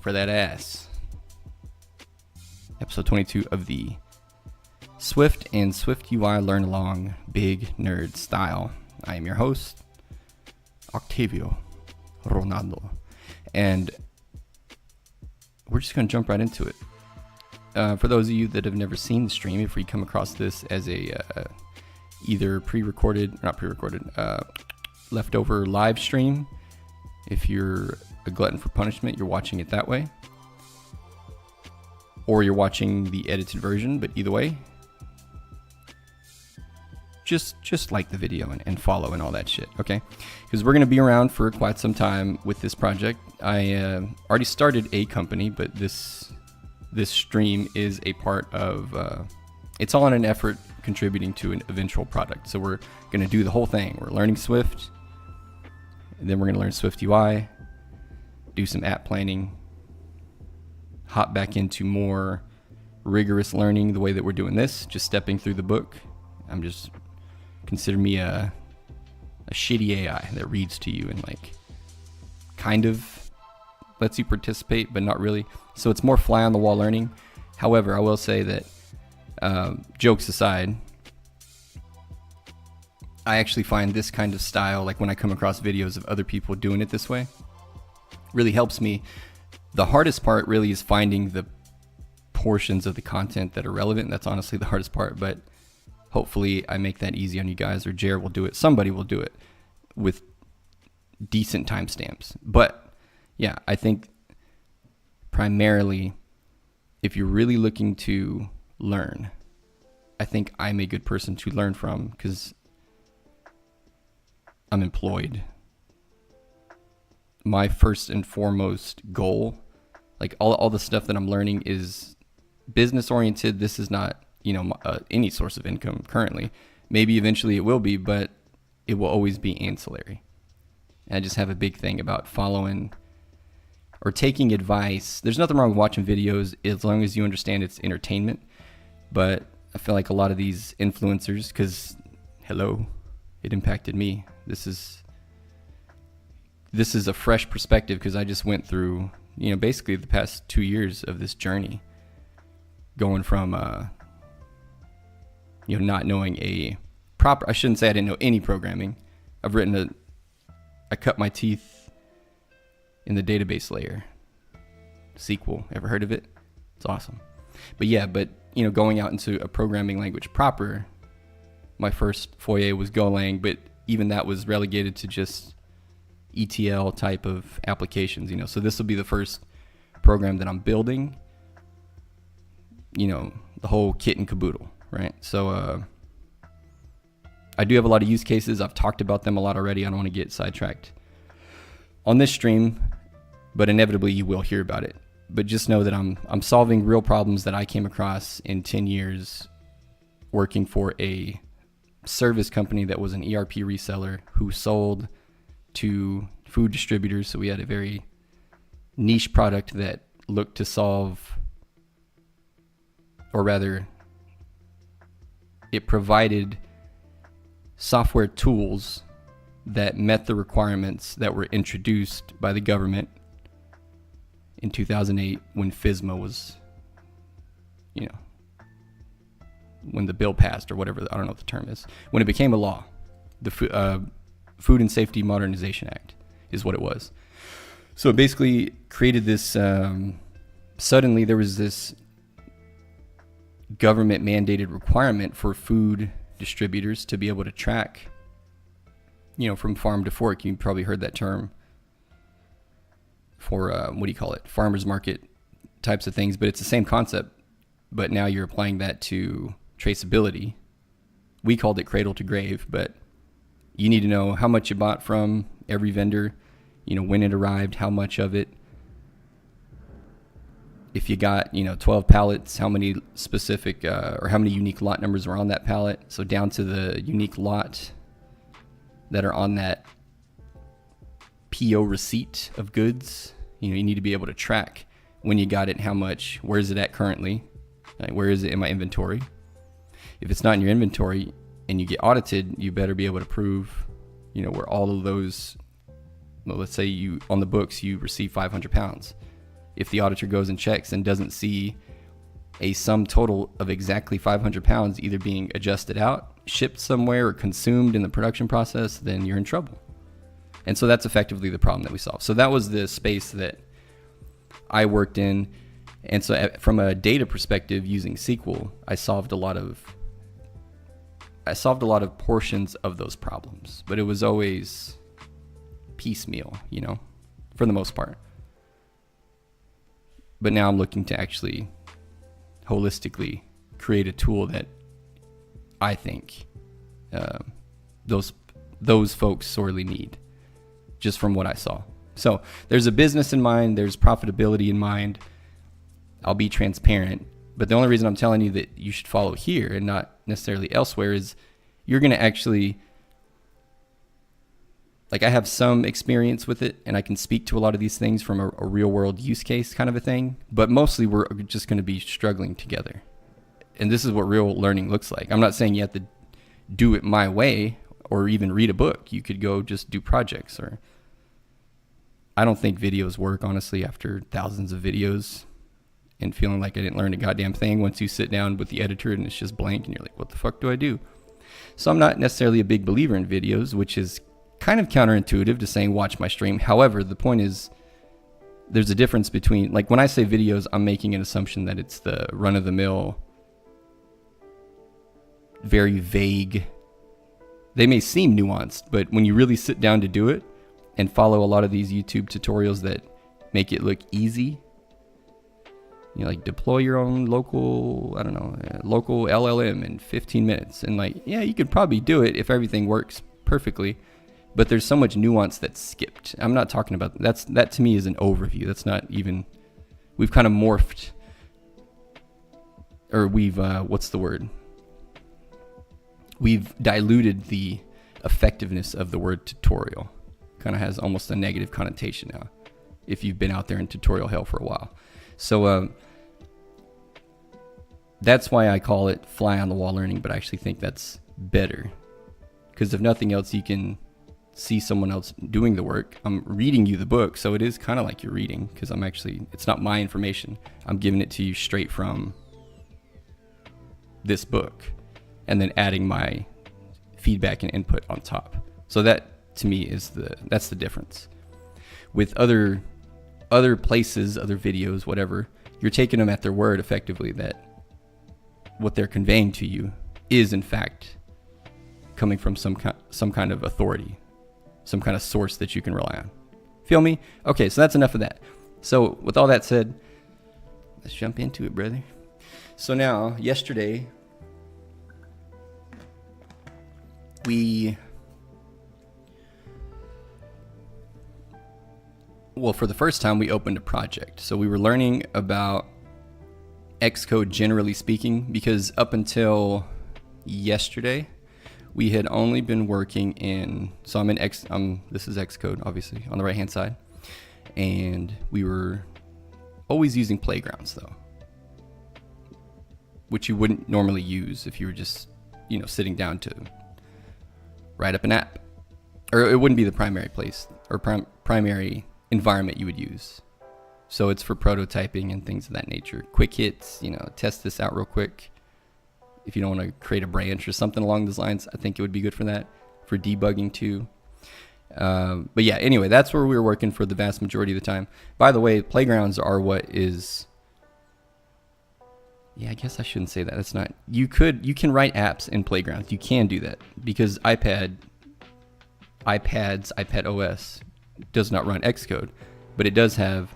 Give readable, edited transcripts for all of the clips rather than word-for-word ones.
for that ass. Episode 22 of the Swift and SwiftUI Learnalong Big Nerd Style. I am your host, Octavio Ronaldo, and we're just going to jump right into it. For those of you that have never seen the stream, if we come across this as a either leftover live stream, if you're a glutton for punishment, you're watching it that way, or you're watching the edited version. But either way, just like the video and follow and all that shit, okay? Because we're going to be around for quite some time with this project. I already started a company, but this stream is a part of, it's all in an effort contributing to an eventual product. So we're going to do the whole thing. We're learning Swift, and then we're going to learn SwiftUI, do some app planning, hop back into more rigorous learning the way that we're doing this, just stepping through the book. Consider me a shitty AI that reads to you and like kind of lets you participate, but not really. So it's more fly on the wall learning. However, I will say that jokes aside, I actually find this kind of style, like when I come across videos of other people doing it this way, really helps me. The hardest part really is finding the portions of the content that are relevant. That's honestly the hardest part, but hopefully I make that easy on you guys, or Jared will do it. Somebody will do it with decent timestamps. But yeah, I think primarily if you're really looking to learn, I think I'm a good person to learn from because I'm employed. My first and foremost goal, like all the stuff that I'm learning is business oriented. This is not, any source of income currently. Maybe eventually it will be, but it will always be ancillary. And I just have a big thing about following or taking advice. There's nothing wrong with watching videos as long as you understand it's entertainment. But I feel like a lot of these influencers, because hello, it impacted me. This is a fresh perspective because I just went through, basically the past 2 years of this journey, going from not knowing I shouldn't say I didn't know any programming. I cut my teeth in the database layer. SQL, ever heard of it? It's awesome. But going out into a programming language proper, my first foyer was Golang, but even that was relegated to just ETL type of applications, so this will be the first program that I'm building, the whole kit and caboodle, right? So I do have a lot of use cases. I've talked about them a lot already. I don't want to get sidetracked on this stream, but inevitably you will hear about it. But just know that I'm solving real problems that I came across in 10 years working for a service company that was an ERP reseller who sold to food distributors. So we had a very niche product that looked to solve, or rather, it provided software tools that met the requirements that were introduced by the government in 2008 when FSMA was, when the bill passed or whatever, I don't know what the term is, when it became a law. The Food and Safety Modernization Act is what it was. So it basically created this, suddenly there was this government mandated requirement for food distributors to be able to track, from farm to fork. You probably heard that term for, farmers market types of things, but it's the same concept, but now you're applying that to traceability. We called it cradle to grave, but you need to know how much you bought from every vendor, when it arrived, how much of it. If you got, 12 pallets, how many specific or how many unique lot numbers were on that pallet. So down to the unique lot that are on that PO receipt of goods. You need to be able to track when you got it, how much, where is it at currently, like where is it in my inventory. If it's not in your inventory and you get audited, you better be able to prove, where all of those, let's say you, on the books, you receive 500 pounds. if the auditor goes and checks and doesn't see a sum total of exactly 500 pounds either being adjusted out, shipped somewhere, or consumed in the production process, then you're in trouble. And so that's effectively the problem that we solved. So that was the space that I worked in. And so from a data perspective, using SQL, I solved a lot of portions of those problems, but it was always piecemeal, for the most part. But now I'm looking to actually holistically create a tool that I think those folks sorely need, just from what I saw. So there's a business in mind, there's profitability in mind. I'll be transparent, but the only reason I'm telling you that you should follow here and not necessarily elsewhere is you're going to actually, I have some experience with it, and I can speak to a lot of these things from a real world use case kind of a thing, but mostly we're just going to be struggling together. And this is what real learning looks like. I'm not saying you have to do it my way or even read a book. You could go just do projects, or I don't think videos work, honestly, after thousands of videos and feeling like I didn't learn a goddamn thing once you sit down with the editor and it's just blank and you're like, what the fuck do I do? So I'm not necessarily a big believer in videos, which is kind of counterintuitive to saying watch my stream. However, the point is there's a difference between, when I say videos, I'm making an assumption that it's the run-of-the-mill, very vague. They may seem nuanced, but when you really sit down to do it and follow a lot of these YouTube tutorials that make it look easy, deploy your own local LLM in 15 minutes. And you could probably do it if everything works perfectly, but there's so much nuance that's skipped. I'm not talking about, that to me is an overview. That's not even, we've kind of morphed, or we've, we've diluted the effectiveness of the word tutorial. Kind of has almost a negative connotation now, if you've been out there in tutorial hell for a while. So that's why I call it fly on the wall learning, but I actually think that's better, because if nothing else, you can see someone else doing the work. I'm reading you the book, so it is kind of like you're reading, because it's not my information. I'm giving it to you straight from this book and then adding my feedback and input on top. So that to me is that's the difference. With other places, other videos, whatever, you're taking them at their word effectively, that what they're conveying to you is in fact coming from some kind of authority, some kind of source that you can rely on. Feel me? Okay, so that's enough of that. So with all that said, let's jump into it, brother. So now, yesterday, for the first time, we opened a project. So we were learning about Xcode generally speaking, because up until yesterday, we had only been working in, so this is Xcode, obviously, on the right-hand side. And we were always using playgrounds, though, which you wouldn't normally use if you were just, sitting down to write up an app. Or it wouldn't be the primary place or primary environment you would use. So it's for prototyping and things of that nature. Quick hits, test this out real quick. If you don't want to create a branch or something along those lines, I think it would be good for that, for debugging too. But yeah, anyway, that's where we were working for the vast majority of the time. By the way, playgrounds are what is, I guess I shouldn't say that. It's not, you can write apps in playgrounds. You can do that because iPad OS does not run Xcode, but it does have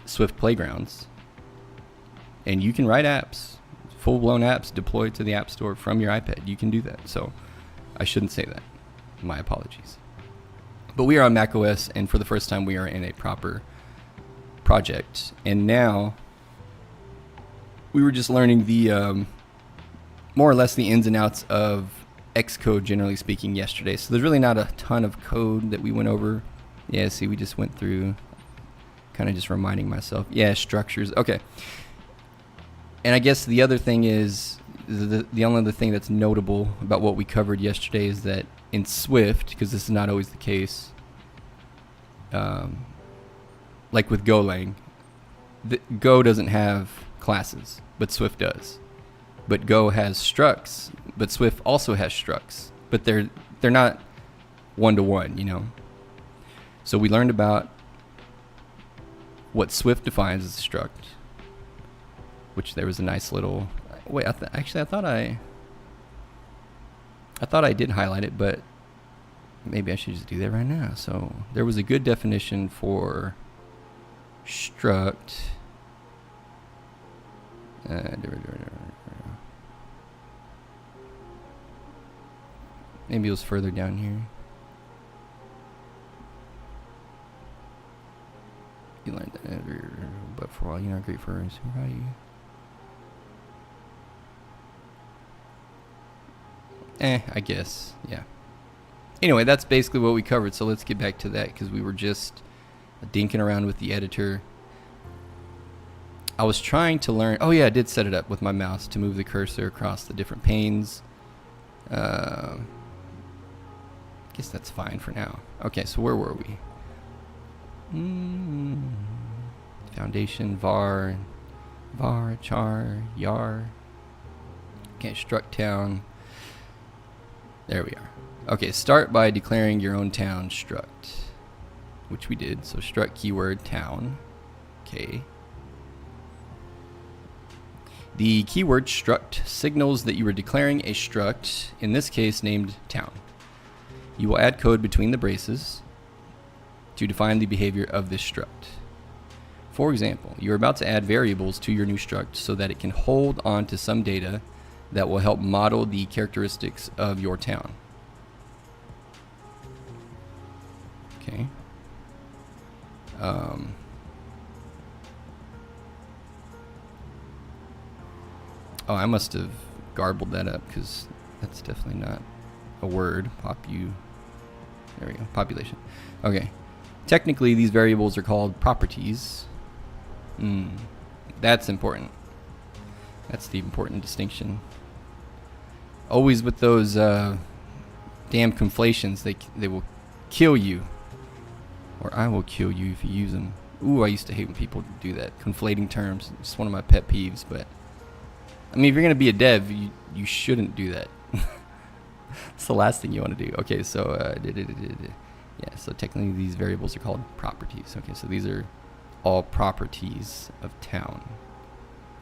Swift playgrounds, and you can write apps, full-blown apps deployed to the App Store from your iPad. You can do that. So I shouldn't say that. My apologies. But we are on macOS, and for the first time, we are in a proper project. And now we were just learning the more or less the ins and outs of Xcode, generally speaking, yesterday. So there's really not a ton of code that we went over. Yeah, see, we just went through, kind of just reminding myself. Yeah, structures. Okay. And I guess the other thing is, the only other thing that's notable about what we covered yesterday is that in Swift, because this is not always the case, like with Golang, Go doesn't have classes, but Swift does. But Go has structs, but Swift also has structs. But they're not one-to-one, you know. So we learned about what Swift defines as a struct, which there was a nice little. Wait, actually, I thought I did highlight it, but maybe I should just do that right now. So there was a good definition for struct. Maybe it was further down here. You learned that, but for a while, you're not great for us. Who are you? I guess, yeah. Anyway, that's basically what we covered, so let's get back to that, because we were just dinking around with the editor. I was trying to learn. Oh yeah, I did set it up with my mouse to move the cursor across the different panes. I guess that's fine for now. Okay, so where were we? Foundation, var, char, yar. Okay, struct town. There we are. Okay, start by declaring your own town struct, which we did. So struct keyword town. Okay. The keyword struct signals that you are declaring a struct, in this case named town. You will add code between the braces to define the behavior of this struct. For example, you're about to add variables to your new struct so that it can hold on to some data that will help model the characteristics of your town. Okay. Oh, I must have garbled that up because that's definitely not a word. There we go. Population. Okay. Technically, these variables are called properties. That's important. That's the important distinction. Always with those damn conflations, they will kill you. Or I will kill you if you use them. Ooh, I used to hate when people do that. Conflating terms. It's one of my pet peeves, but I mean, if you're going to be a dev, you shouldn't do that. It's the last thing you want to do. Okay, so yeah, so technically these variables are called properties. Okay, so these are all properties of town,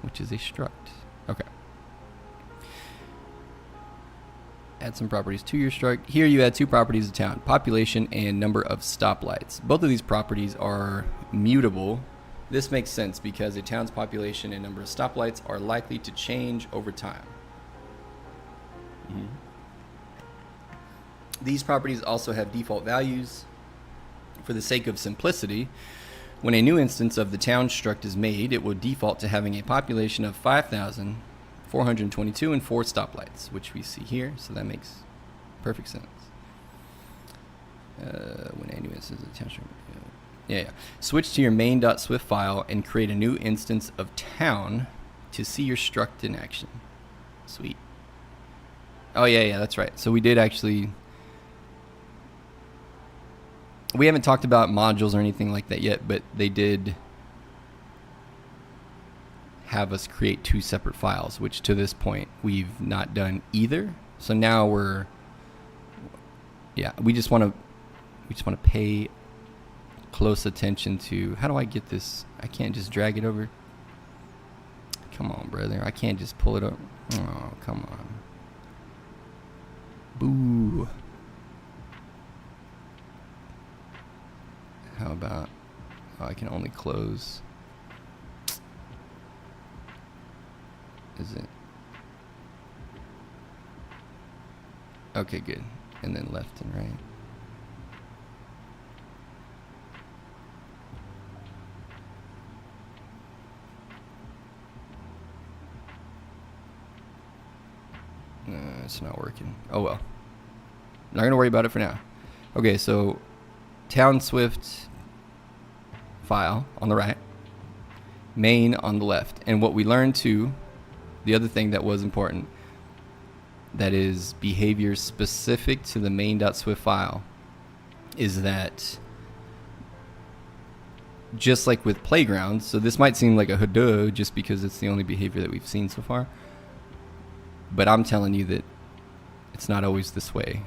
which is a struct. Okay. Add some properties to your struct. Here you add two properties of town, population and number of stoplights. Both of these properties are mutable. This makes sense because a town's population and number of stoplights are likely to change over time. These properties also have default values. For the sake of simplicity, when a new instance of the town struct is made, it will default to having a population of 5,422 and 4 stoplights, which we see here, so that makes perfect sense. When a new instance of the town struct... Yeah. Switch to your main.swift file and create a new instance of town to see your struct in action. Sweet. Oh, yeah, that's right. So we did actually... We haven't talked about modules or anything like that yet, but they did have us create 2 separate files, which to this point we've not done either. So now we just want to pay close attention to how do I get this. I can't just drag it over. Come on, brother. I can't just pull it up. Oh, come on. Boo. How about, I can only close. Is it? Okay, good. And then left and right. No, it's not working. Oh well. Not gonna worry about it for now. Okay, so town Swift file on the right, main on the left. And what we learned too, the other thing that was important, that is behavior specific to the main.swift file, is that just like with playgrounds, so this might seem like a hoodoo just because it's the only behavior that we've seen so far. But I'm telling you that it's not always this way.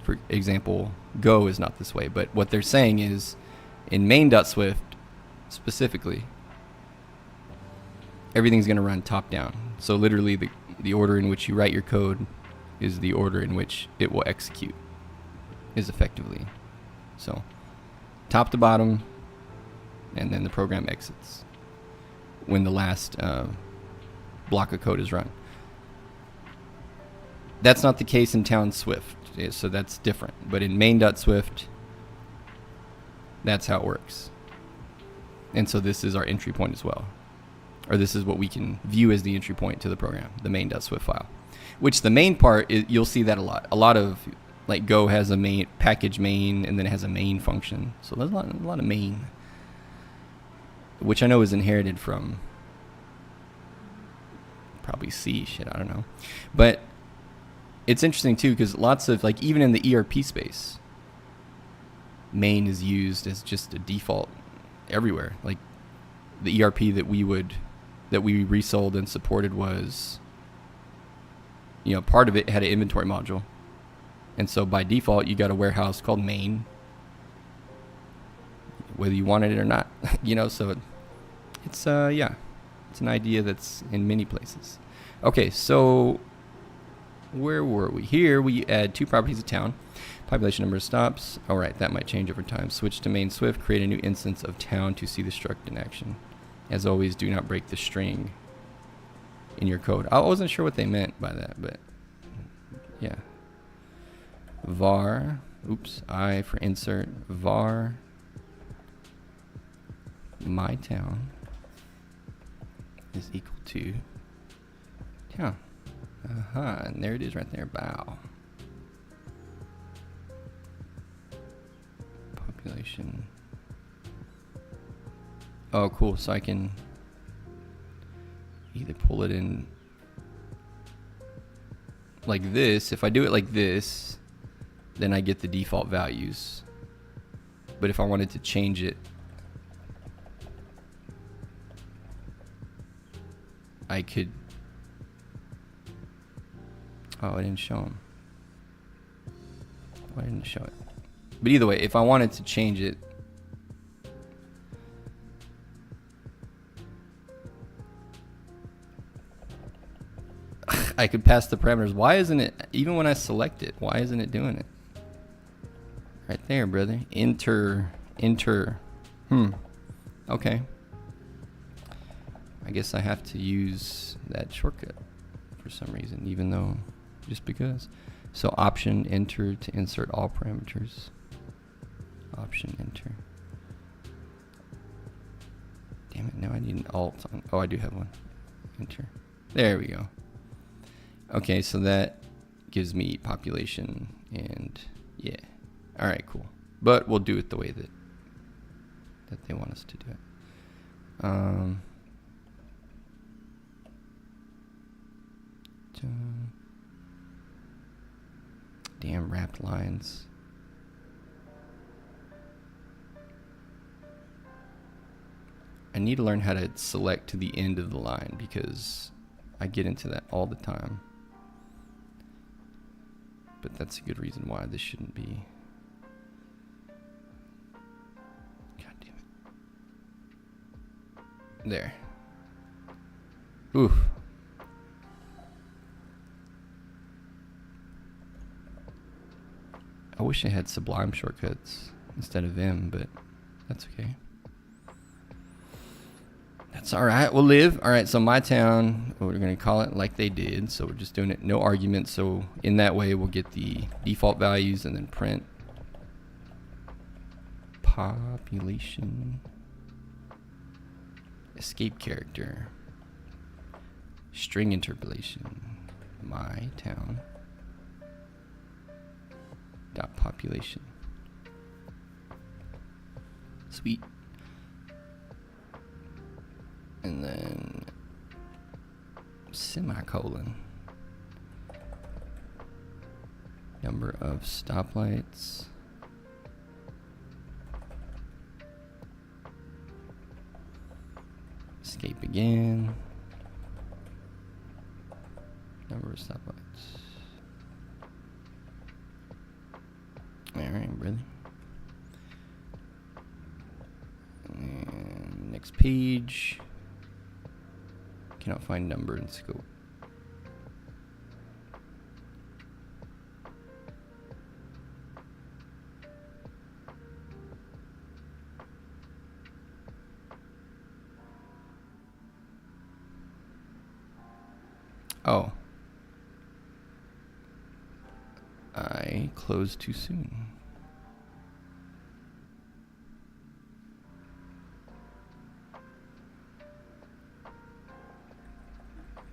For example, Go is not this way. But what they're saying is, in main.swift specifically, everything's going to run top down. So literally the order in which you write your code is the order in which it will execute, is effectively. So top to bottom, and then the program exits when the last block of code is run. That's not the case in town Swift, so that's different. But in main.swift, that's how it works. And so this is our entry point as well. Or this is what we can view as the entry point to the program, the main.swift file. Which the main part, you'll see that a lot. A lot of, like Go has a main package main, and then it has a main function. So there's a lot of main, which I know is inherited from probably C, shit, I don't know. But it's interesting too, because lots of, like, even in the ERP space, main is used as just a default everywhere. Like the ERP that we resold and supported was, you know, part of it had an inventory module, and so by default you got a warehouse called main, whether you wanted it or not. You know, so it's yeah, it's an idea that's in many places. Okay, so where were we? Here we add two properties of town, population, number of stops. All right, that might change over time. Switch to main Swift, create a new instance of town to see the struct in action. As always, do not break the string in your code. I wasn't sure what they meant by that, but yeah. Var, oops, I for insert, var my town is equal to town. And there it is right there. Bow. Population. Oh, cool. So I can either pull it in like this. If I do it like this, then I get the default values. But if I wanted to change it, I could. Oh, I didn't show them. Why didn't it show it? But either way, if I wanted to change it, I could pass the parameters. Why isn't it, even when I select it, why isn't it doing it? Right there, brother. Enter. Okay. I guess I have to use that shortcut for some reason, even though, just because. So option enter to insert all parameters. Option enter. Damn it, now I need an alt on. Oh, I do have one. Enter. There we go. Okay, so that gives me population and yeah. All right, cool. But we'll do it the way that they want us to do it. Damn wrapped lines. I need to learn how to select to the end of the line because I get into that all the time. But that's a good reason why this shouldn't be. God damn it. There. Oof. I wish I had Sublime shortcuts instead of Vim, but that's okay. That's all right. We'll live. All right. So my town, we're going to call it like they did. So we're just doing it. No arguments. So in that way, we'll get the default values and then print population escape character string interpolation my town dot population. Sweet. And then semicolon. Number of stoplights Escape again. Number of stoplights. Alright, brother. And next page. Cannot find number in scope. Oh. I closed too soon.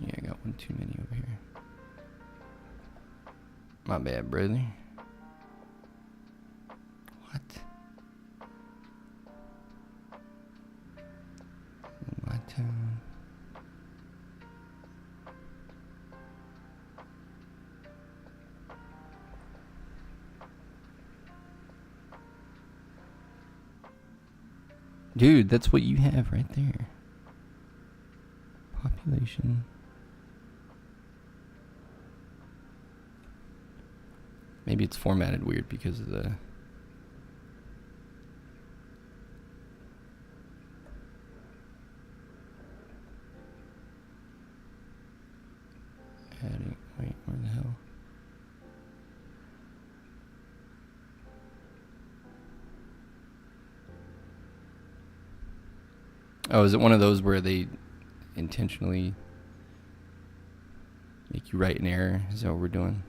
Yeah, I got one too many over here. My bad, brother. What? My town. Dude, that's what you have right there. Population. Maybe it's formatted weird because of the... Adding, wait, where the hell? Oh, is it one of those where they intentionally make you write an error? Is that what we're doing?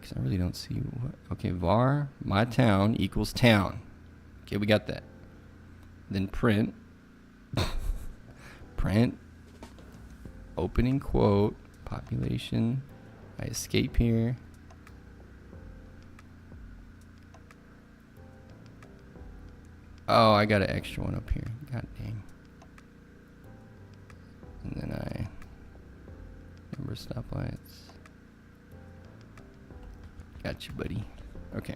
Because I really don't see what... Okay, var, my town equals town. Okay, we got that. Then print. Print. Opening quote. Population. I escape here. Oh, I got an extra one up here. God dang. And then I... Number of stoplights. Got you, buddy. Okay.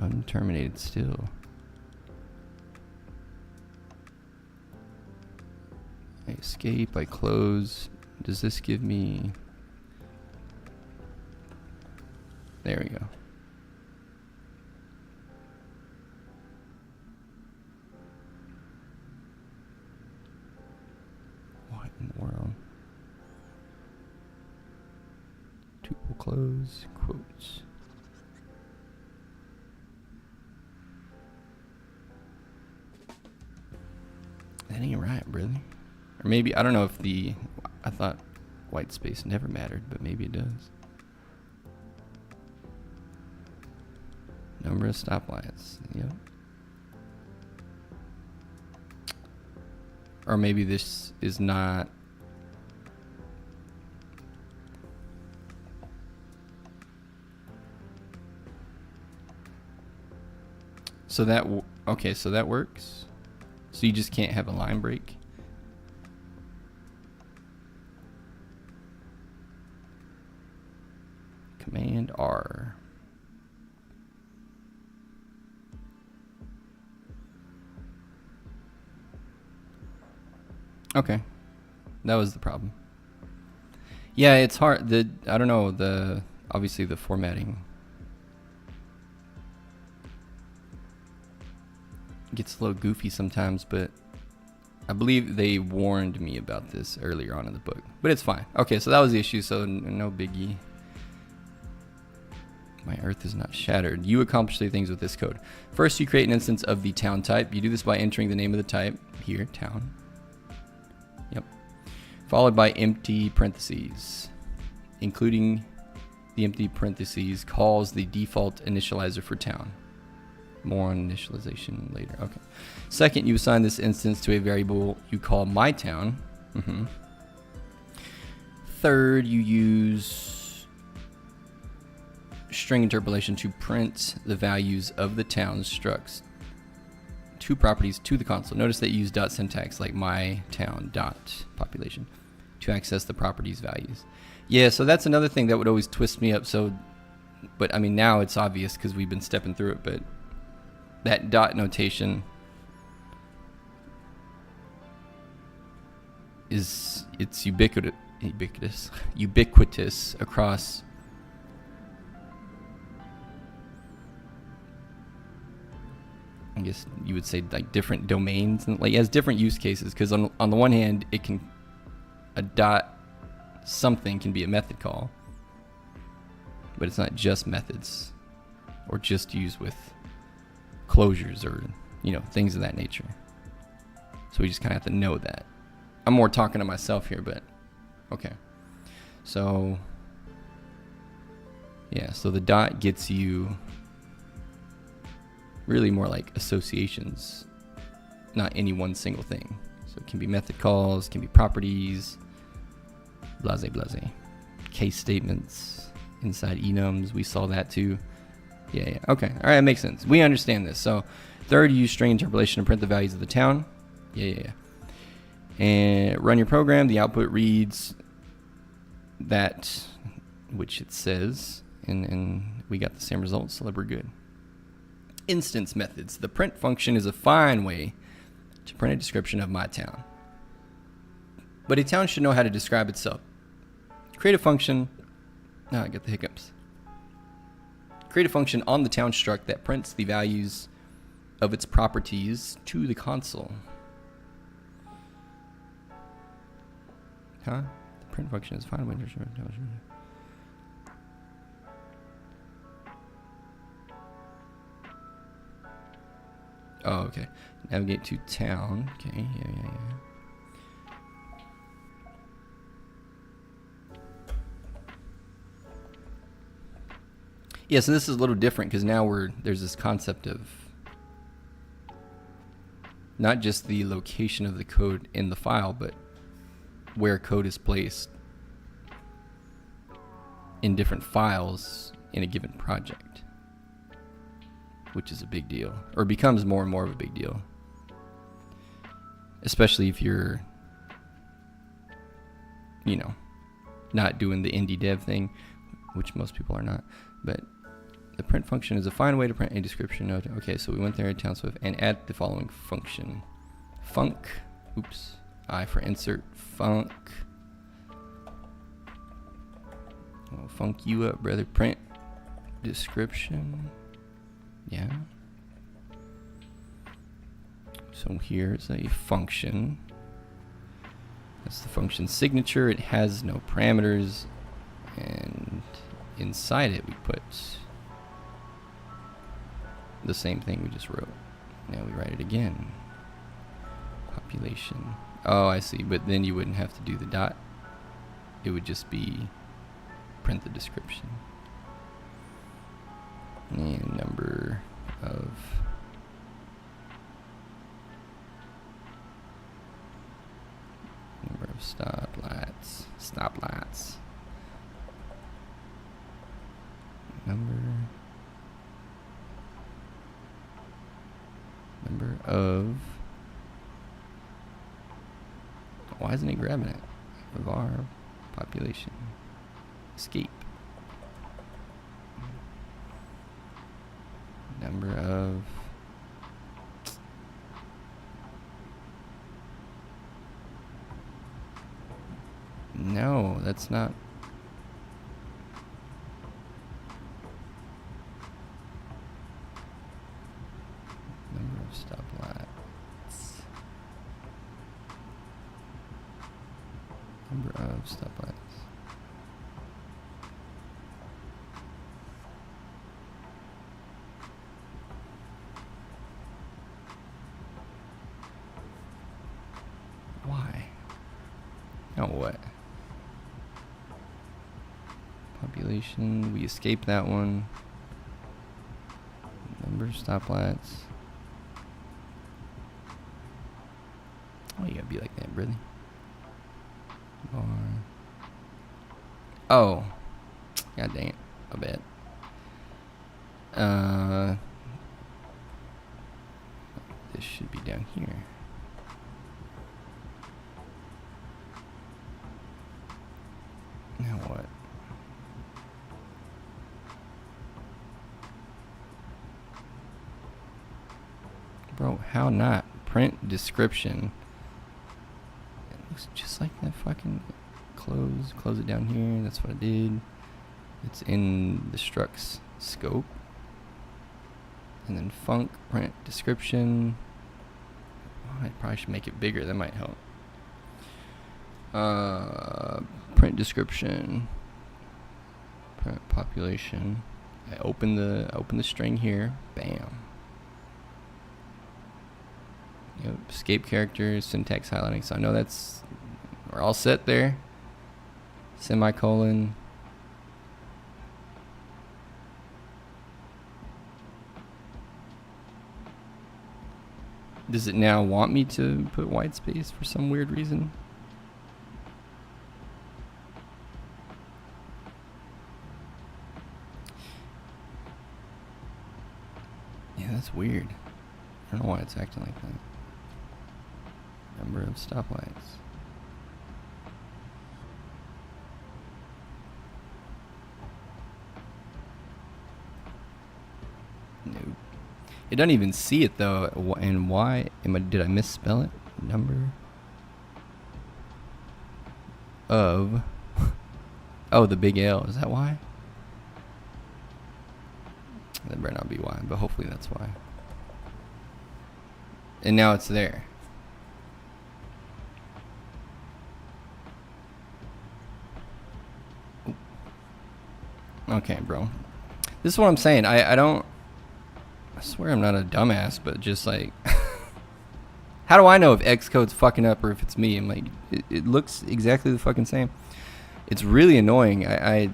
Unterminated still. I escape, I close. Does this give me... There we go. What in the world? Tuple close, quotes. That ain't right, brother. Or maybe, I don't know if the... I thought white space never mattered, but maybe it does. Number of stoplights. Yep. Or maybe this is not... So that... Okay, so that works. So you just can't have a line break. Command R. Okay, that was the problem. Yeah, it's hard. I don't know, obviously the formatting gets a little goofy sometimes, but I believe they warned me about this earlier on in the book, but it's fine. Okay, so that was the issue, so no biggie. My earth is not shattered. You accomplish 3 things with this code. First, you create an instance of the town type. You do this by entering the name of the type, here, town. Yep. Followed by empty parentheses. Including the empty parentheses calls the default initializer for town. More on initialization later. Okay. Second, you assign this instance to a variable you call myTown. Third, you use string interpolation to print the values of the town's structs to properties to the console. Notice that you use dot syntax like myTown dot population to access the properties values. Yeah, so that's another thing that would always twist me up. So But I mean, now it's obvious because we've been stepping through it, but that dot notation it's ubiquitous across I guess you would say like different domains, and like it has different use cases, because on the one hand a dot something can be a method call, but it's not just methods or just used with closures or things of that nature. So we just kind of have to know that. I'm more talking to myself here, but okay. So yeah, so the dot gets you really more like associations, not any one single thing. So it can be method calls, can be properties, blase blase. Case statements inside enums, we saw that too. Yeah, okay, all right, that makes sense. We understand this. So third, use string interpolation to print the values of the town. Yeah. And run your program. The output reads that which it says, and we got the same results, so we're good. Instance methods. The print function is a fine way to print a description of my town. But a town should know how to describe itself. Create a function. I get the hiccups. Create a function on the town struct that prints the values of its properties to the console. The print function is fine way to describe a town. Oh, okay. Navigate to town. Okay, yeah. Yeah, so this is a little different because now there's this concept of not just the location of the code in the file, but where code is placed in different files in a given project, which is a big deal, or becomes more and more of a big deal, especially if you're, not doing the indie dev thing, which most people are not. But the print function is a fine way to print a description of. Okay, so we went there at town Swift and add the following function: func. Oops. I for insert func. Oh, funk you up, brother. Print description. Yeah. So here's a function. That's the function signature. It has no parameters, and inside it we put the same thing we just wrote. Now we write it again. Population. Oh, I see. But then you wouldn't have to do the dot. It would just be print the description. And number of stoplights. Number of, why isn't it grabbing it? Of our population. Escape. Number of no, that's not. Number of stoplights. Number of stoplights. Why? Oh, what? Population. We escaped that one. Number of stoplights. Oh, you gotta be like that, brother. Oh. God dang it. I bet. This should be down here. Now what? Bro, how not? Print description. It looks just like that fucking close it down here. That's what I did. It's in the structs scope. And then func print description. Oh, I probably should make it bigger. That might help. Print description. Print population. I open the string here. Bam. Yep. Escape characters, syntax highlighting. So I know we're all set there. Semicolon. Does it now want me to put white space for some weird reason? Yeah, that's weird. I don't know why it's acting like that. Number of stoplights. Nope. It doesn't even see it though. And why? Did I misspell it? Number of. Oh, the big L. Is that why? That better not be why, but hopefully that's why. And now it's there. Okay, bro. This is what I'm saying. I swear I'm not a dumbass, but just like, how do I know if Xcode's fucking up or if it's me? I'm like, it looks exactly the fucking same. It's really annoying. I'm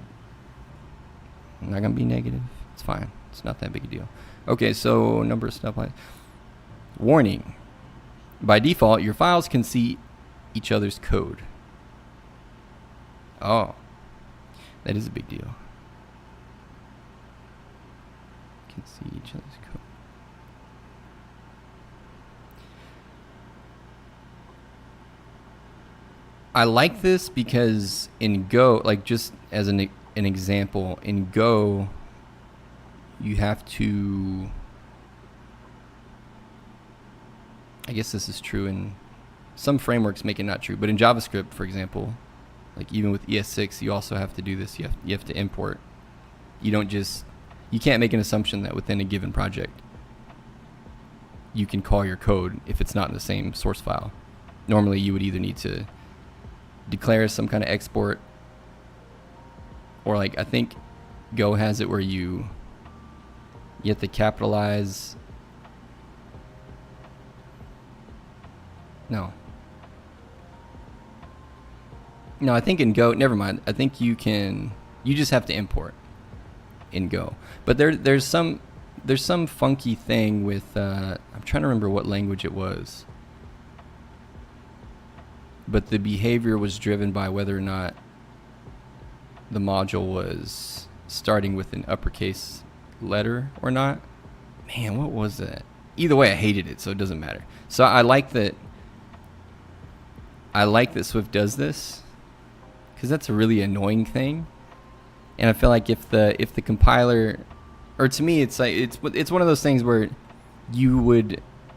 not gonna be negative. It's fine. It's not that big a deal. Okay, so number of stoplights. Warning. By default, your files can see each other's code. Oh, that is a big deal. Can see each other's code. I like this because in Go, like just as an example, in Go, you have to, I guess this is true in some frameworks, make it not true, but in JavaScript, for example, like even with ES6, you also have to do this. You have to import. You can't make an assumption that within a given project you can call your code if it's not in the same source file. Normally you would either need to declare some kind of export, or like I think Go has it where you have to capitalize. No, I think in Go, never mind. I think you just have to import in Go. But there's some funky thing with I'm trying to remember what language it was. But the behavior was driven by whether or not the module was starting with an uppercase letter or not. Man, what was that? Either way, I hated it, so it doesn't matter. So I like that Swift does this, because that's a really annoying thing. And I feel like if the compiler, or to me, it's like it's one of those things where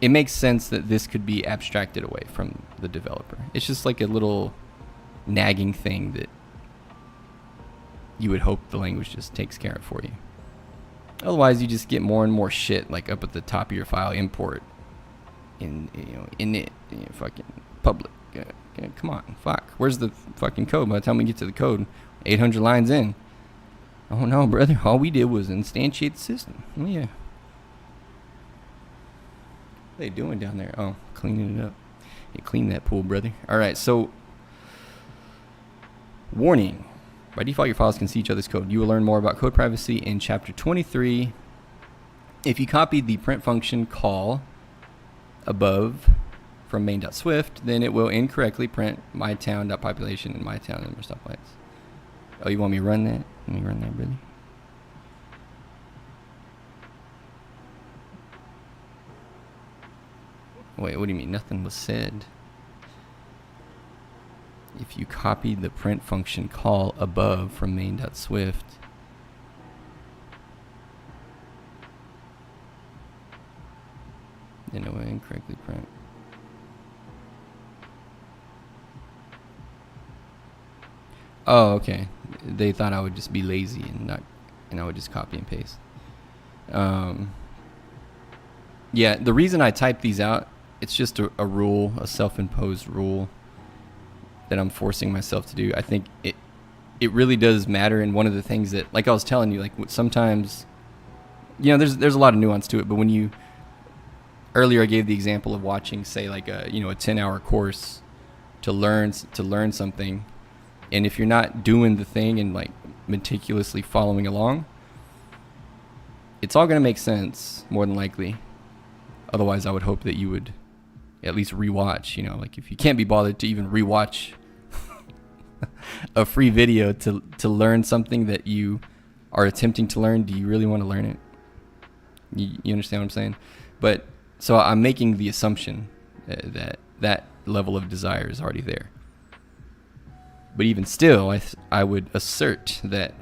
it makes sense that this could be abstracted away from the developer. It's just like a little nagging thing that you would hope the language just takes care of for you. Otherwise, you just get more and more shit like up at the top of your file, import init, fucking public. Come on, fuck. Where's the fucking code? By the time we get to the code, 800 lines in. Oh no, brother. All we did was instantiate the system. Oh yeah. What are they doing down there? Oh, cleaning it up. Yeah, clean that pool, brother. All right, so warning. By default, your files can see each other's code. You will learn more about code privacy in Chapter 23. If you copied the print function call above from main.swift, then it will incorrectly print mytown.population and mytown number of stoplights. Oh, you want me to run that? Let me run that, brother. Wait, what do you mean? Nothing was said. If you copied the print function call above from main.swift, In a way, incorrectly print. Oh, okay. They thought I would just be lazy and I would just copy and paste. Yeah, the reason I type these out, it's just a rule, a self-imposed rule that I'm forcing myself to do. I think it really does matter. And one of the things that, like I was telling you, like sometimes, there's a lot of nuance to it. But when earlier I gave the example of watching, say, like a 10-hour course to learn something, and if you're not doing the thing and like meticulously following along, it's all going to make sense more than likely. Otherwise, I would hope that you would at least rewatch. Like if you can't be bothered to even rewatch a free video to learn something that you are attempting to learn, do you really want to learn it? You understand what I'm saying? But so I'm making the assumption that level of desire is already there. But even still, I would assert that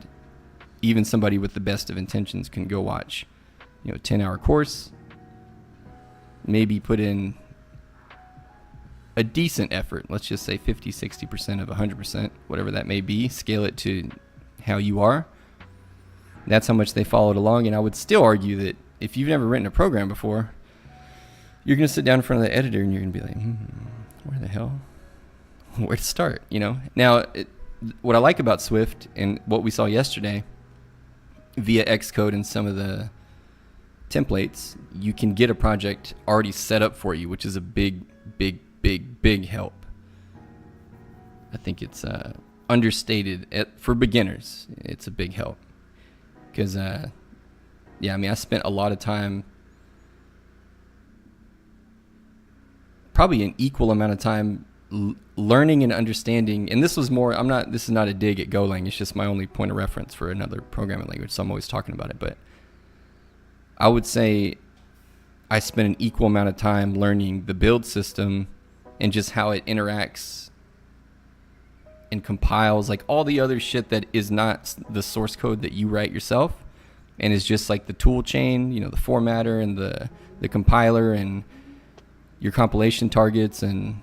even somebody with the best of intentions can go watch, 10-hour course, maybe put in a decent effort. Let's just say 50, 60% of 100%, whatever that may be. Scale it to how you are. That's how much they followed along. And I would still argue that if you've never written a program before, you're going to sit down in front of the editor and you're going to be like, where the hell? Where to start? Now, what I like about Swift and what we saw yesterday via Xcode and some of the templates, you can get a project already set up for you, which is a big help. I think it's understated for beginners. It's a big help because, I spent a lot of time, probably an equal amount of time learning and understanding. And this was more, this is not a dig at Golang. It's just my only point of reference for another programming language. So I'm always talking about it, but I would say I spent an equal amount of time learning the build system and just how it interacts and compiles, like all the other shit that is not the source code that you write yourself and is just like the tool chain, the formatter and the compiler and your compilation targets and,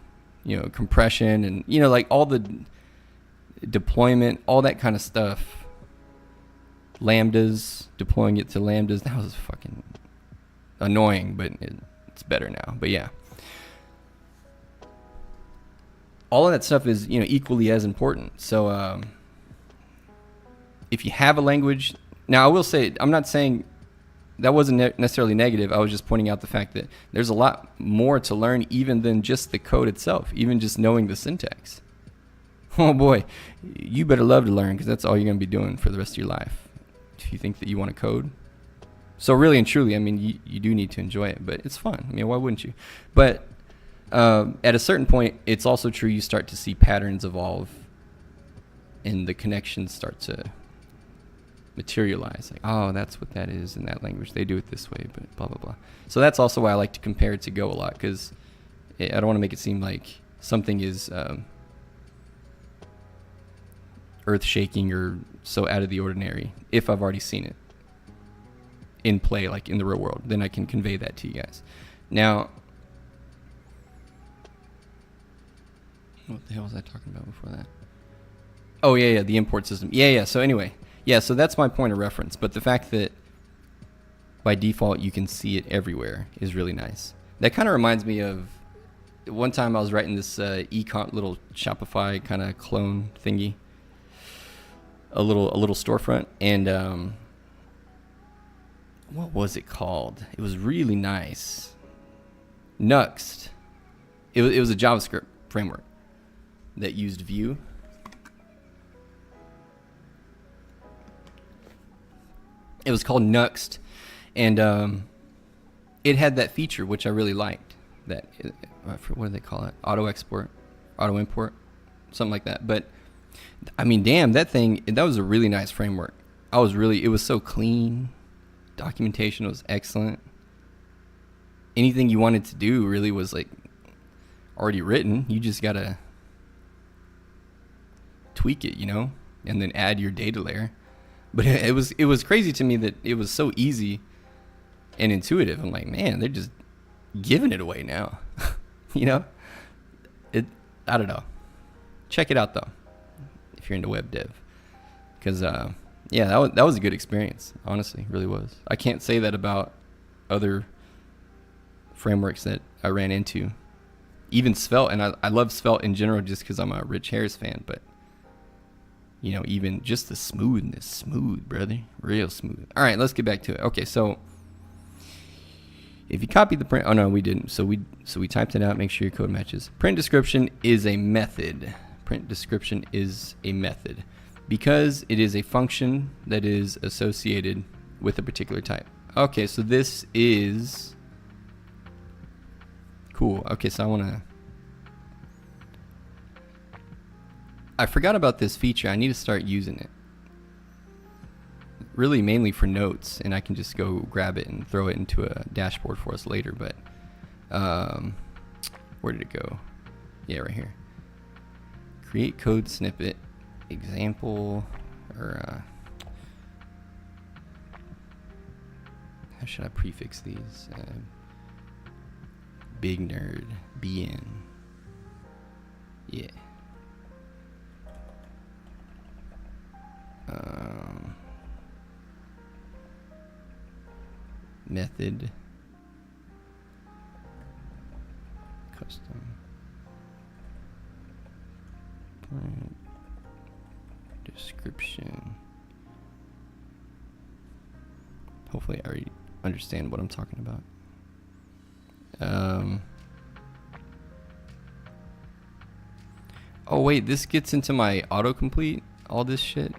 compression and, like all the deployment, all that kind of stuff. Lambdas, deploying it to Lambdas. That was fucking annoying, but it's better now. But yeah. All of that stuff is, equally as important. So if you have a language, now I will say, I'm not saying that wasn't necessarily negative. I was just pointing out the fact that there's a lot more to learn even than just the code itself, even just knowing the syntax. Oh boy, you better love to learn because that's all you're going to be doing for the rest of your life if you think that you want to code. So really and truly, you do need to enjoy it, but it's fun. Why wouldn't you? But at a certain point, it's also true you start to see patterns evolve and the connections start to materialize. Like, oh, that's what that is in that language. They do it this way, but blah, blah, blah. So that's also why I like to compare it to Go a lot, because I don't want to make it seem like something is earth-shaking or so out of the ordinary if I've already seen it in play, like in the real world. Then I can convey that to you guys. Now, what the hell was I talking about before that? Oh, yeah, the import system. Yeah. So anyway, so that's my point of reference. But the fact that by default you can see it everywhere is really nice. That kind of reminds me of one time I was writing this little Shopify kind of clone thingy, a little storefront, and what was it called? It was really nice. Nuxt. It was a JavaScript framework that used Vue. It was called Nuxt, and it had that feature which I really liked. What do they call it? Auto export, auto import, something like that. But damn, that was a really nice framework. It was so clean. Documentation was excellent. Anything you wanted to do really was like already written. You just gotta tweak it, and then add your data layer. But it was crazy to me that it was so easy and intuitive. I'm like, man, giving it away now. You know, I don't know. Check it out though, if you're into web dev, because yeah, that was a good experience. Honestly, really was. I can't say that about other frameworks that I ran into. Even Svelte, and I love Svelte in general just because I'm a Rich Harris fan, but you know, even just the smoothness, smooth, brother, real smooth. All right, let's get back to it. Okay, so if you copy the print, oh no, we didn't. So we typed it out. Make sure your code matches. Print description is a method. Print description is a method because it is a function that is associated with a particular type. Okay, so this is cool. Okay, so I forgot about this feature. I need to start using it. Really mainly for notes, and I can just go grab it and throw it into a dashboard for us later, but where did it go? Yeah, right here. Create code snippet example, or how should I prefix these? Big nerd BN. Yeah. Method custom print description. Hopefully I already understand what I'm talking about. Oh wait, this gets into my autocomplete, all this shit.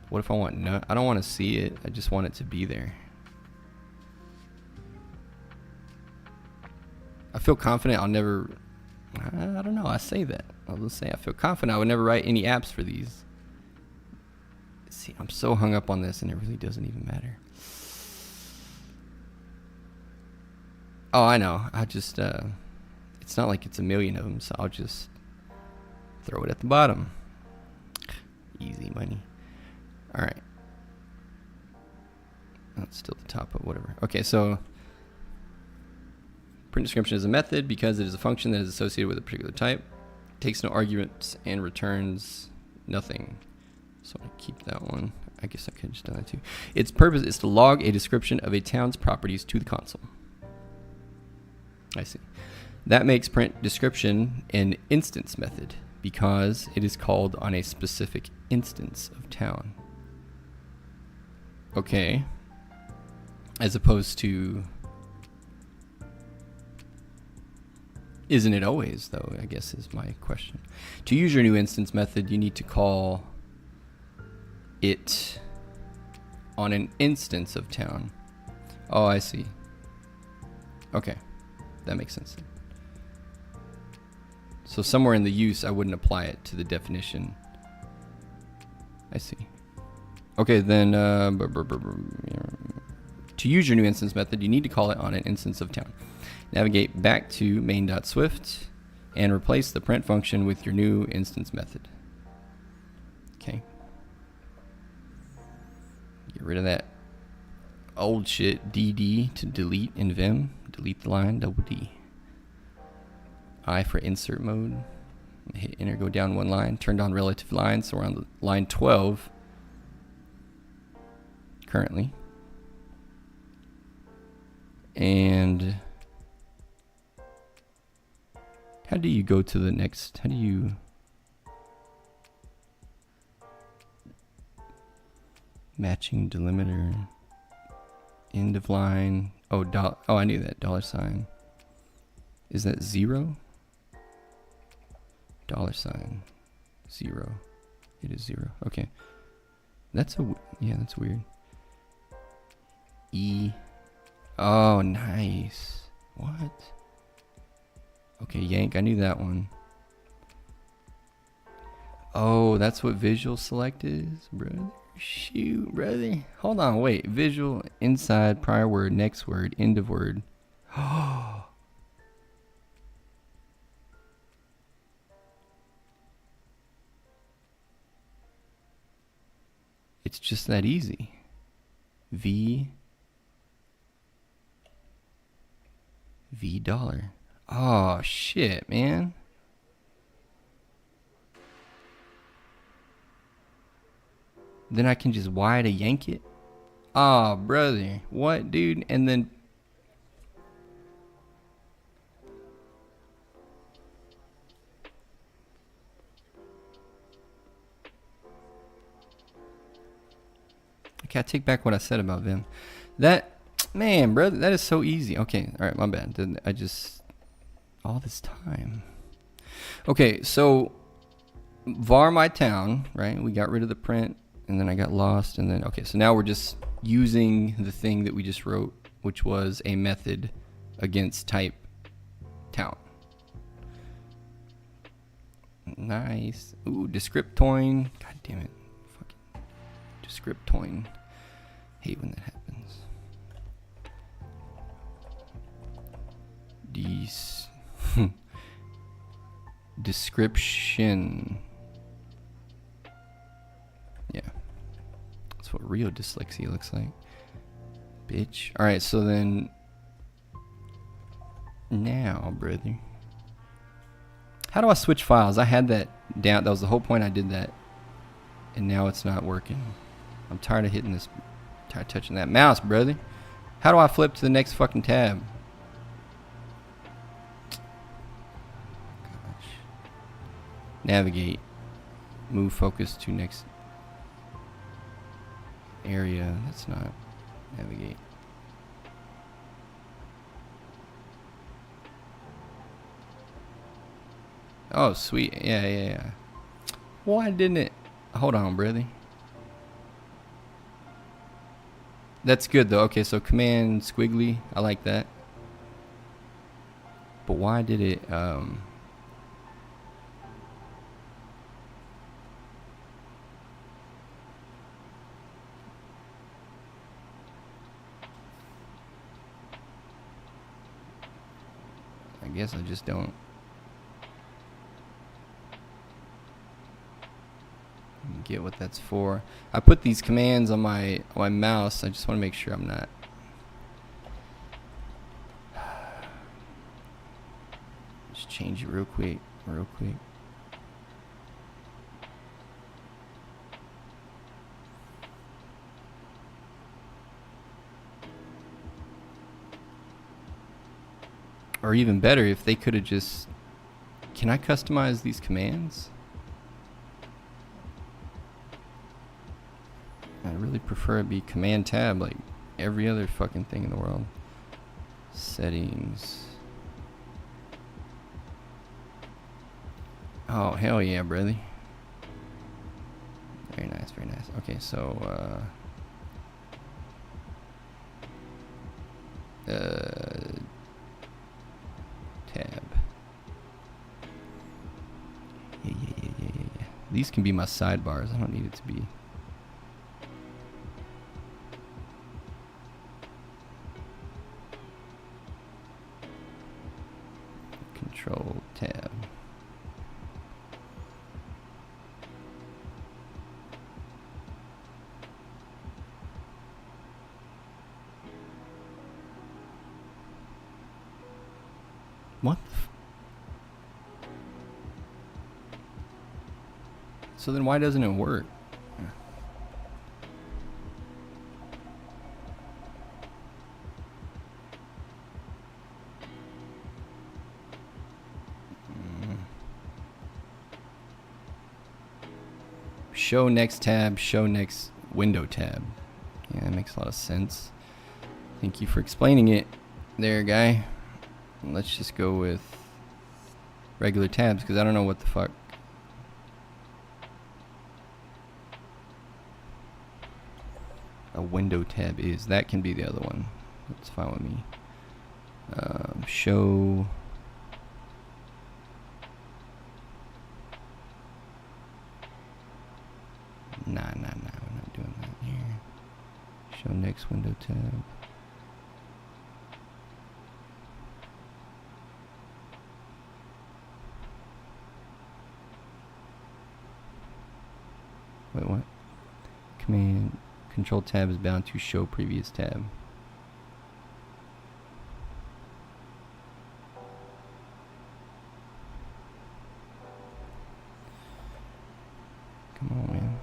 What if I want no? I don't want to see it. I just want it to be there. I feel confident I'll never. I don't know. I say that. I'll just say I feel confident I would never write any apps for these. See, I'm so hung up on this, and it really doesn't even matter. Oh, I know. I just. It's not like it's a million of them, so I'll just throw it at the bottom. Easy money. All right. That's still the top, but whatever. Okay, so print description is a method because it is a function that is associated with a particular type, takes no arguments, and returns nothing. So I keep that one. I guess I could have just done that too. Its purpose is to log a description of a town's properties to the console. I see. That makes print description an instance method because it is called on a specific instance of town. Okay. As opposed to, isn't it always though, I guess is my question. To use your new instance method, you need to call it on an instance of town. Oh, I see. Okay. That makes sense then. So somewhere in the use, I wouldn't apply it to the definition. I see. Okay, then to use your new instance method, you need to call it on an instance of town. Navigate back to main.swift and replace the print function with your new instance method. Okay. Get rid of that old shit, DD to delete in Vim. Delete the line, double D. I for insert mode. Hit enter, go down one line. Turned on relative lines, so we're on line 12 currently. And how do you go to the next? How do you matching delimiter, end of line? Oh, oh, I knew that. $. Is that 0? $. 0. It is 0. Okay. That's that's weird. E. Oh, nice. What? Okay, yank. I knew that one. Oh, that's what visual select is, brother. Shoot, brother. Hold on, wait. Visual, inside, prior word, next word, end of word. Oh. It's just that easy. V dollar. Oh shit, man. Then I can just Y to yank it. Oh, brother. What, dude? And then okay, I take back what I said about Vim. That, man, brother, that is so easy. Okay, all right, my bad. I just, all this time. Okay, so var my town, right? We got rid of the print, and then I got lost, and then, okay, so now we're just using the thing that we just wrote, which was a method against type town. Nice. Ooh, descriptoin. God damn it. Fucking descriptoin. Hate when that happens. Description. Yeah. That's what real dyslexia looks like. Bitch. Alright, so then now, brother. How do I switch files? I had that down. That was the whole point I did that. And now it's not working. I'm tired of hitting this. Tired of touching that mouse, brother. How do I flip to the next fucking tab? Gosh. Navigate. Move focus to next area. That's not navigate. Oh, sweet. Yeah. Why didn't it? Hold on, brother. That's good, though. Okay, so command squiggly. I like that. But why did it... I guess I just don't... get what that's for. I put these commands on my mouse. I just want to make sure I'm not. Just change it real quick. Or even better, if they could have just... Can I customize these commands? I really prefer it be command tab like every other fucking thing in the world. Settings. Oh, hell yeah, brother. Very nice. Okay, so, tab. Yeah. These can be my sidebars. I don't need it to be. Control tab. What? So then why doesn't it work? Show next tab, show next window tab. Yeah, that makes a lot of sense. Thank you for explaining it there, guy. Let's just go with regular tabs because I don't know what the fuck. A window tab is. That can be the other one. That's fine with me. Show. Nah, we're not doing that here. Show next window tab. Wait, what? Command Control tab is bound to show previous tab. Come on, man.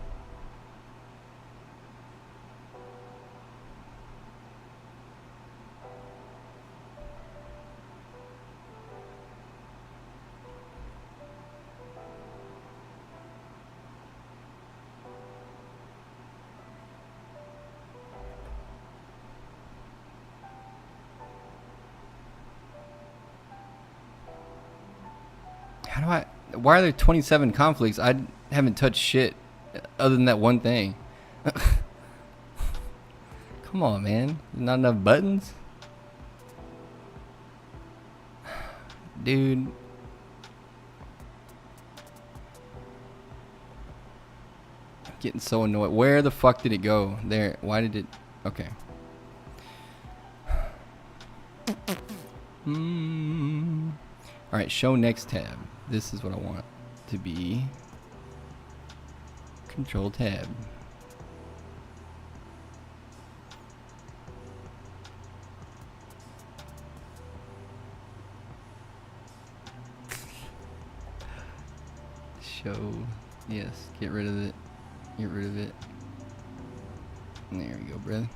How do I... Why are there 27 conflicts? I haven't touched shit other than that one thing. Come on, man. Not enough buttons? Dude. I'm getting so annoyed. Where the fuck did it go? There. Why did it... Okay. Alright, show next tab. This is what I want to be. Control tab. Show. Yes, get rid of it. Get rid of it. There we go, brother.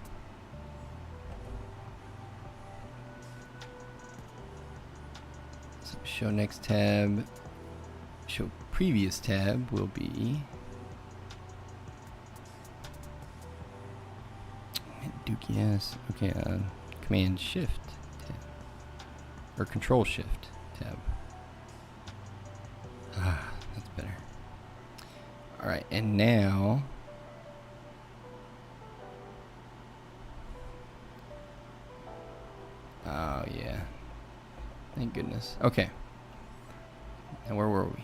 So show next tab. Show previous tab will be Dookie ass. Okay, Command Shift tab or Control Shift tab. Ah, that's better. All right, and now oh yeah, thank goodness. Okay, and where were we?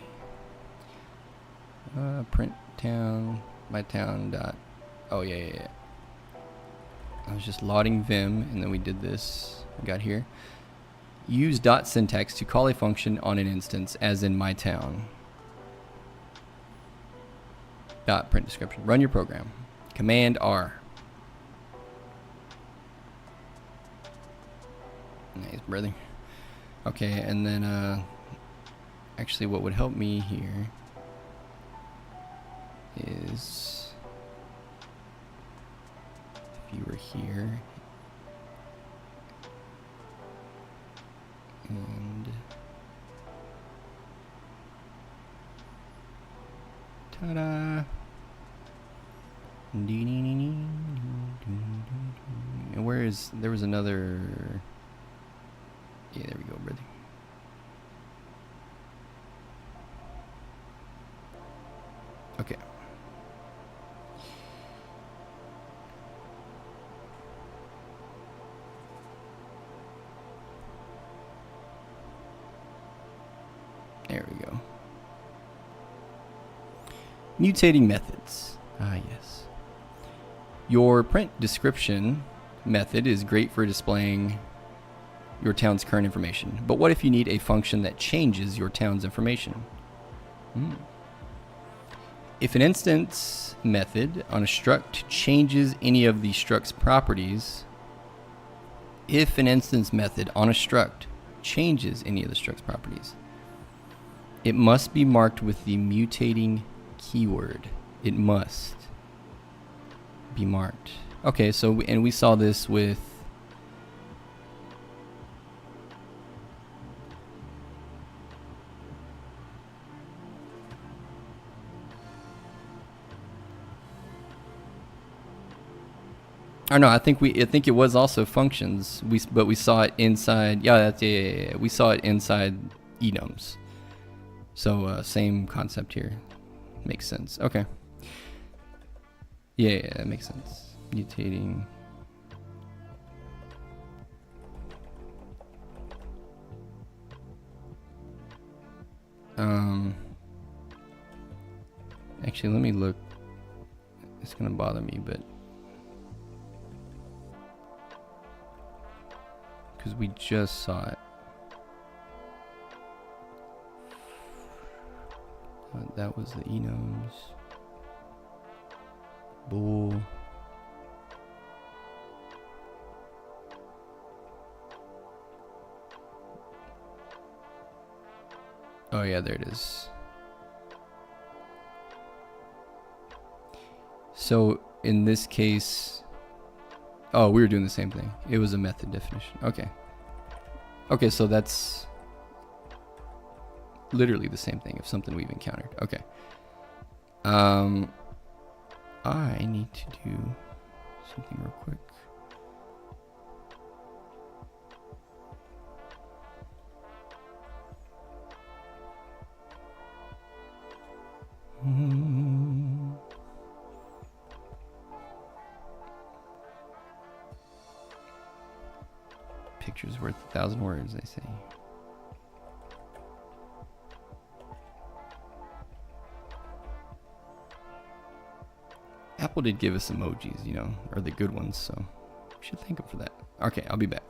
Print town, my town dot. Oh yeah. I was just loading Vim, and then we did this. We got here. Use dot syntax to call a function on an instance, as in my town. Dot print description. Run your program. Command R. Nice, brother. Okay, and then actually, what would help me here is if you were here and ta-da. And where is there was another? Yeah, there we go, brother. Okay. There we go. Mutating methods. Ah, yes. Your print description method is great for displaying your town's current information. But what if you need a function that changes your town's information? If an instance method on a struct changes any of the struct's properties, if an instance method on a struct changes any of the struct's properties, it must be marked with the mutating keyword. It must be marked. Okay, so and we saw this with or no, I think it was also functions. But we saw it inside. Yeah, yeah. We saw it inside enums. So same concept here. Makes sense. Okay. Yeah, that makes sense. Mutating. Actually, let me look. It's gonna bother me, but because we just saw it. That was the enums. Bull. Oh yeah, there it is. So in this case, oh, we were doing the same thing. It was a method definition. Okay. Okay, so that's literally the same thing of something we've encountered. Okay. I need to do something real quick. Picture's worth 1,000 words, they say. Apple did give us emojis, you know, or the good ones, so we should thank them for that. Okay, I'll be back.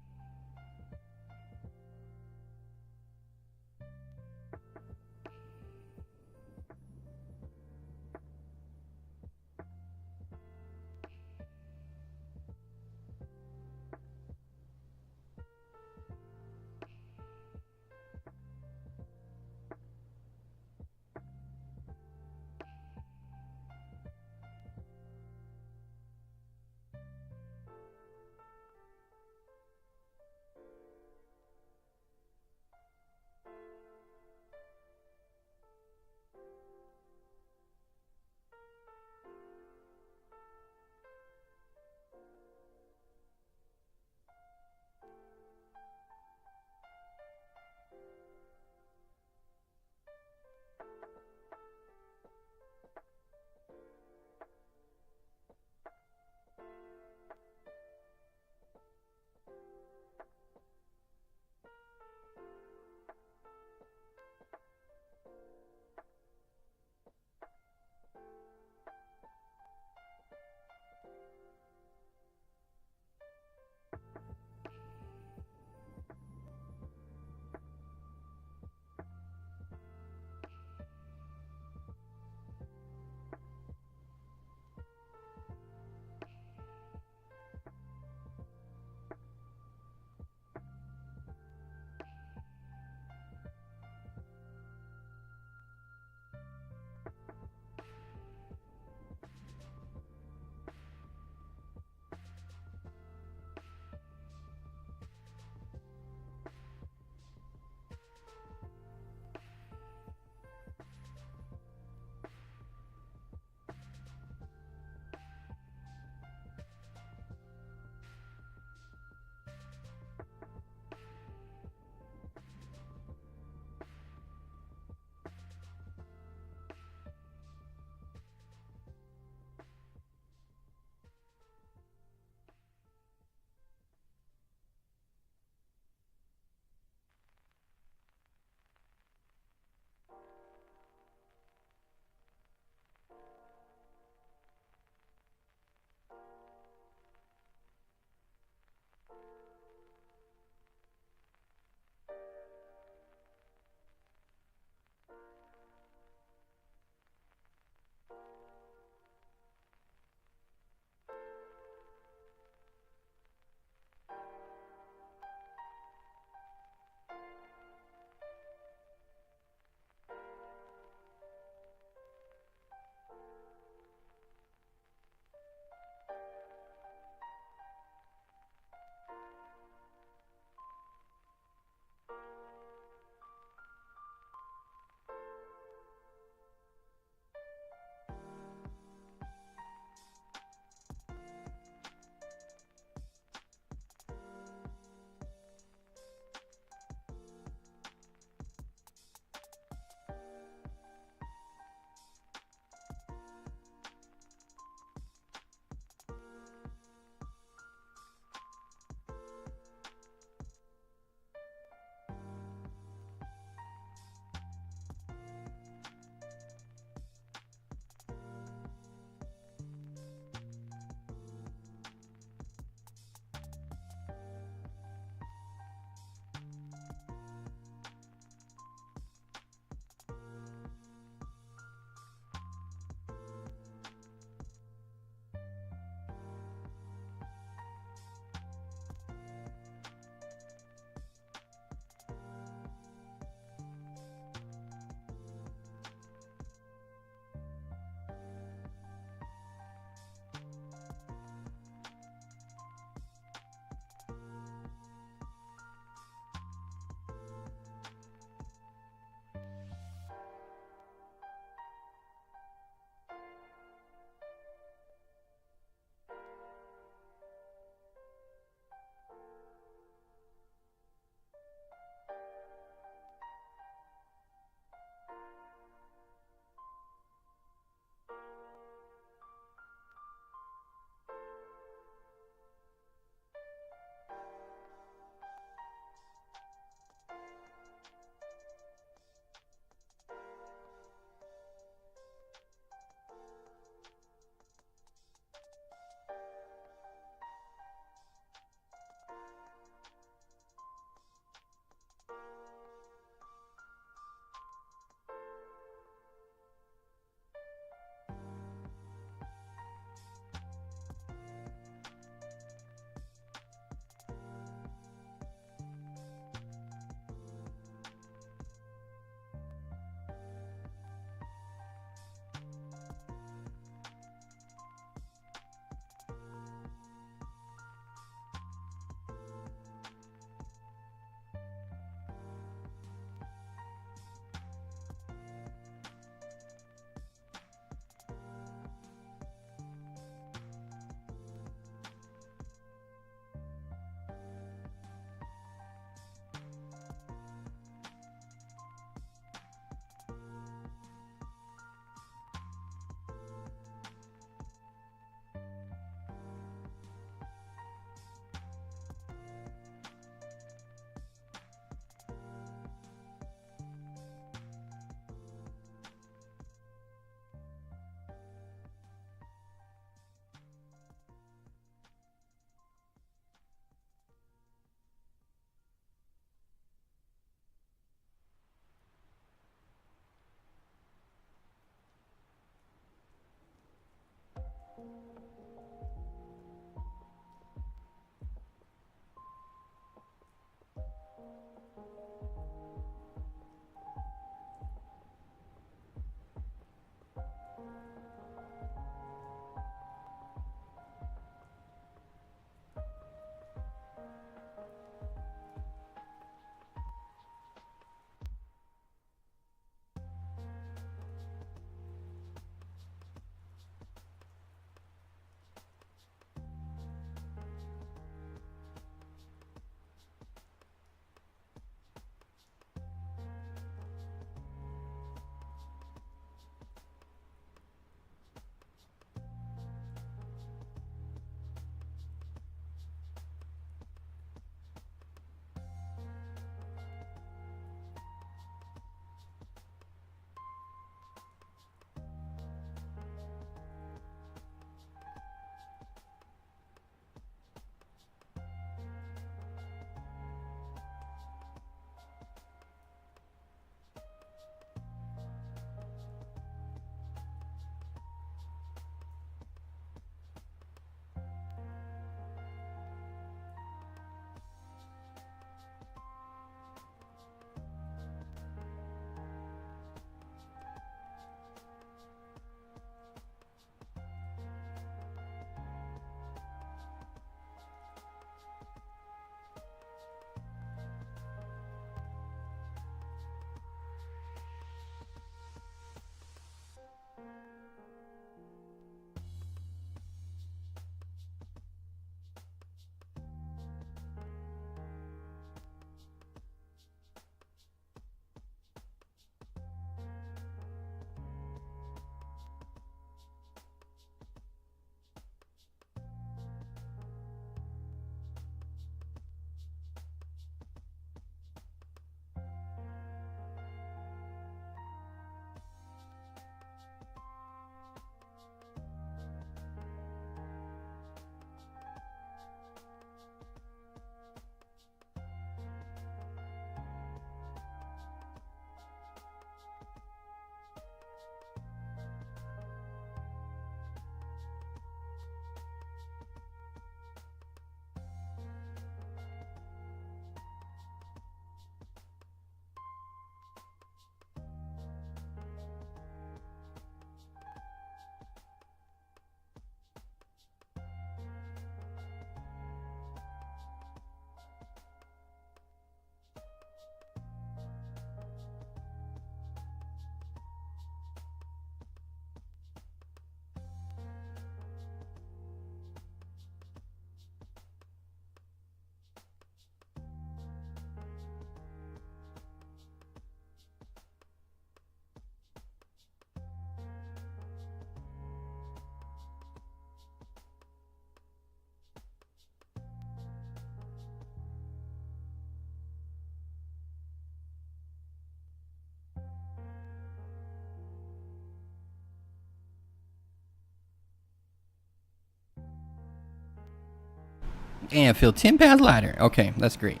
Damn, Phil, 10 pounds lighter. Okay, that's great.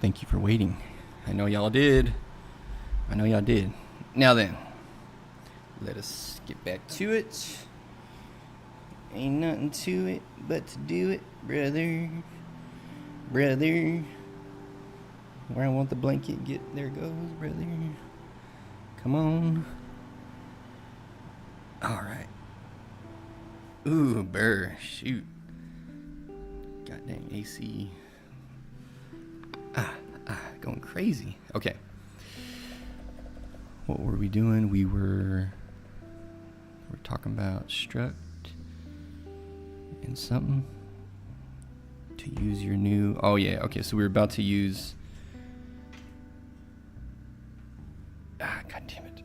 Thank you for waiting. I know y'all did. Now then, let us get back to it. Ain't nothing to it but to do it, brother. Where I want the blanket, there it goes, brother. Come on. Alright. Ooh, burr, shoot. God dang, AC. Going crazy. Okay. What were we doing? We're talking about struct and something. To use your new, oh yeah, okay, so we're about to use, god damn it.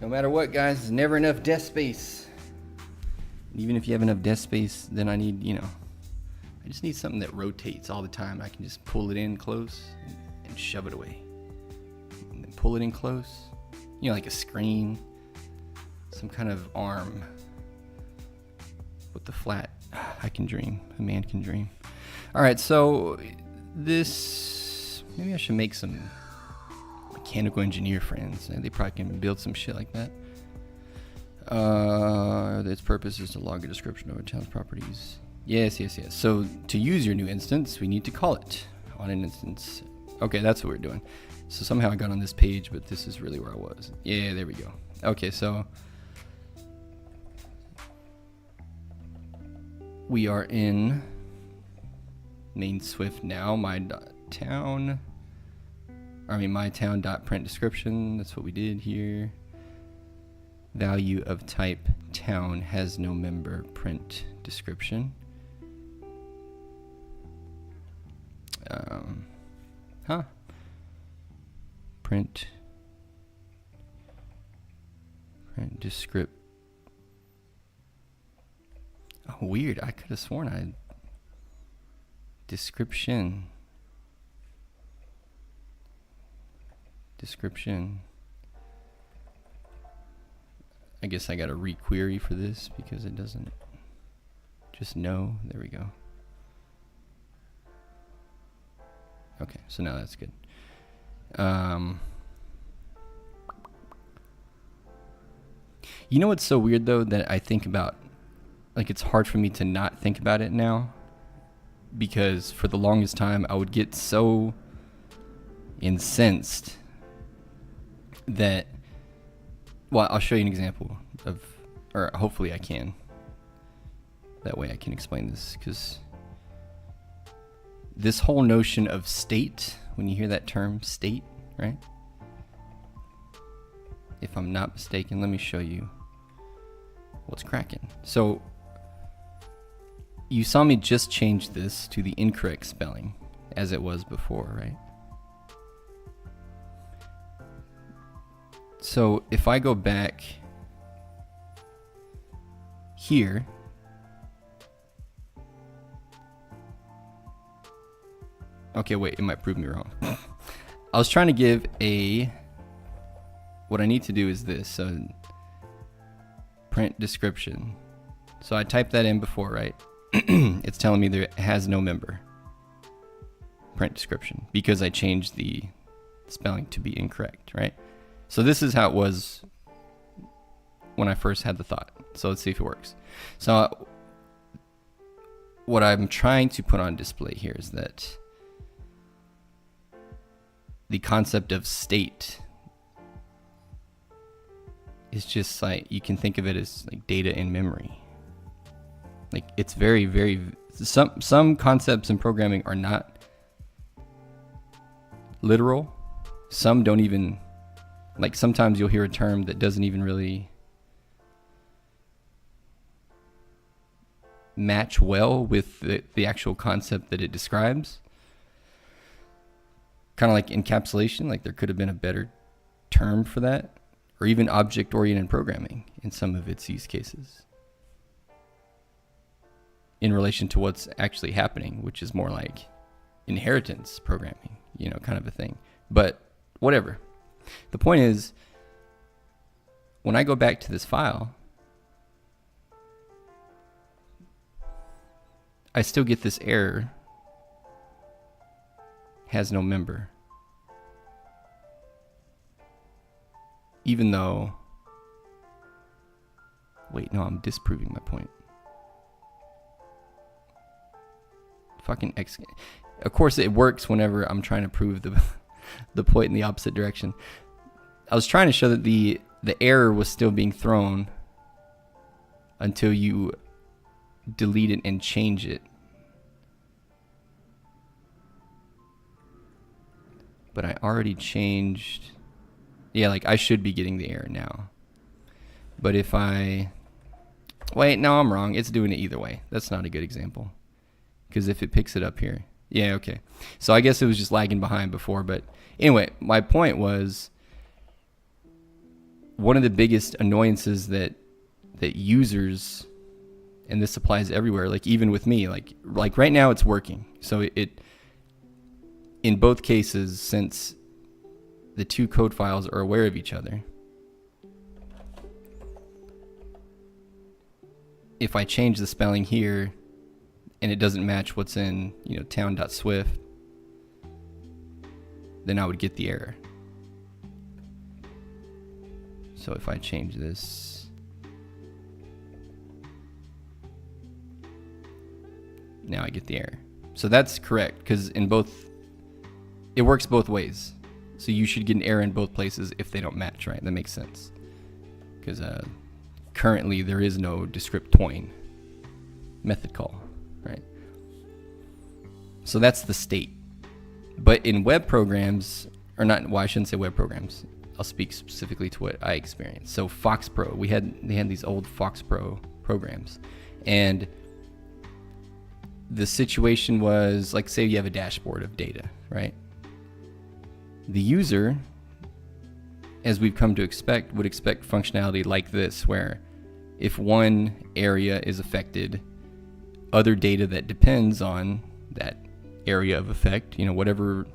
No matter what, guys, there's never enough desk space. Even if you have enough desk space, then I need, I just need something that rotates all the time. I can just pull it in close and shove it away. And then pull it in close, like a screen, some kind of arm. With the flat, I can dream. A man can dream. All right, so this, maybe I should make some mechanical engineer friends. They probably can build some shit like that. Its purpose is to log a description of a town's properties. Yes. So to use your new instance, we need to call it on an instance. Okay, that's what we're doing. So somehow I got on this page, but this is really where I was. Yeah, there we go. Okay, so we are in main Swift now, mytown.print description. That's what we did here. Value of type town has no member, print description. Print descript. Oh, weird. I could have sworn I description. I guess I got to requery for this because it doesn't just no. There we go. Okay, so now that's good. You know what's so weird though that I think about, like it's hard for me to not think about it now, because for the longest time I would get so incensed that, well, I'll show you an example of, or hopefully I can. That way I can explain this, because this whole notion of state, when you hear that term state, right? If I'm not mistaken, let me show you what's cracking. So you saw me just change this to the incorrect spelling as it was before, right? So if I go back here, okay, wait, it might prove me wrong. I was trying to give what I need to do is this, so print description. So I typed that in before, right? It's telling me there it has no member, print description, because I changed the spelling to be incorrect, right? So this is how it was when I first had the thought. So let's see if it works. So what I'm trying to put on display here is that the concept of state is just like, you can think of it as like data in memory. Like it's very, very, some concepts in programming are not literal. Some don't even, like sometimes you'll hear a term that doesn't even really match well with the actual concept that it describes. Kind of like encapsulation, like there could have been a better term for that, or even object-oriented programming in some of its use cases in relation to what's actually happening, which is more like inheritance programming, kind of a thing. But whatever. The point is, when I go back to this file, I still get this error, has no member. Even though, wait, no, I'm disproving my point. Fucking X. Of course it works whenever I'm trying to prove the point in the opposite direction. I was trying to show that the error was still being thrown until you delete it and change it. But I already changed. Yeah, like I should be getting the error now. But if I... Wait, no, I'm wrong. It's doing it either way. That's not a good example. Because if it picks it up here... Yeah, okay. So I guess it was just lagging behind before. But anyway, my point was... One of the biggest annoyances that users... And this applies everywhere, like even with me, like right now it's working. So it in both cases, since the two code files are aware of each other, if I change the spelling here and it doesn't match what's in, town.swift, then I would get the error. So if I change this, now I get the error. So that's correct, because it works both ways. So you should get an error in both places if they don't match, right? That makes sense. Because currently there is no descriptoin method call, right? So that's the state. But in web programs, or not, well, I shouldn't say web programs. I'll speak specifically to what I experienced. So FoxPro, they had these old FoxPro programs, and the situation was, like, say you have a dashboard of data, right? The user, as we've come to expect, would expect functionality like this, where if one area is affected, other data that depends on that area of effect, whatever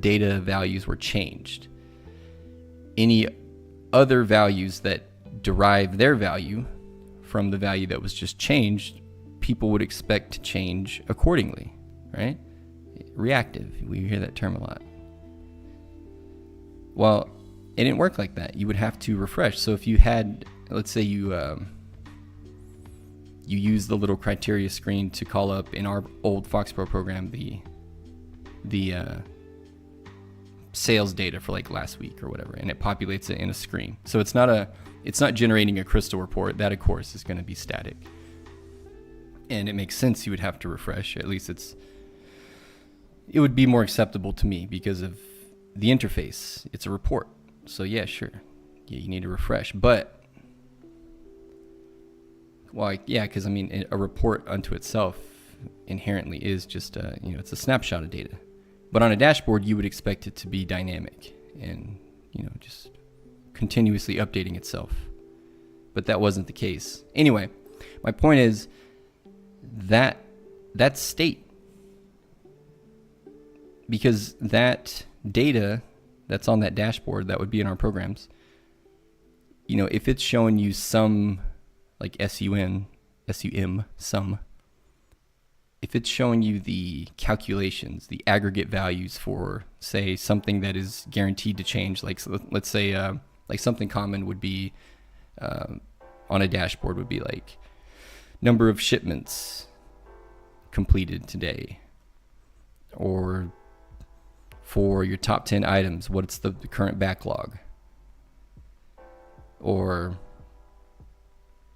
data values were changed, any other values that derive their value from the value that was just changed, people would expect to change accordingly, right? Reactive, we hear that term a lot. Well, it didn't work like that. You would have to refresh. So if you had, let's say you use the little criteria screen to call up, in our old FoxPro program, the sales data for like last week or whatever, and it populates it in a screen. So it's not generating a crystal report. That, of course, is going to be static. And it makes sense you would have to refresh. At least it would be more acceptable to me because of the interface. It's a report. So yeah, sure. Yeah, you need to refresh. But, well, yeah, because I mean, a report unto itself inherently is just it's a snapshot of data. But on a dashboard, you would expect it to be dynamic and, just continuously updating itself. But that wasn't the case. Anyway, my point is, that state, because that data that's on that dashboard that would be in our programs, if it's showing you some, like sum, sum, if it's showing you the calculations, the aggregate values for, say, something that is guaranteed to change, like let's say like something common would be on a dashboard would be like number of shipments completed today, or for your top 10 items, what's the current backlog, or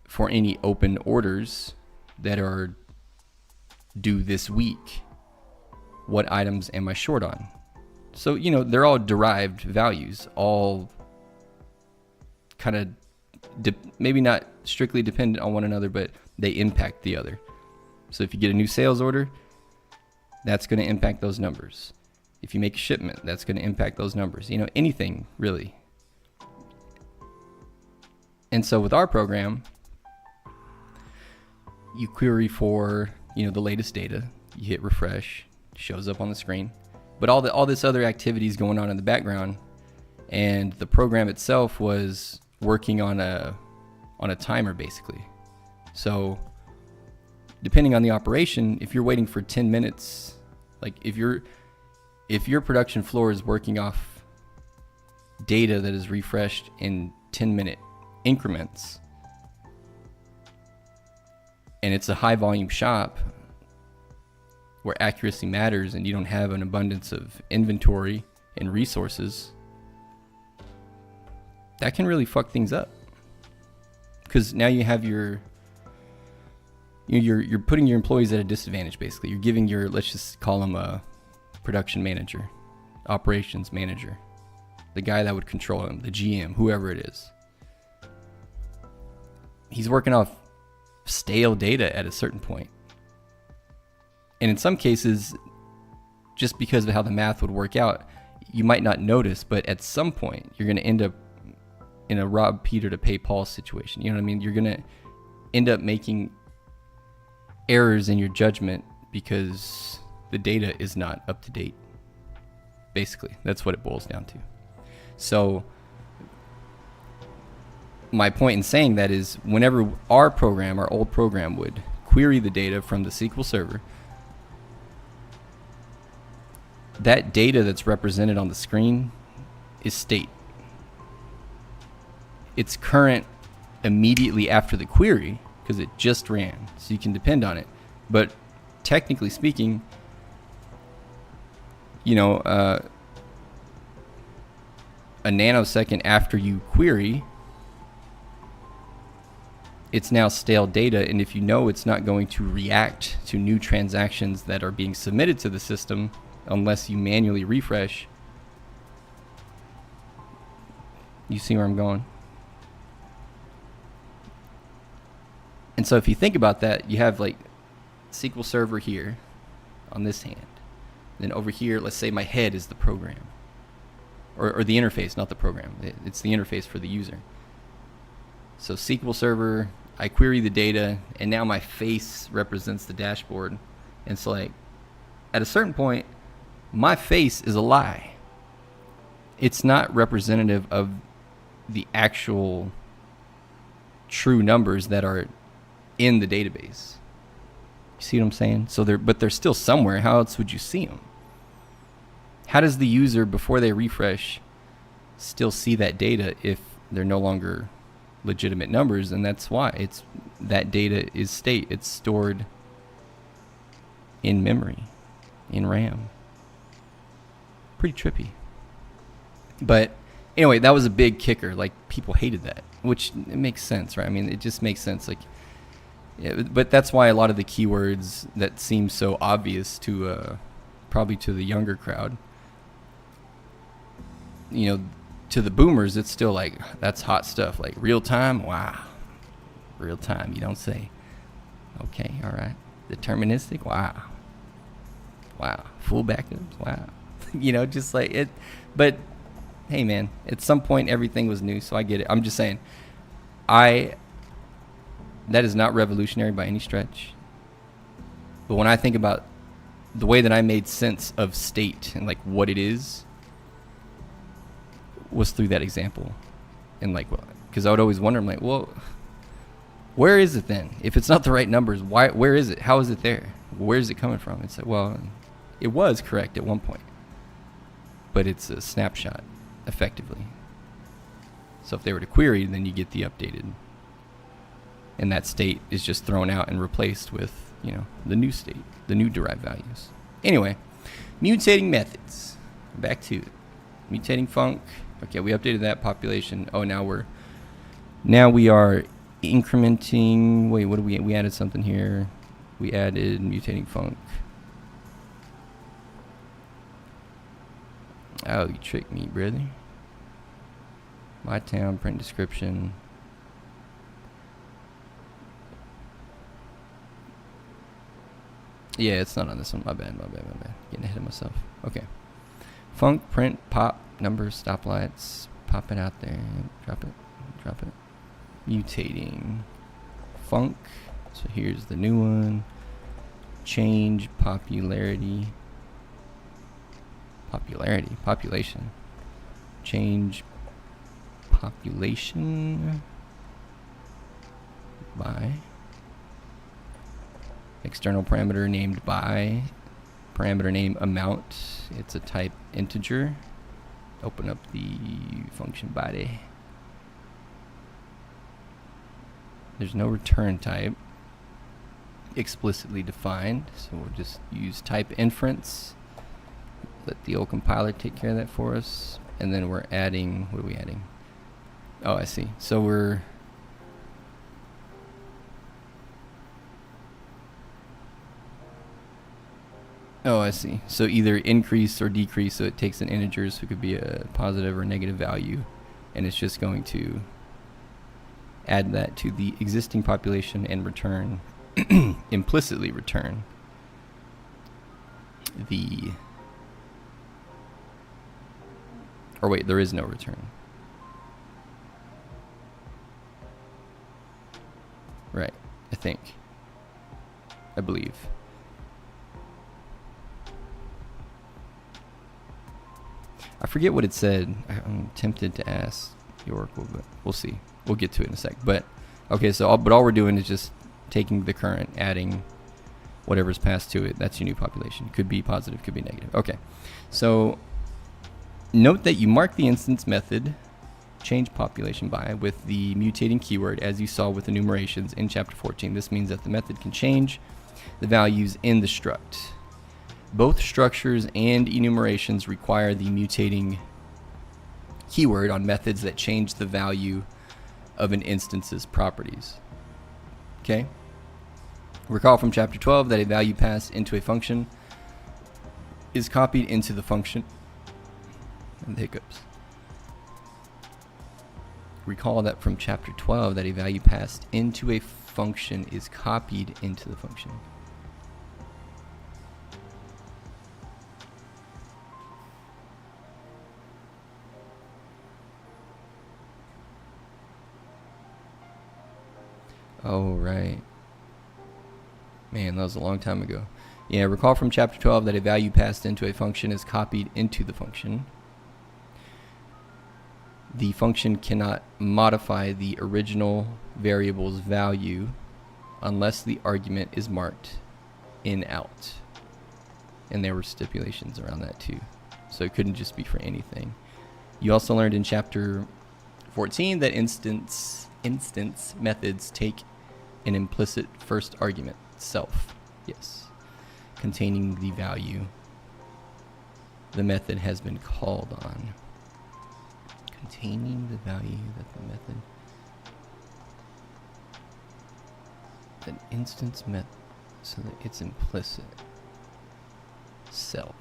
for any open orders that are due this week, what items am I short on? So, they're all derived values, all kind of maybe not strictly dependent on one another, but they impact the other. So if you get a new sales order, that's going to impact those numbers. If you make a shipment, that's going to impact those numbers. Anything really. And so with our program, you query for, the latest data, you hit refresh, shows up on the screen. But all this other activity is going on in the background, and the program itself was working on a timer basically. So depending on the operation, if you're waiting for 10 minutes, like if your production floor is working off data that is refreshed in 10-minute increments, and it's a high volume shop where accuracy matters and you don't have an abundance of inventory and resources, that can really fuck things up. Because now you have you're putting your employees at a disadvantage, basically. You're giving your, let's just call them a production manager, operations manager, the guy that would control them, the GM, whoever it is. He's working off stale data at a certain point. And in some cases, just because of how the math would work out, you might not notice, but at some point, you're going to end up in a rob Peter to pay Paul situation. You know what I mean? You're going to end up making errors in your judgment because the data is not up to date. Basically, that's what it boils down to. So my point in saying that is, whenever our old program would query the data from the SQL server, that data that's represented on the screen is state. It's current immediately after the query because it just ran, so you can depend on it. But technically speaking, a nanosecond after you query, it's now stale data, and if you know it's not going to react to new transactions that are being submitted to the system unless you manually refresh, you see where I'm going? And so if you think about that, you have like SQL Server here on this hand. Then over here, let's say my head is the program. Or the interface, not the program. It's the interface for the user. So SQL Server, I query the data, and now my face represents the dashboard. And so like, at a certain point, my face is a lie. It's not representative of the actual true numbers that are in the database. You see what I'm saying? So they're still somewhere. How else would you see them? How does the user, before they refresh, still see that data if they're no longer legitimate numbers? And that's why that data is state. It's stored in memory, in RAM. Pretty trippy. But anyway, that was a big kicker. Like, people hated that, which it makes sense, right? I mean, it just makes sense. Like, yeah, but that's why a lot of the keywords that seem so obvious to probably to the younger crowd, to the boomers, it's still like, that's hot stuff. Like real time, wow. Real time, you don't say. Okay, all right. Deterministic, wow. Full backups, wow. Just like it. But hey, man, at some point everything was new, so I get it. I'm just saying, that is not revolutionary by any stretch. But when I think about the way that I made sense of state and like what it is, was through that example. And like, because I would always wonder, I'm like, well, where is it then? If it's not the right numbers, where is it? How is it there? Where is it coming from? It's like, well, it was correct at one point, but it's a snapshot, effectively. So if they were to query, then you get the updated, and that state is just thrown out and replaced with, the new state, the new derived values. Anyway, mutating methods. Back to it. Mutating func. Okay, we updated that population. Oh, now we are incrementing. Wait, what do we added something here? We added mutating func. Oh, you tricked me, brother. My town, print description. Yeah, it's not on this one. My bad. Getting ahead of myself. Okay. Func, print, pop, numbers, stoplights. Pop it out there. Drop it. Mutating func. So here's the new one. Change population. Change population by external parameter named by parameter name amount. It's a type integer. Open up the function body. There's no return type explicitly defined, so we'll just use type inference. Let the old compiler take care of that for us. And then we're adding, what are we adding? Oh, I see. So we're oh, I see. So either increase or decrease, so it takes an integer, so it could be a positive or negative value, and it's just going to add that to the existing population and return, implicitly return the, or wait, there is no return. Right, I believe. I forget what it said. I'm tempted to ask the Oracle, but we'll see. We'll get to it in a sec. But okay, so all we're doing is just taking the current, adding whatever's passed to it. That's your new population. Could be positive, could be negative. Okay, so note that you mark the instance method change population by with the mutating keyword, as you saw with enumerations in chapter 14. This means that the method can change the values in the struct. Both structures and enumerations require the mutating keyword on methods that change the value of an instance's properties. Okay? Recall from chapter 12 that a value passed into a function is copied into the function. And the hiccups. Recall that from chapter 12 that a value passed into a function is copied into the function. Oh, right. Man, that was a long time ago. Yeah, recall from chapter 12 that a value passed into a function is copied into the function. The function cannot modify the original variable's value unless the argument is marked in out. And there were stipulations around that too. So it couldn't just be for anything. You also learned in chapter 14 that instance methods take an implicit first argument, self, yes, containing the value the method has been called on. Containing the value that the method, an instance method, so that it's implicit self.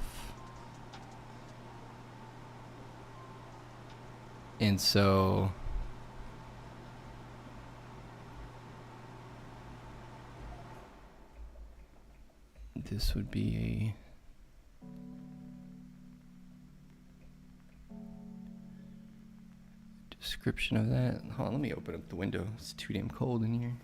And so this would be a description of that. Hold on, let me open up the window. It's too damn cold in here.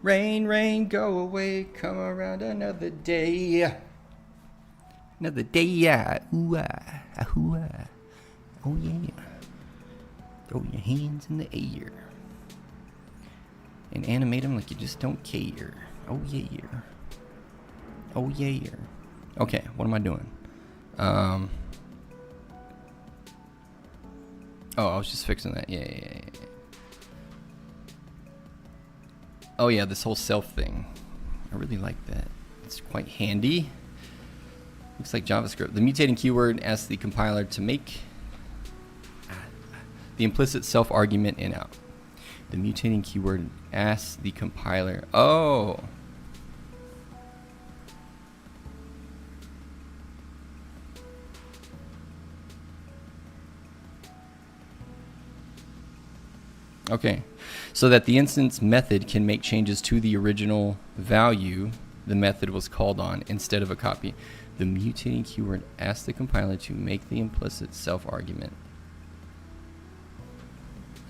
Rain, rain, go away, come around another day. Another day, yeah. Ooh, ah, ooh, ah. Oh, yeah. Throw your hands in the air. And animate them like you just don't care. Oh, yeah. Oh, yeah. Okay, what am I doing? Oh, I was just fixing that. Yeah. Oh yeah, this whole self thing. I really like that. It's quite handy. Looks like JavaScript. The mutating keyword asks the compiler to make the implicit self argument in out. The mutating keyword asks the compiler. Oh. Okay, so that the instance method can make changes to the original value the method was called on instead of a copy. The mutating keyword asks the compiler to make the implicit self argument.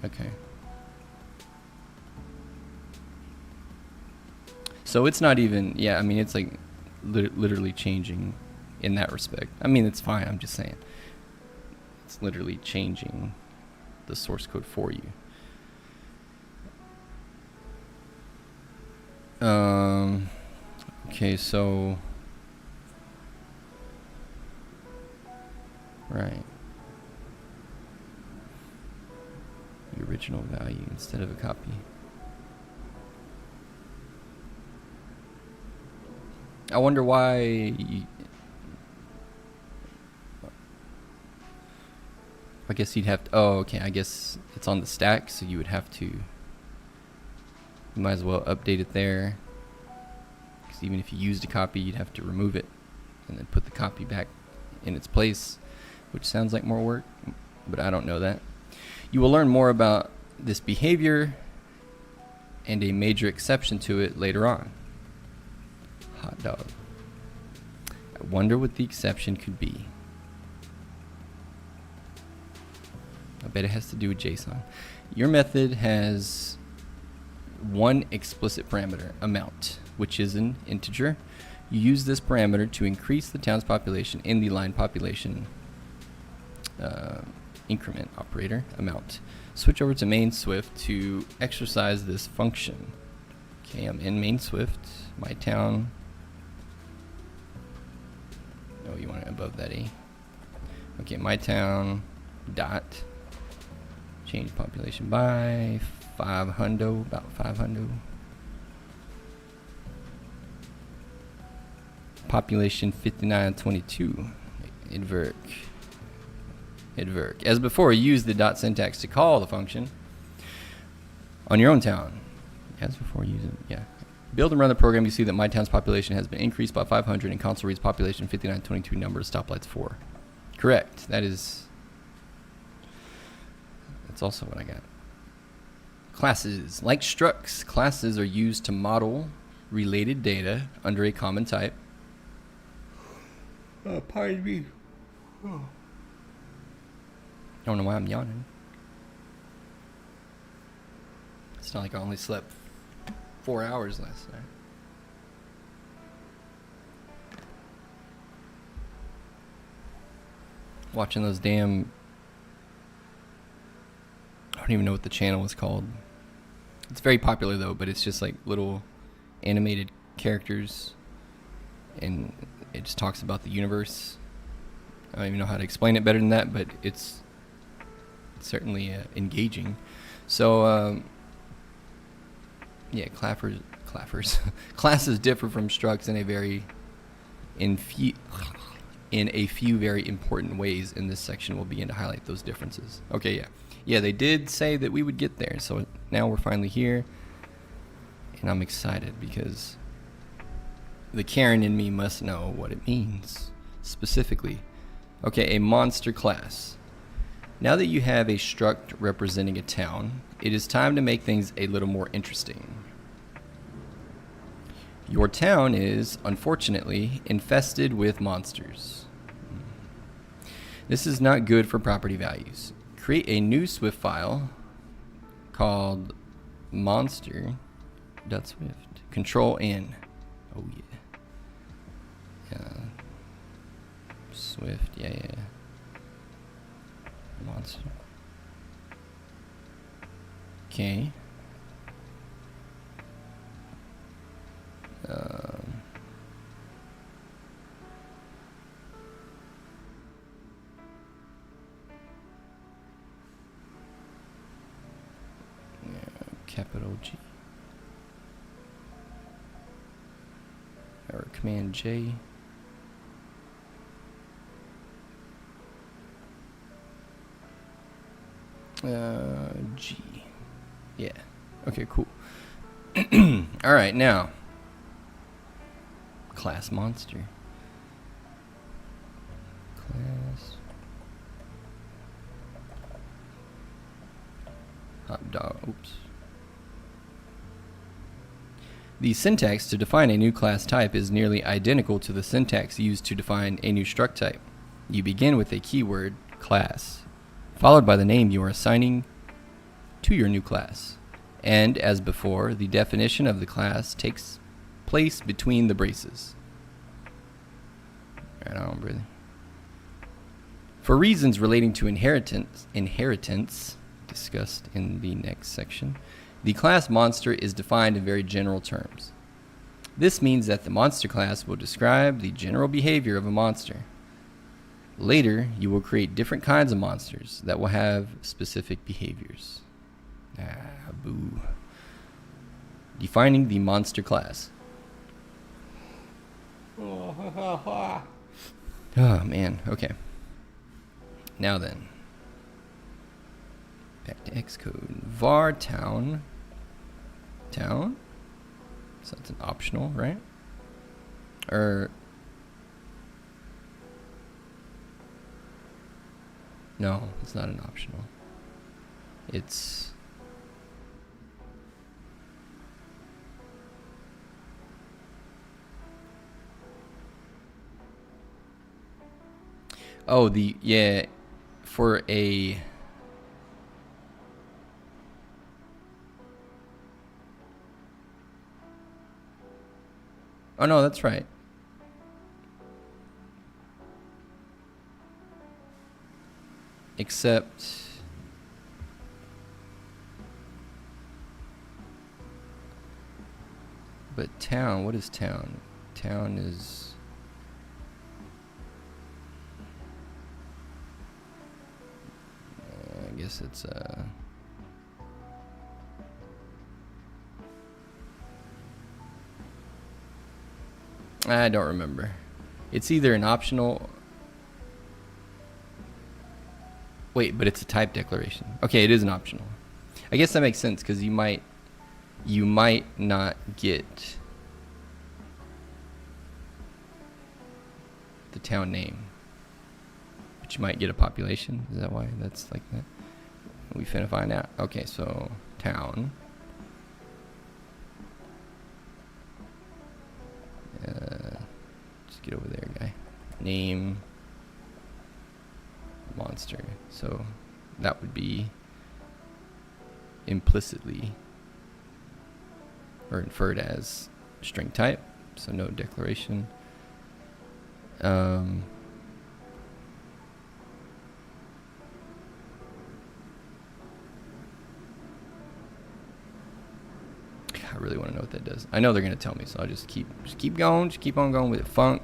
Okay. So it's not even, yeah, I mean, it's like literally changing in that respect. I mean, it's fine, I'm just saying. It's literally changing the source code for you. Okay, so right, the original value instead of a copy. I wonder why I guess you'd have to, oh, okay, I guess it's on the stack, so you would have to, you might as well update it there, because even if you used a copy, you'd have to remove it and then put the copy back in its place, which sounds like more work, but I don't know that. You will learn more about this behavior and a major exception to it later on. Hot dog. I wonder what the exception could be. I bet it has to do with JSON. Your method has one explicit parameter, amount, which is an integer. You use this parameter to increase the town's population in the line population increment operator, amount. Switch over to main Swift to exercise this function. Okay, I'm in main Swift, my town. Oh, you want it above that A. Okay, my town dot change population by 500, about 500. Population 5922. Adverk. As before, use the dot syntax to call the function on your own town. As before, use it. Yeah. Build and run the program. You see that my town's population has been increased by 500, and console reads population 5922 number of stoplights 4. Correct. That's also what I got. Classes. Like structs, classes are used to model related data under a common type. Pardon me. Oh. I don't know why I'm yawning. It's not like I only slept 4 hours last night. Watching those damn, I don't even know what the channel was called. It's very popular though, but it's just like little animated characters, and it just talks about the universe. I don't even know how to explain it better than that, but it's certainly engaging. So yeah, claffers classes differ from structs in a few very important ways, and this section will begin to highlight those differences. Okay, yeah, they did say that we would get there, so now we're finally here, and I'm excited because the Karen in me must know what it means specifically. Okay, a monster class. Now that you have a struct representing a town, it is time to make things a little more interesting. Your town is, unfortunately, infested with monsters. This is not good for property values. Create a new Swift file called monster.swift. Control N. Oh yeah. Swift, yeah. Monster. Okay. Capital G. Or Command J. G. Yeah. Okay, cool. All right, now. Class monster. Class. Hot dog. Oops. The syntax to define a new class type is nearly identical to the syntax used to define a new struct type. You begin with a keyword, class, followed by the name you are assigning to your new class. And, as before, the definition of the class takes place between the braces. Right on, brother. For reasons relating to inheritance, discussed in the next section, the class monster is defined in very general terms. This means that the monster class will describe the general behavior of a monster. Later, you will create different kinds of monsters that will have specific behaviors. Boo. Defining the monster class. Oh, man. Okay. Now then. Back to Xcode. var town. Town? So that's an optional, right? Or... no, it's not an optional. It's... oh, yeah, for a... oh, no, that's right. Except... but town, what is town? Town is... I guess it's I don't remember. It's either an optional... wait, but it's a type declaration. Okay, it is an optional. I guess that makes sense because you might not get the town name, but you might get a population. Is that why that's like that? We finna find out. Okay, so town. Just get over there, guy. Name monster. So that would be implicitly or inferred as string type. So no declaration. I really want to know what that does. I know they're gonna tell me, so I'll just keep going, just keep on going with it. Func,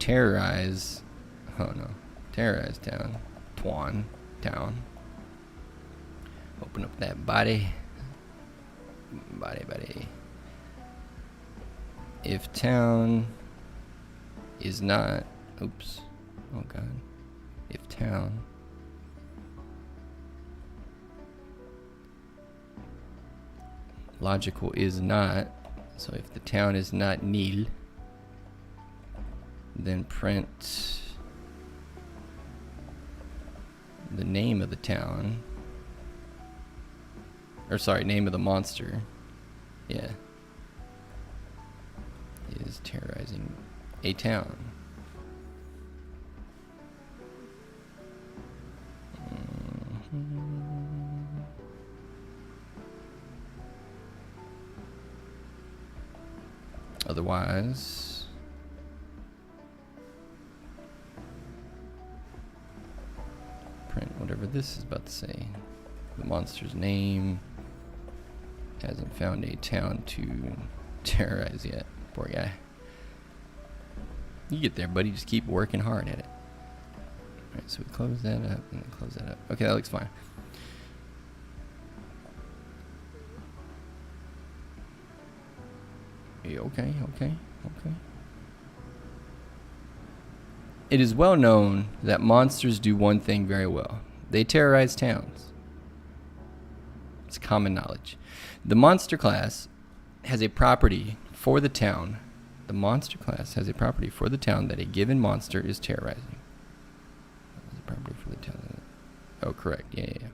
terrorize. Oh no, terrorize town, town. Open up that body. If town is not, oops, oh god. If town logical is not, so if the town is not nil, then print the name of the town, or sorry, name of the monster, yeah, is terrorizing a town. Otherwise, print whatever this is about to say. The monster's name hasn't found a town to terrorize yet. Poor guy. You get there, buddy. Just keep working hard at it. Alright, so we close that up and then close that up. Okay, that looks fine. Okay. It is well known that monsters do one thing very well. They terrorize towns. It's common knowledge. The monster class has a property for the town. The monster class has a property for the town that a given monster is terrorizing. Property for the town. Oh, correct. Yeah.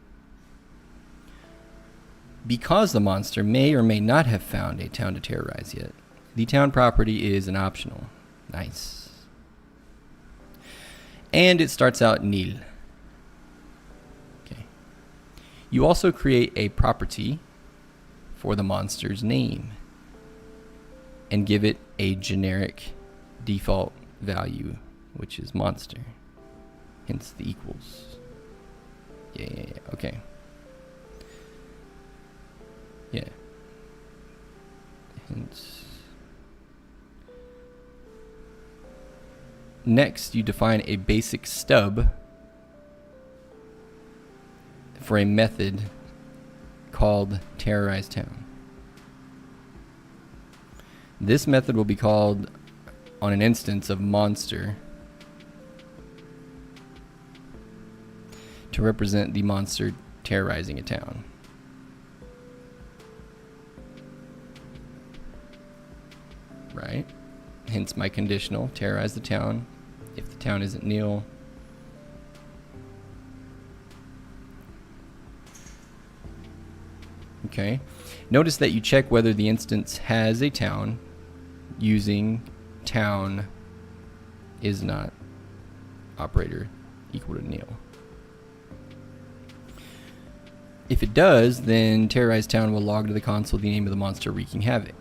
Because the monster may or may not have found a town to terrorize yet, the town property is an optional. Nice. And it starts out nil. Okay. You also create a property for the monster's name and give it a generic default value, which is monster. Hence the equals. Yeah. Okay. Yeah. Hence. Next, you define a basic stub for a method called terrorize town. This method will be called on an instance of monster to represent the monster terrorizing a town. Right? Hence my conditional, terrorize the town. If the town isn't nil, okay. Notice that you check whether the instance has a town using town is not operator equal to nil. If it does, then terrorize town will log to the console the name of the monster wreaking havoc.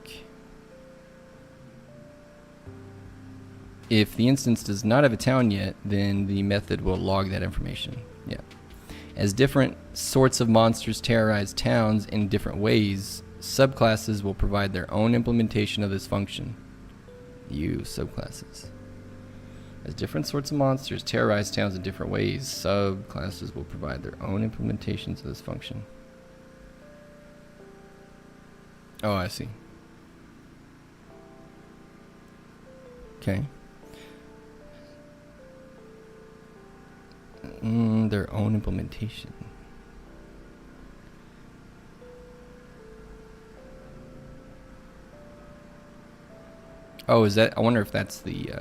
If the instance does not have a town yet, then the method will log that information. Yeah. As different sorts of monsters terrorize towns in different ways, subclasses will provide their own implementation of this function. Use subclasses. As different sorts of monsters terrorize towns in different ways, subclasses will provide their own implementations of this function. Oh, I see. Okay. Their own implementation. Oh, is that? I wonder if that's the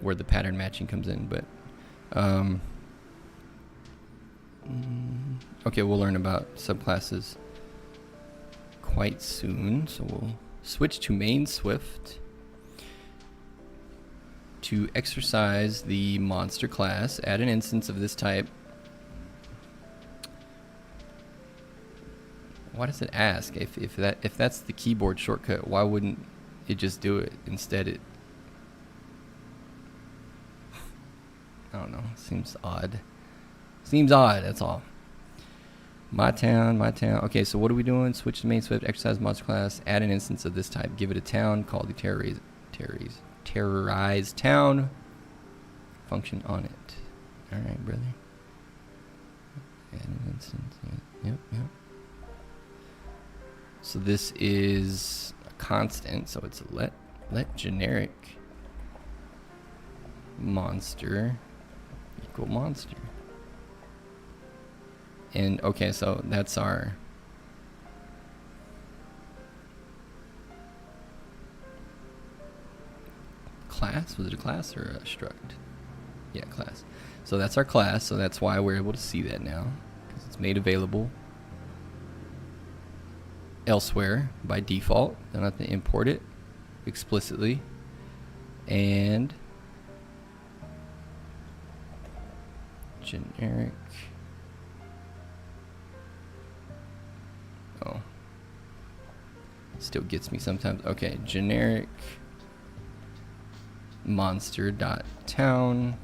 where the pattern matching comes in. But okay, we'll learn about subclasses quite soon. So we'll switch to main Swift to exercise the monster class. Add an instance of this type. Why does it ask if that's the keyboard shortcut? Why wouldn't it just do it? Instead, it I don't know. Seems odd. Seems odd. That's all. My town. Okay, so what are we doing? Switch to main Swift. Exercise monster class. Add an instance of this type. Give it a town. Call the terrorize town function on it. All right, brother. Add an instance. Yep. So this is a constant, so it's let generic monster equal monster. And okay, so that's our class. Was it a class or a struct? Yeah, class. So that's our class, so that's why we're able to see that now, because it's made available elsewhere by default. Don't have to import it explicitly. And generic. Oh, still gets me sometimes. Okay, generic monster dot town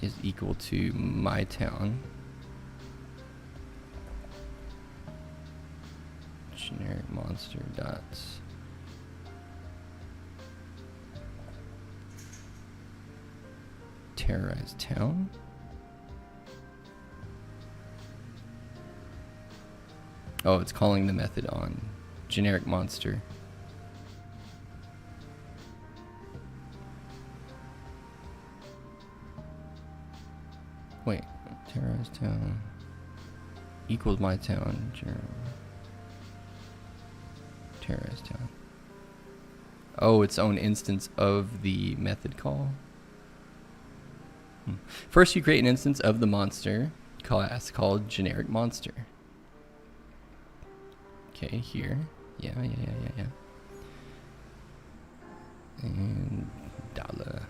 is equal to my town. Generic monster dot terrorize town. Oh, it's calling the method on generic monster. Wait, terrorize town equals my town. Terrorize town. Oh, its own instance of the method call. First, you create an instance of the monster class called generic monster. Okay, here. Yeah. And dollar.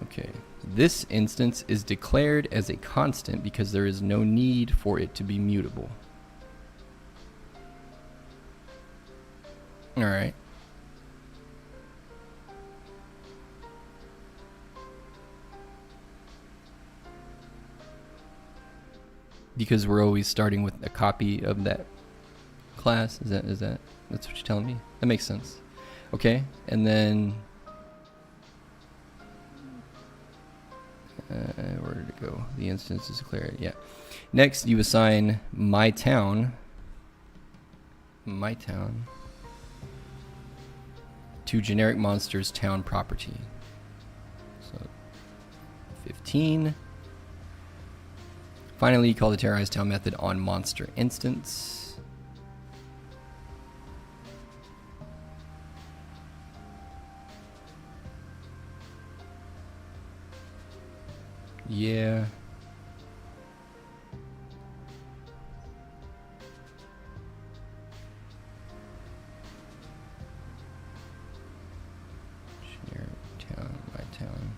Okay, this instance is declared as a constant because there is no need for it to be mutable. All right. Because we're always starting with a copy of that class. Is that that's what you're telling me? That makes sense. Okay, and then where did it go? The instance is declared. Yeah. Next, you assign my town to generic monster's town property. So 15. Finally, you call the terrorize town method on monster instance. Yeah. Generic town, my town.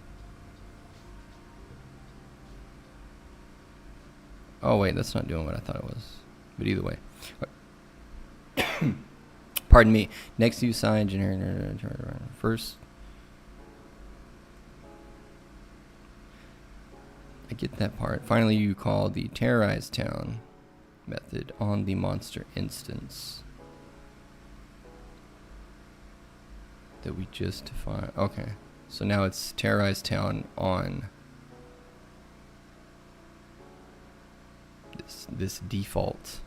Oh wait, that's not doing what I thought it was. But either way. Pardon me. Next you assign generic first. I get that part. Finally you call the terrorize town method on the monster instance that we just defined. Okay. So now it's terrorize town on this default.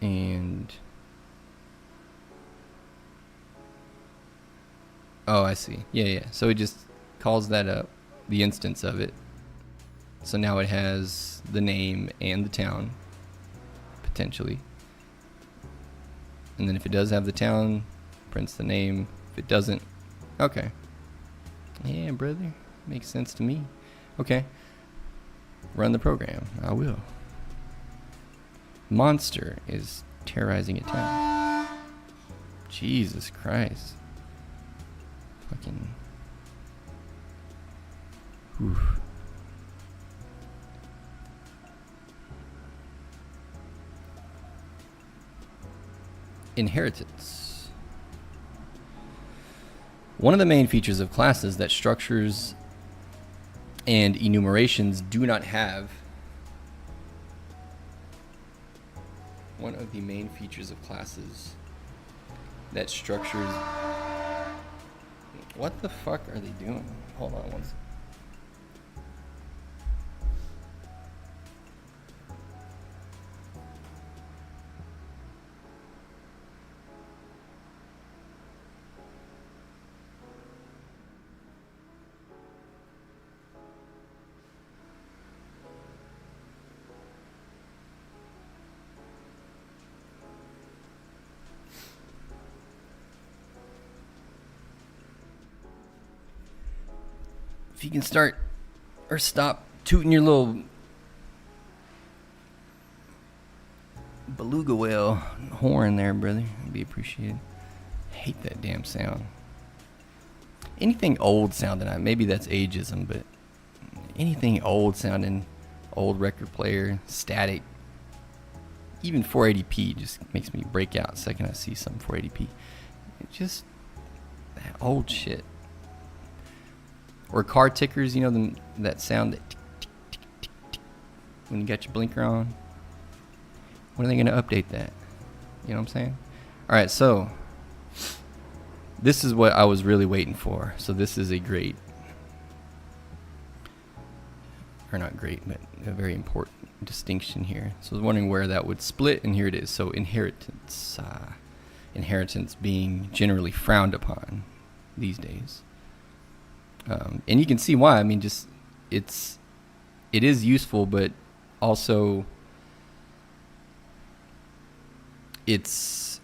And oh, I see. Yeah. So it just calls that up, the instance of it. So now it has the name and the town, potentially. And then if it does have the town, prints the name. If it doesn't, okay. Yeah, brother. Makes sense to me. Okay. Run the program. I will. Monster is terrorizing a town. Jesus Christ. Fucking. Oof. Inheritance. One of the main features of classes that structures and enumerations do not have. One of the main features of classes that structures. What the fuck are they doing? Hold on one second. If you can start or stop tooting your little beluga whale horn there, brother, it'd be appreciated. I hate that damn sound. Anything old sounding, maybe that's ageism, but anything old sounding, old record player, static, even 480p just makes me break out the second I see some 480p. It's just that old shit. Or car tickers, you know, that sound that tick, tick, tick, tick, tick, when you got your blinker on. When are they going to update that? You know what I'm saying? All right, so this is what I was really waiting for. So this is a great, or not great, but a very important distinction here. So I was wondering where that would split, and here it is. So inheritance, inheritance being generally frowned upon these days. And you can see why. I mean, just it is useful, but also it's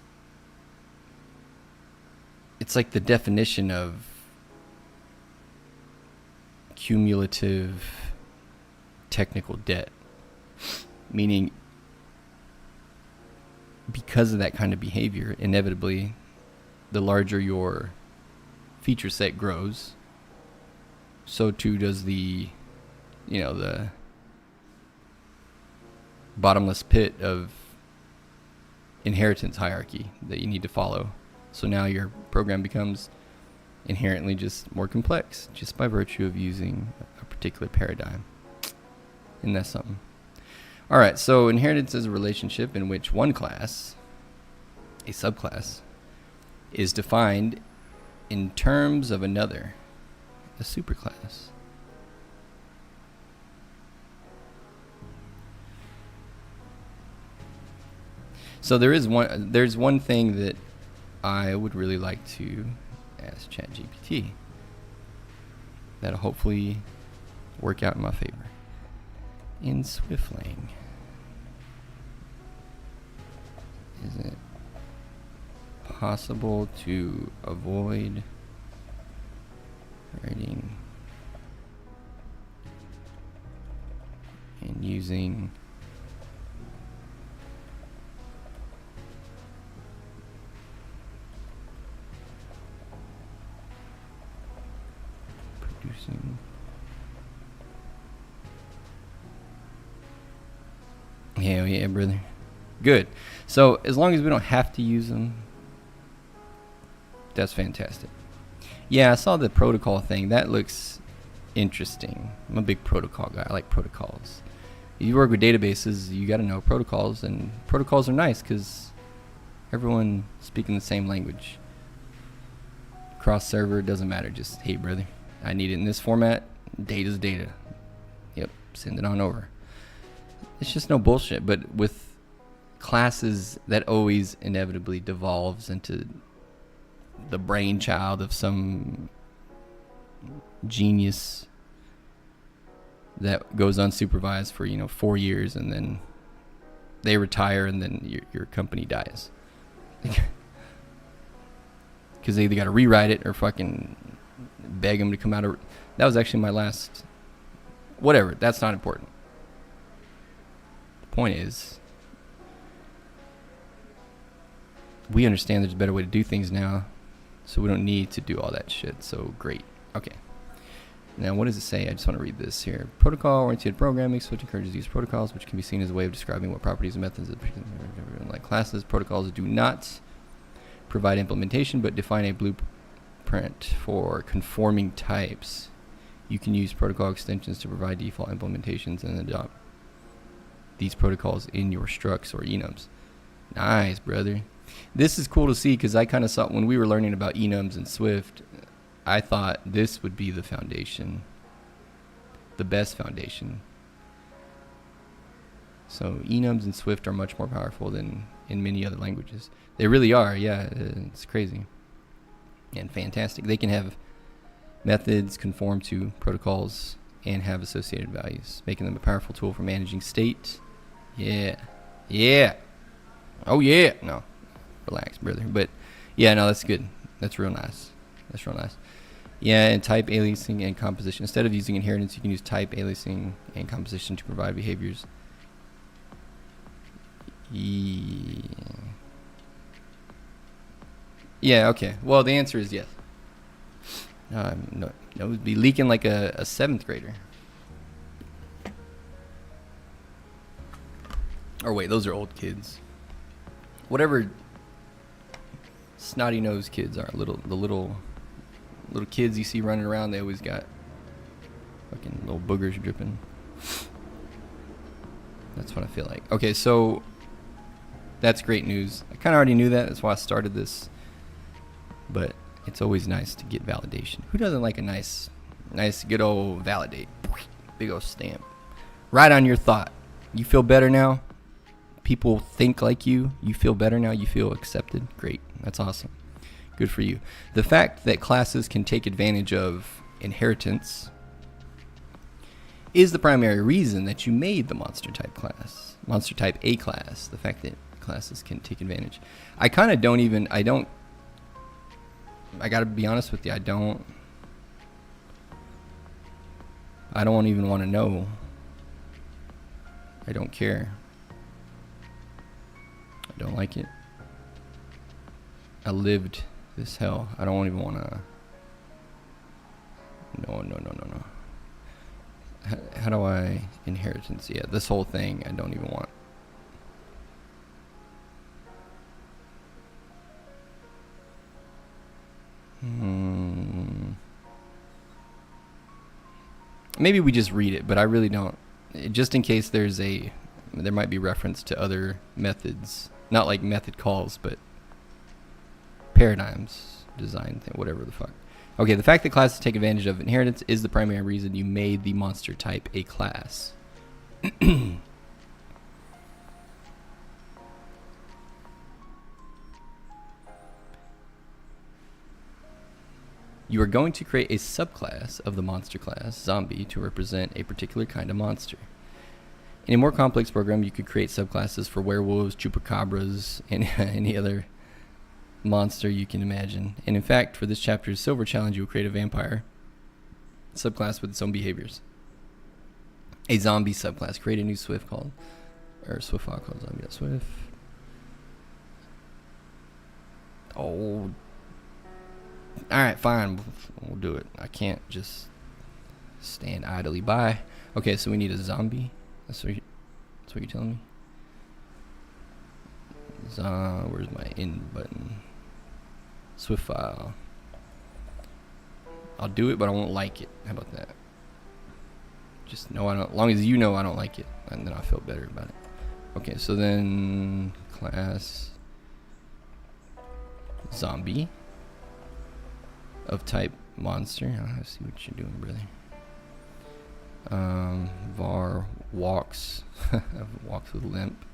like the definition of cumulative technical debt, meaning because of that kind of behavior, inevitably the larger your feature set grows, so too does the bottomless pit of inheritance hierarchy that you need to follow. So now your program becomes inherently just more complex just by virtue of using a particular paradigm. Isn't that something? All right, so inheritance is a relationship in which one class, a subclass, is defined in terms of another, a superclass. So there's one thing that I would really like to ask ChatGPT that'll hopefully work out in my favor. In SwiftLang, is it possible to avoid writing and using producing hell yeah, brother. Good. So as long as we don't have to use them, that's fantastic. Yeah, I saw the protocol thing. That looks interesting. I'm a big protocol guy. I like protocols. If you work with databases, you got to know protocols, and protocols are nice because everyone speaking the same language. Cross server, doesn't matter. Just, hey, brother, I need it in this format. Data's data. Yep, send it on over. It's just no bullshit. But with classes, that always inevitably devolves into the brainchild of some genius that goes unsupervised for 4 years, and then they retire, and then your company dies because they either got to rewrite it or fucking beg them to come out of. That was actually my last. Whatever. That's not important. The point is, we understand there's a better way to do things now, so we don't need to do all that shit. So great. Okay. Now, what does it say? I just want to read this here. Protocol-oriented programming, Swift encourages use protocols, which can be seen as a way of describing what properties and methods, like classes. Protocols do not provide implementation, but define a blueprint for conforming types. You can use protocol extensions to provide default implementations and adopt these protocols in your structs or enums. Nice, brother. This is cool to see because I kind of saw when we were learning about enums and Swift, I thought this would be the foundation, the best foundation. So enums and Swift are much more powerful than in many other languages. They really are, yeah, it's crazy and fantastic. They can have methods conform to protocols and have associated values, making them a powerful tool for managing state. Yeah. Oh yeah. No, relax, brother. But yeah, no, that's good. That's real nice. Yeah, and type aliasing and composition. Instead of using inheritance, you can use type aliasing and composition to provide behaviors. Yeah, okay. Well, the answer is yes. No, it would be leaking like a 7th grader. Or wait, those are old kids. Whatever snotty nosed kids are, the little kids you see running around, they always got fucking little boogers dripping. That's what I feel like. Okay, so that's great news. I kind of already knew that. That's why I started this. But it's always nice to get validation. Who doesn't like a nice good old validate? Big old stamp. Right on your thought. You feel better now? People think like you. You feel better now? You feel accepted? Great. That's awesome. Good for you. The fact that classes can take advantage of inheritance is the primary reason that you made the monster type class. Monster type A class. The fact that classes can take advantage. I kind of don't even, I gotta be honest with you, I don't even want to know. I don't care. I don't like it. I lived this hell. I don't even want to. No. How do I inheritance? Yeah, this whole thing I don't even want. Maybe we just read it, but I really don't. Just in case there might be reference to other methods, not like method calls, but paradigms, design thing, whatever the fuck. Okay, the fact that classes take advantage of inheritance is the primary reason you made the monster type a class. You are going to create a subclass of the monster class, zombie, to represent a particular kind of monster. In a more complex program, you could create subclasses for werewolves, chupacabras, and any other monster you can imagine. And in fact, for this chapter's silver challenge, you will create a vampire subclass with its own behaviors. A zombie subclass. Create a new Swift file called zombie.swift. Oh. Alright, fine. We'll do it. I can't just stand idly by. Okay, so we need a zombie. That's what you're telling me? Where's my end button? Swift file. I'll do it, but I won't like it. How about that? Just know I don't. As long as you know I don't like it, and then I feel better about it. Okay, so then class zombie of type monster. I see what you're doing, brother. Var walks walks with limp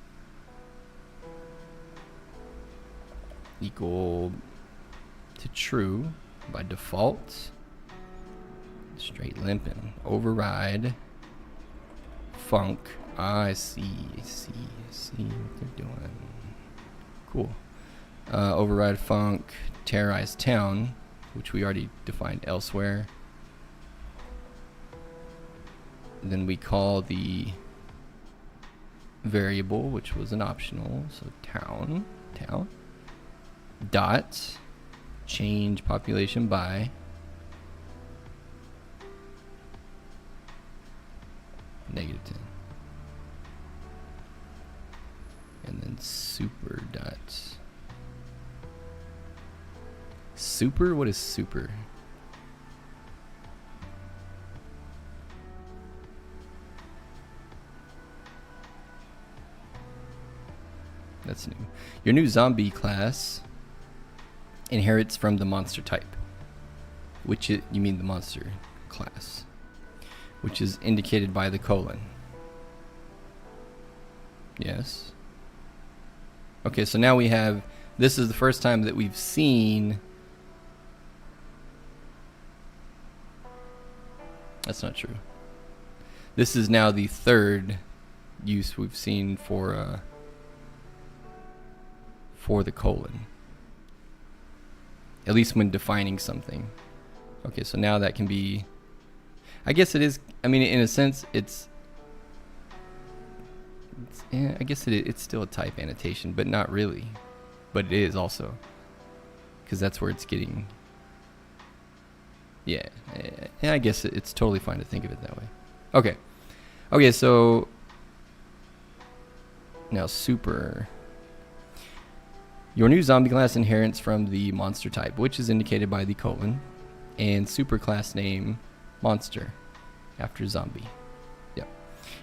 equal to true by default. Straight limping. Override func. I see what they're doing. Cool. Override func terrorize town, which we already defined elsewhere. Then we call the variable, which was an optional, so town dot change population by -10, and then super dot super. What is super? That's new. Your new zombie class inherits from the monster type, you mean the monster class, which is indicated by the colon. Yes. Okay, so now we have, this is the first time that we've seen, that's not true. This is now the third use we've seen for the colon, at least when defining something. Okay, so now that can be, I guess it is, I mean, in a sense, it's I guess it's still a type annotation, but not really. But it is also, because that's where it's getting, yeah, I guess it's totally fine to think of it that way. Okay, so now super. Your new zombie class inherits from the monster type, which is indicated by the colon, and super class name monster after zombie. Yep.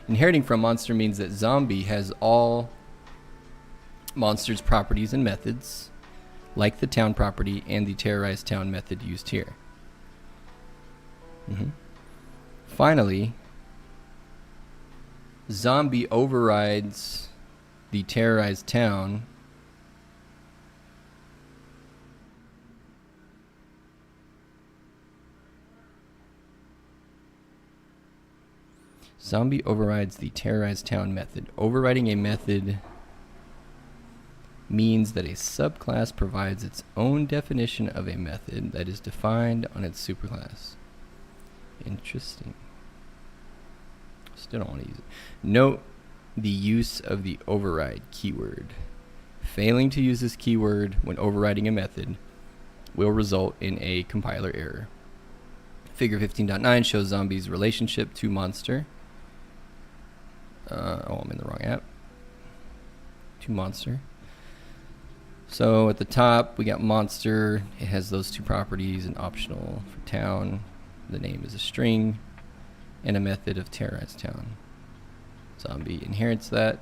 Inheriting from monster means that zombie has all monster's properties and methods, like the town property and the terrorized town method used here. Finally, zombie overrides the terrorized town Zombie overrides the terrorized town method. Overriding a method means that a subclass provides its own definition of a method that is defined on its superclass. Interesting. Still don't want to use it. Note the use of the override keyword. Failing to use this keyword when overriding a method will result in a compiler error. Figure 15.9 shows Zombie's relationship to monster. Oh, I'm in the wrong app. To monster. So at the top, we got monster. It has those two properties, an optional for town. The name is a string, and a method of terrorize town. Zombie inherits that,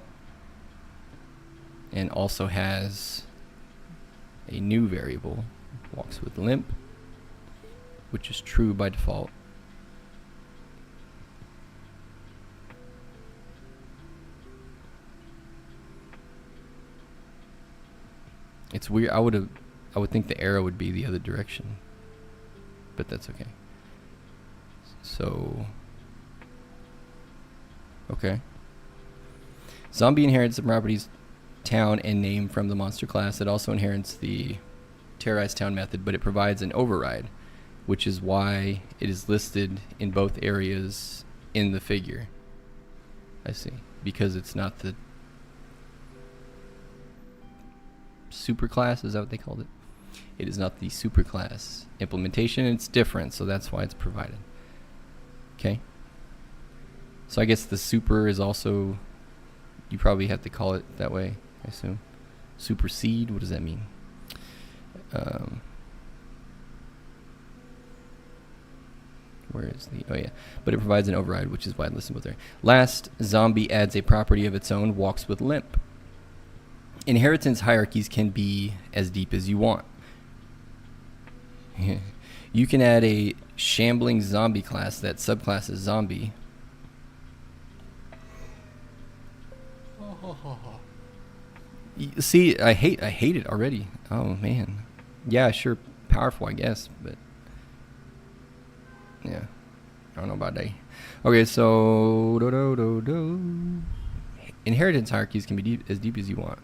and also has a new variable, walks with limp, which is true by default. It's weird. I would think the arrow would be the other direction, but that's okay. So, okay. Zombie inherits the properties town and name from the monster class. It also inherits the terrorize town method, but it provides an override, which is why it is listed in both areas in the figure. I see. Because it's not the superclass, is that what they called it? It is not the superclass implementation. It's different, so that's why it's provided. Okay. So I guess the super is also, you probably have to call it that way, I assume. Supersede, what does that mean? Where is the, oh yeah. But it provides an override, which is why I listed both there. Last, Zombie adds a property of its own, walks with limp. Inheritance hierarchies can be as deep as you want. You can add a shambling zombie class that subclasses zombie. See, I hate it already. Oh man. Yeah, sure, powerful, I guess, but yeah, I don't know about that. Okay, so inheritance hierarchies can be as deep as you want.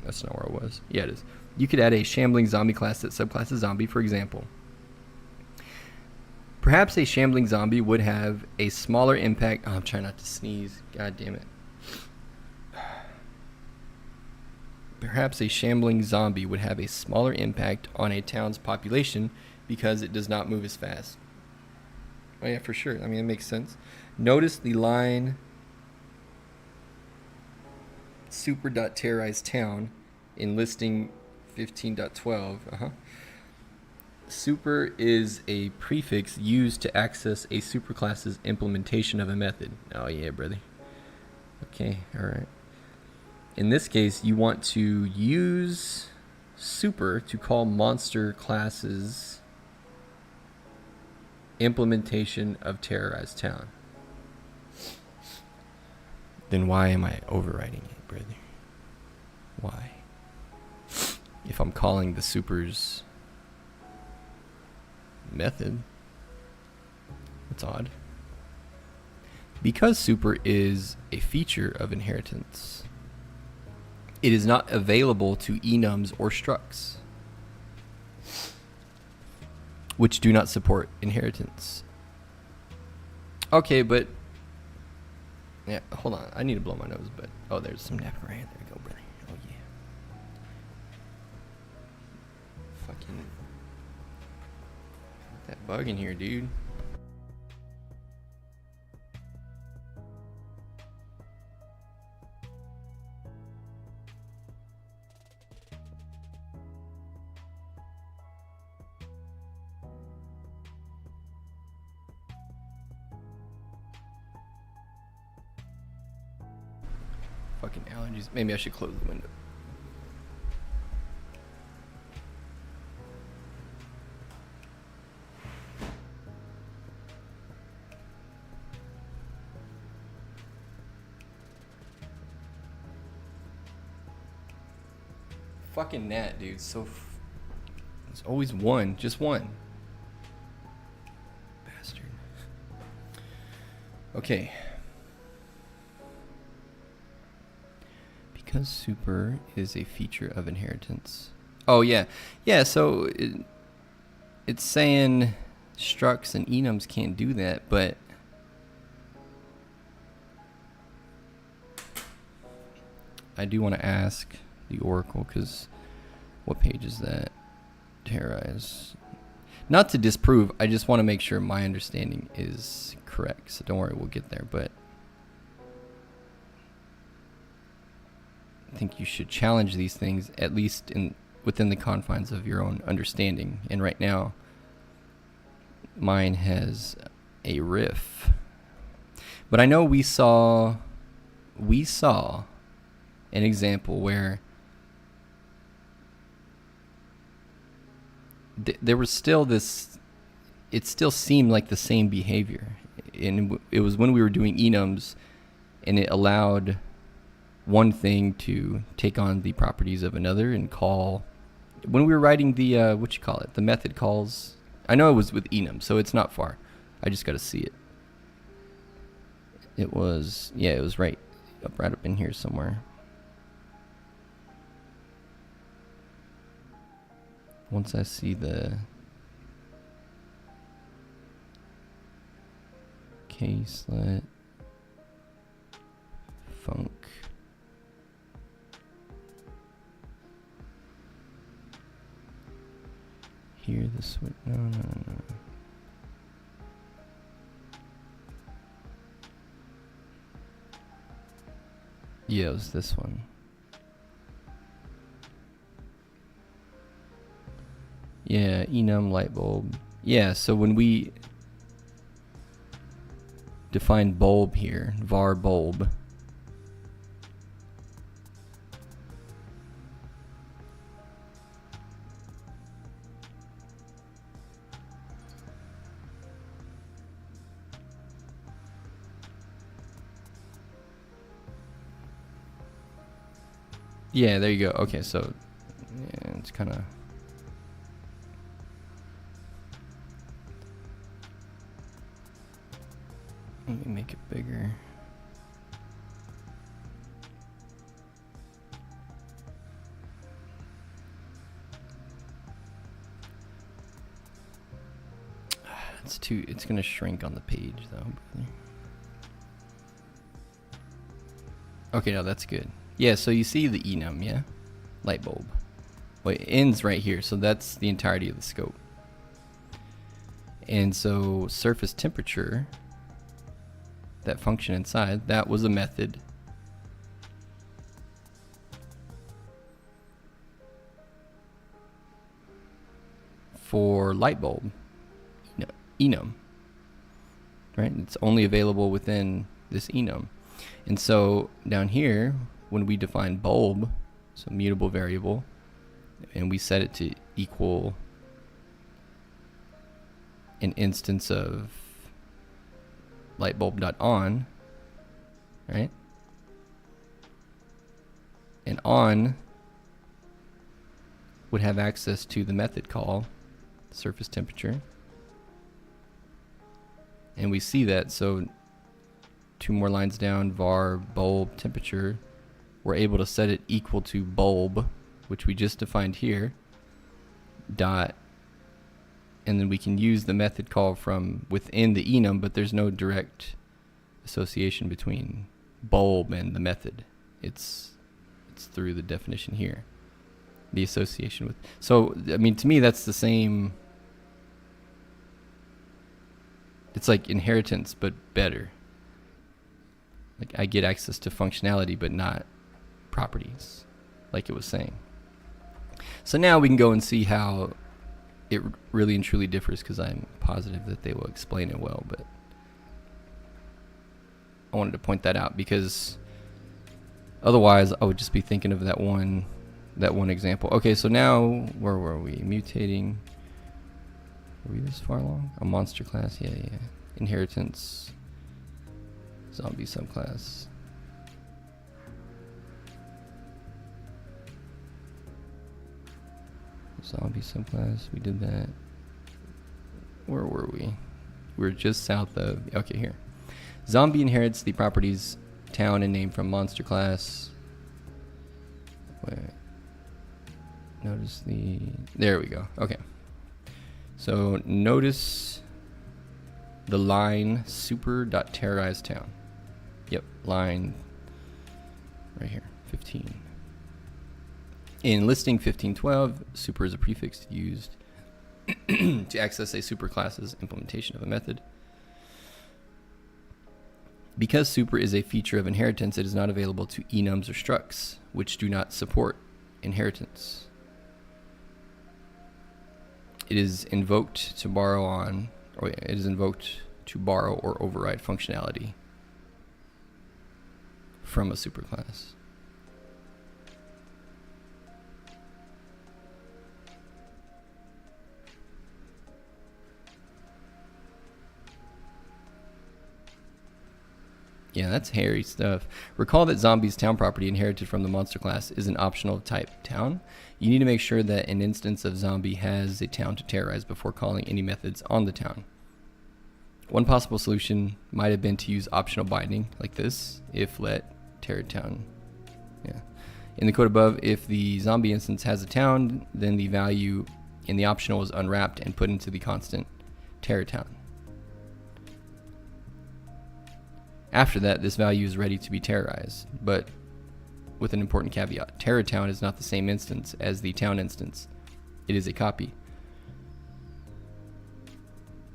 That's not where I was. Yeah, it is. You could add a shambling zombie class that subclasses zombie, for example. Perhaps a shambling zombie would have a smaller impact. Oh, I'm trying not to sneeze. God damn it. Perhaps a shambling zombie would have a smaller impact on a town's population because it does not move as fast. Oh yeah, for sure. I mean, it makes sense. Notice the line super.terrorize town in listing 15.12. Super is a prefix used to access a superclass's implementation of a method. Oh yeah, brother. Okay, all right. In this case, you want to use super to call monster classes implementation of terrorize town. Then why am I overriding it, brother? Why? If I'm calling the super's method, that's odd. Because super is a feature of inheritance, it is not available to enums or structs, which do not support inheritance. Okay, but yeah, hold on. I need to blow my nose, but oh, there's some napkin right here. There we go, brother. Oh yeah. Fucking that bug in here, dude. Fucking allergies. Maybe I should close the window. Fucking gnat, dude. So it's always one, just one. Bastard. Okay. Because super is a feature of inheritance. Oh yeah, yeah. So it's saying structs and enums can't do that, but I do want to ask the Oracle, because what page is that? Terrorize. Not to disprove, I just want to make sure my understanding is correct. So don't worry, we'll get there. But I think you should challenge these things, at least within the confines of your own understanding. And right now, mine has a riff. But I know we saw an example where there was still this, it still seemed like the same behavior. And it was when we were doing enums, and it allowed one thing to take on the properties of another and call, when we were writing the, the method calls. I know it was with enum, so it's not far. I just got to see it. It was right up in here somewhere. Once I see the caselet func, here the switch, no. Yeah, it was this one. Yeah, enum light bulb. Yeah, so when we define bulb here, var bulb, yeah, there you go. Okay, so yeah, it's kind of, let me make it bigger. It's gonna shrink on the page though. Okay, no, that's good. Yeah, so you see the enum, yeah? Light bulb. Well, it ends right here, so that's the entirety of the scope. And so surface temperature, that function inside, that was a method. For light bulb, enum, right? It's only available within this enum. And so down here, when we define bulb, so mutable variable, and we set it to equal an instance of lightbulb.on, right? And on would have access to the method call surface temperature. And we see that, so 2 more lines down, var bulb temperature, we're able to set it equal to bulb, which we just defined here, dot, and then we can use the method call from within the enum, but there's no direct association between bulb and the method. It's through the definition here, the association with. So I mean, to me, that's the same. It's like inheritance, but better. Like I get access to functionality, but not properties, like it was saying. So now we can go and see how it really and truly differs, because I'm positive that they will explain it well, but I wanted to point that out because otherwise I would just be thinking of that one example. Okay, so now where were we? Mutating. Were we this far along? A monster class? Yeah. Inheritance. Zombie subclass. Zombie subclass, we did that. Where were we? We were just south of, okay, here. Zombie inherits the properties town and name from monster class. Wait. Notice there we go. Okay. So notice the line super.terrorize town. Yep, line right here, 15. In listing 1512, super is a prefix used to access a superclass's implementation of a method. Because super is a feature of inheritance, it is not available to enums or structs, which do not support inheritance. It is invoked to borrow or override functionality from a superclass. Yeah, that's hairy stuff. Recall that Zombie's town property inherited from the monster class is an optional type town. You need to make sure that an instance of Zombie has a town to terrorize before calling any methods on the town. One possible solution might have been to use optional binding like this, if let terror town. Yeah. In the code above, if the Zombie instance has a town, then the value in the optional is unwrapped and put into the constant terror town. After that, this value is ready to be terrorized, but with an important caveat. Terror town is not the same instance as the town instance. It is a copy.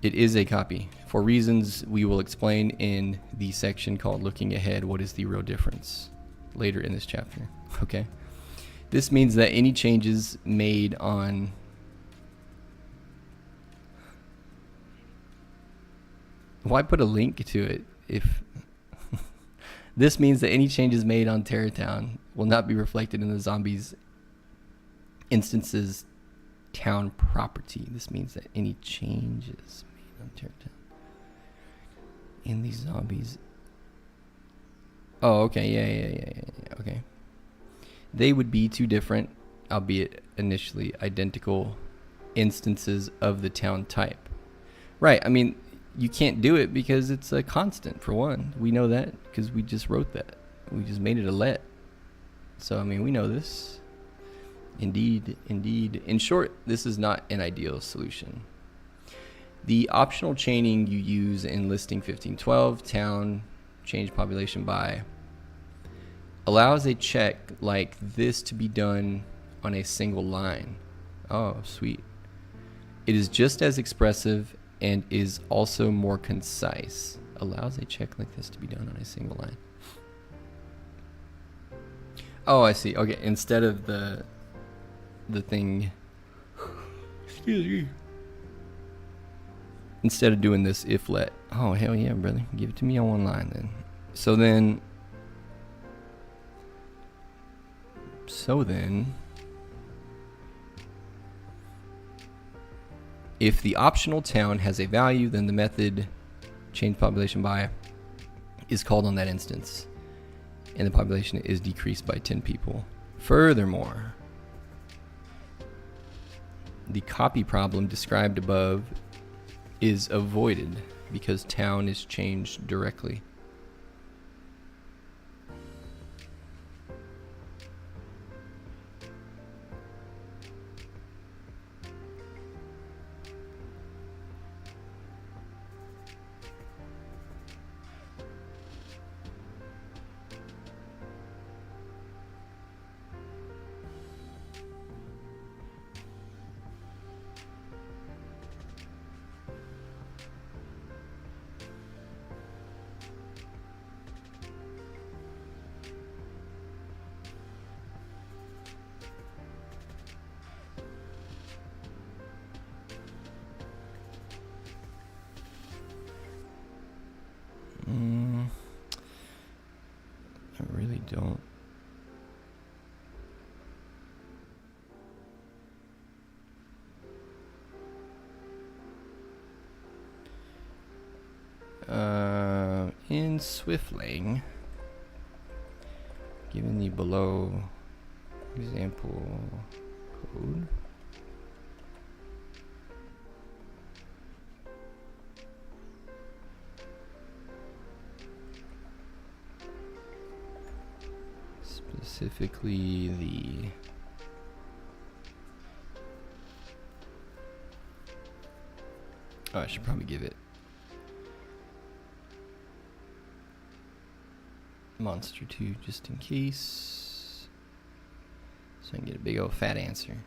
It is a copy. For reasons we will explain in the section called Looking Ahead, what is the real difference later in this chapter. Okay. This means that any changes made on why put a link to it if this means that any changes made on Terrortown will not be reflected in the Zombies instance's town property. This means that any changes made on Terrortown in these Zombies. Oh, okay, yeah, okay. They would be two different, albeit initially identical, instances of the town type. Right, I mean, you can't do it because it's a constant, for one. We know that because we just wrote that. We just made it a let. So, I mean, we know this. Indeed. In short, this is not an ideal solution. The optional chaining you use in listing 1512, town, change population by, allows a check like this to be done on a single line. Oh, sweet. It is just as expressive and is also more concise. Allows a check like this to be done on a single line. Oh, I see. Okay, instead of the thing, excuse me. Instead of doing this if let. Oh, hell yeah, brother. Give it to me on one line then. So then if the optional town has a value, then the method change population by is called on that instance, and the population is decreased by 10 people. Furthermore, the copy problem described above is avoided because town is changed directly. I really don't. In SwiftUI, given the below example code, Specifically the I should probably give it monster 2 just in case, so I can get a big old fat answer.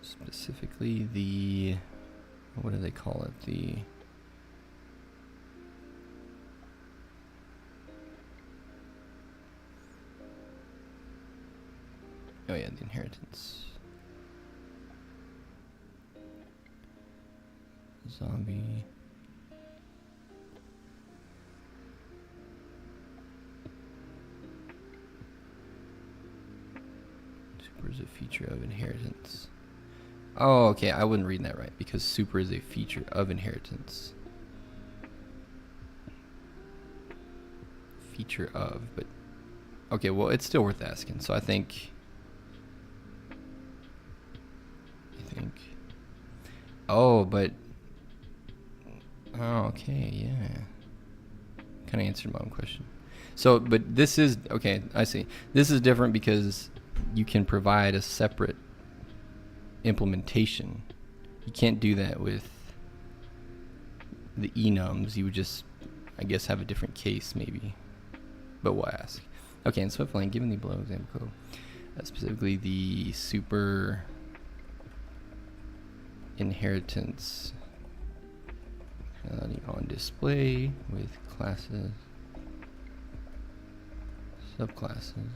Specifically the, what do they call it? The oh yeah, the inheritance. Zombie. Super is a feature of inheritance. Oh, okay, I wouldn't read that right because super is a feature of inheritance. Feature of, but okay, well, it's still worth asking. So I think oh, but oh, okay, yeah. Kind of answered my own question. So, but this is okay. I see. This is different because you can provide a separate implementation. You can't do that with the enums. You would just, I guess, have a different case maybe. But we'll ask. Okay, in SwiftUI, given the below example code, specifically the super inheritance on display with classes, subclasses.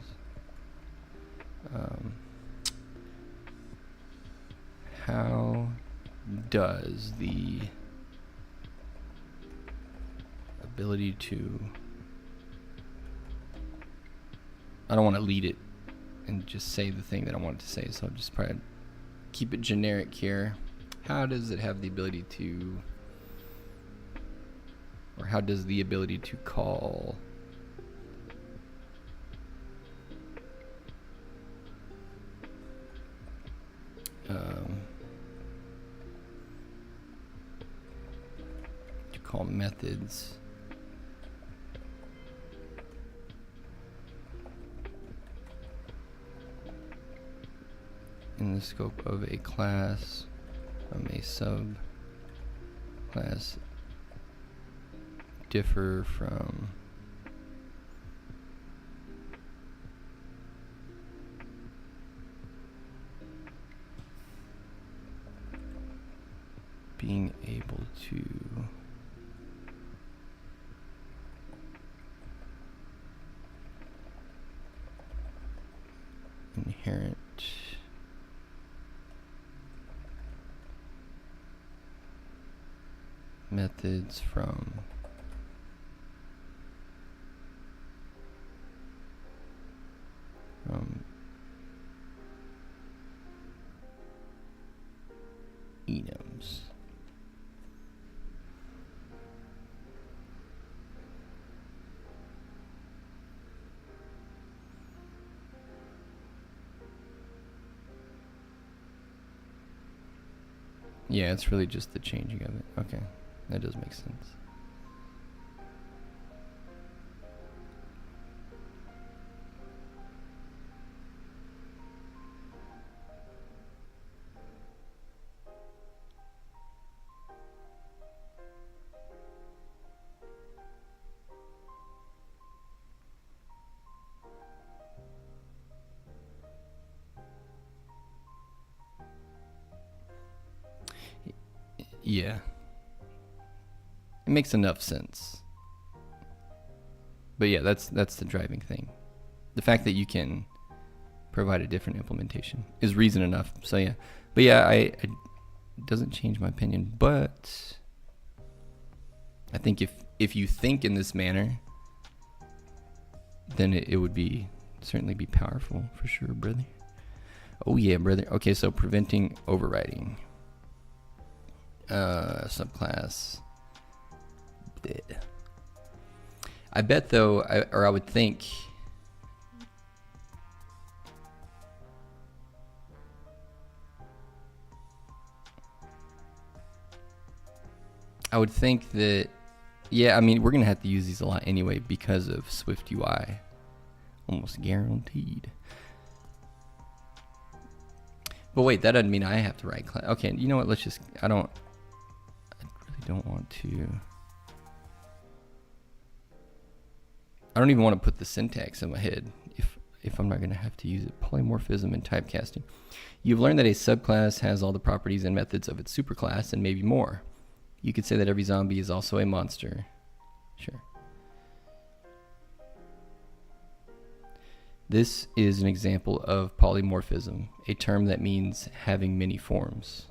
How does the ability to, I don't want to lead it and just say the thing that I wanted to say, so I'll just probably keep it generic here. How does it have the ability to, or how does the ability to call methods in the scope of a class from a sub class differ from being able to inherit methods from enums. Yeah, it's really just the changing of it. Okay, that does make sense. Yeah. It makes enough sense. But yeah, that's the driving thing. The fact that you can provide a different implementation is reason enough. So yeah. But yeah, it doesn't change my opinion, but I think if you think in this manner, then it would be certainly be powerful for sure, brother. Oh yeah, brother. Okay, so preventing overriding. Subclass. Bleh. I bet though, I would think I would think that, yeah, I mean, we're going to have to use these a lot anyway because of SwiftUI. Almost guaranteed. But wait, that doesn't mean I have to write class. Okay, you know what? Let's just, I really don't want to. I don't even want to put the syntax in my head if I'm not going to have to use it. Polymorphism and typecasting. You've learned that a subclass has all the properties and methods of its superclass and maybe more. You could say that every zombie is also a monster. Sure. This is an example of polymorphism, a term that means having many forms.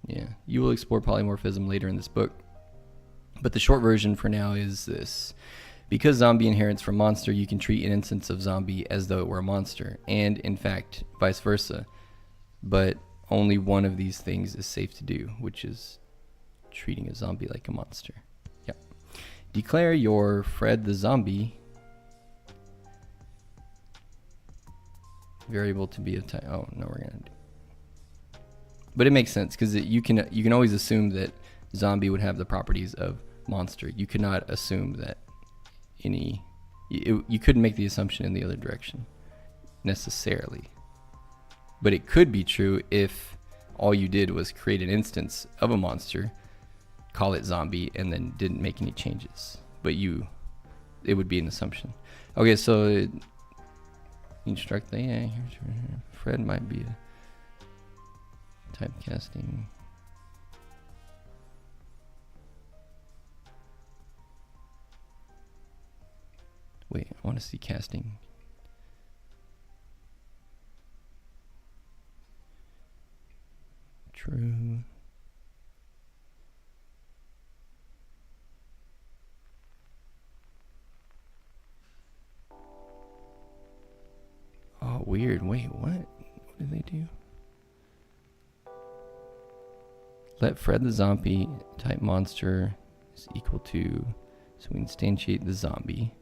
Yeah, you will explore polymorphism later in this book. But the short version for now is this. Because zombie inherits from monster, you can treat an instance of zombie as though it were a monster, and in fact, vice versa. But only one of these things is safe to do, which is treating a zombie like a monster. Yep. Declare your Fred the zombie variable to be a type. Oh, no, we're going to do. But it makes sense because you can always assume that zombie would have the properties of monster. You could not assume that you couldn't make the assumption in the other direction necessarily. But it could be true if all you did was create an instance of a monster, call it zombie, and then didn't make any changes. But it would be an assumption. Okay, so instruct the AI. Fred might be a typecasting. Wait, I want to see casting. True. Oh, weird. Wait, what? What did they do? Let Fred the zombie type monster is equal to, so we instantiate the zombie.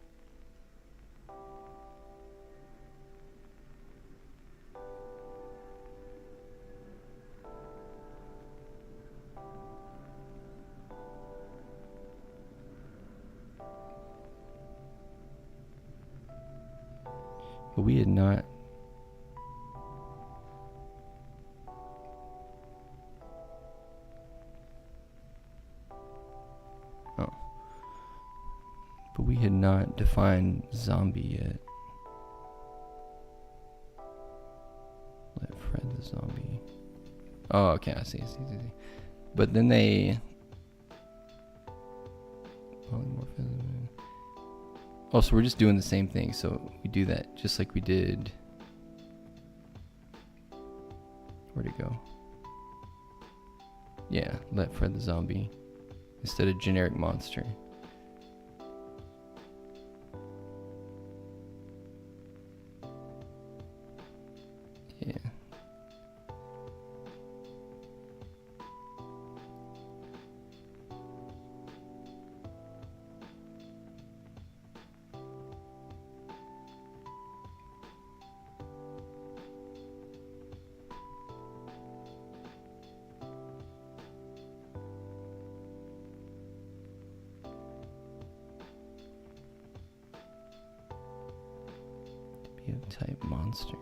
But we had not. Oh. But we had not defined zombie yet. Let Fred the zombie. Oh, okay, I see. But then they. Polymorphism. Oh, so we're just doing the same thing. So we do that just like we did. Where'd it go? Yeah, let Fred the zombie instead of generic monster. Yeah. Type monster.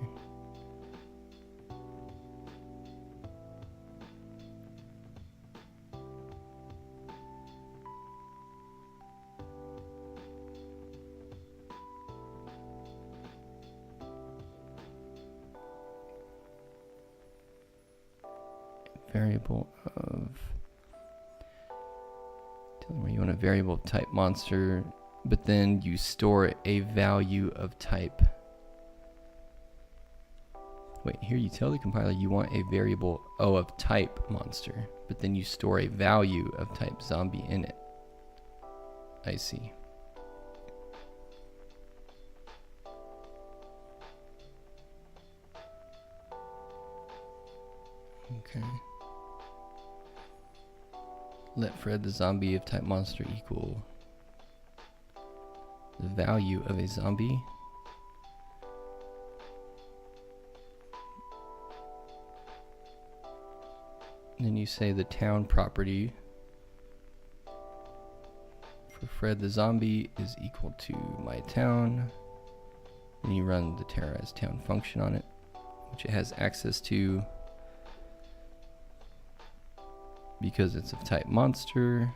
Variable of. Tell them where you want a variable type monster, but then you store a value of type. Wait, here you tell the compiler you want a variable of type monster, but then you store a value of type zombie in it. I see. Okay. Let Fred the zombie of type monster equal the value of a zombie. And then you say the town property for Fred the zombie is equal to my town. And you run the terrorize town function on it, which it has access to because it's of type monster.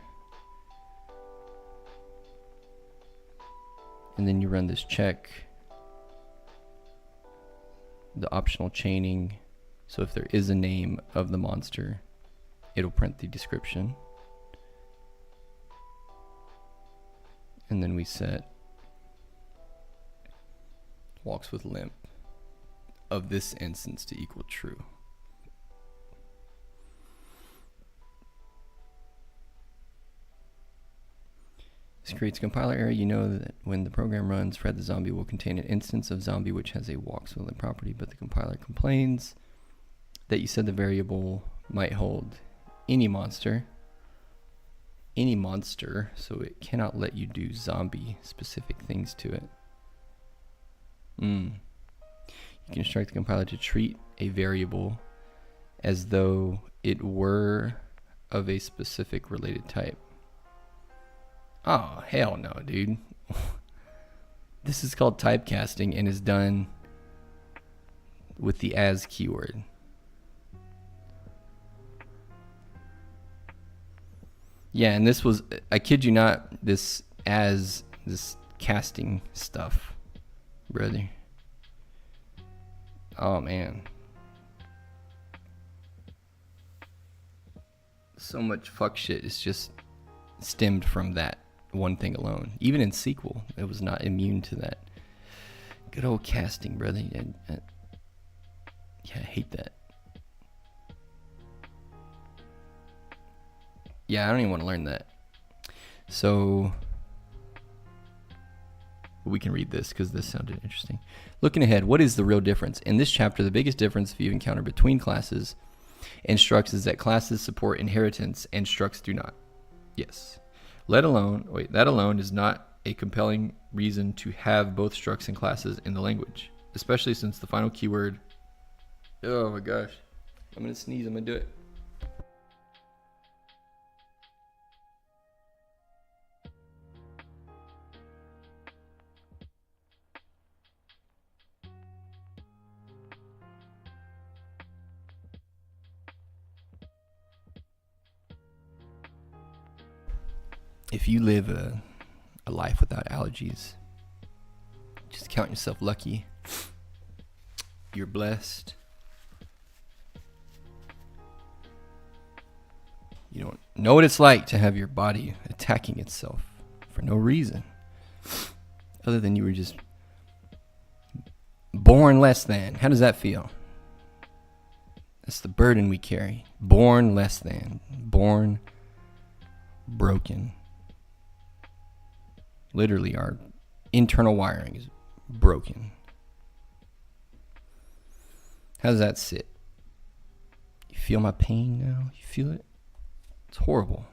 And then you run this check, the optional chaining. So if there is a name of the monster, it'll print the description. And then we set walks with limp of this instance to equal true. This creates a compiler error. You know that when the program runs, Fred the zombie will contain an instance of zombie which has a walks with limp property, but the compiler complains that you said the variable might hold any monster, so it cannot let you do zombie specific things to it. You can instruct the compiler to treat a variable as though it were of a specific related type. Oh, hell no, dude. This is called typecasting and is done with the as keyword. Yeah, and this was, I kid you not, this casting stuff, brother. Oh, man. So much fuck shit is just stemmed from that one thing alone. Even in SQL, it was not immune to that. Good old casting, brother. Yeah, I hate that. Yeah, I don't even want to learn that. So we can read this because this sounded interesting. Looking ahead, what is the real difference? In this chapter, the biggest difference you encounter between classes and structs is that classes support inheritance and structs do not. Yes. That alone is not a compelling reason to have both structs and classes in the language, especially since the final keyword. Oh my gosh. I'm going to sneeze. I'm going to do it. If you live a life without allergies, just count yourself lucky. You're blessed. You don't know what it's like to have your body attacking itself for no reason other than you were just born less than. How does that feel? That's the burden we carry. Born less than. Born broken. Literally, our internal wiring is broken. How does that sit? You feel my pain now? You feel it? It's horrible.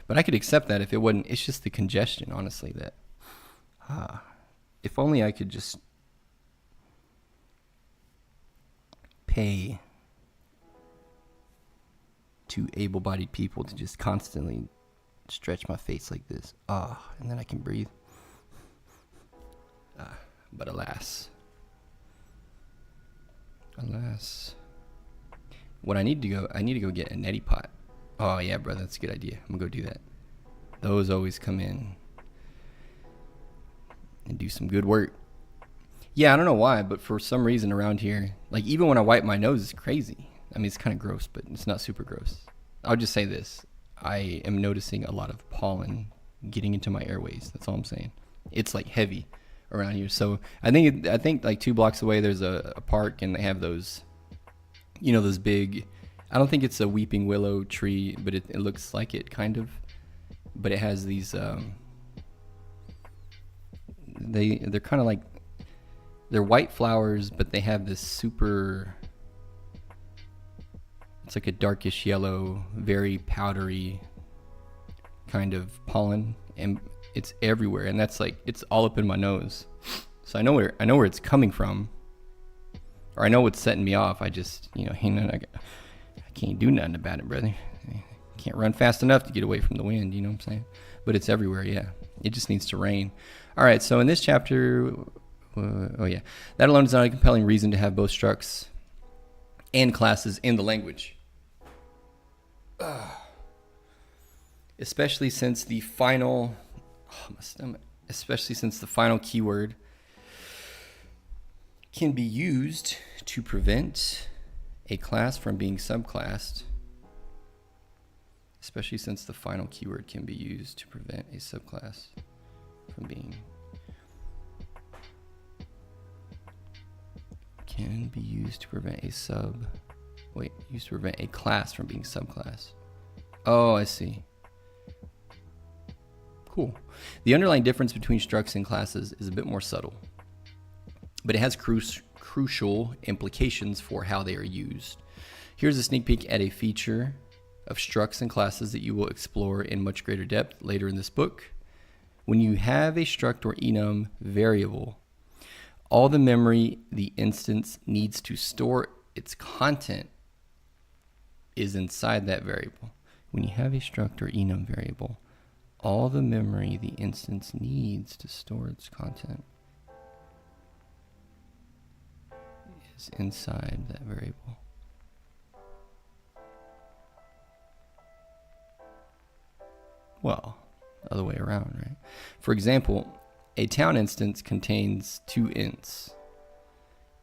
But I could accept that if it wasn't. It's just the congestion, honestly, that if only I could just pay to able-bodied people to just constantly stretch my face like this. And then I can breathe. But alas. What I need to go get a neti pot. Oh yeah, brother, that's a good idea. I'm gonna go do that. Those always come in and do some good work. Yeah, I don't know why, but for some reason around here, like even when I wipe my nose, it's crazy. I mean, it's kind of gross, but it's not super gross. I'll just say this. I am noticing a lot of pollen getting into my airways. That's all I'm saying. It's like heavy around here. So I think like 2 blocks away there's a park and they have those, those big. I don't think it's a weeping willow tree, but it looks like it kind of. But it has these. They're kind of like, they're white flowers, but they have this super. It's like a darkish yellow, very powdery kind of pollen, and it's everywhere. And that's like, it's all up in my nose. So I know where it's coming from, or I know what's setting me off. I just, hang on, I can't do nothing about it, brother. Can't run fast enough to get away from the wind, you know what I'm saying? But it's everywhere, yeah. It just needs to rain. All right, so in this chapter, oh yeah, that alone is not a compelling reason to have both structs and classes in the language. Especially since the final, especially since the final keyword can be used to prevent a class from being subclassed. Especially since the final keyword can be used to prevent a subclass from being, can be used to prevent a used to prevent a class from being subclass. Oh, I see. Cool. The underlying difference between structs and classes is a bit more subtle, but it has crucial implications for how they are used. Here's a sneak peek at a feature of structs and classes that you will explore in much greater depth later in this book. When you have a struct or enum variable, all the memory the instance needs to store its content is inside that variable. When you have a struct or enum variable, all the memory the instance needs to store its content is inside that variable. Well, other way around, right? For example, a town instance contains 2 ints.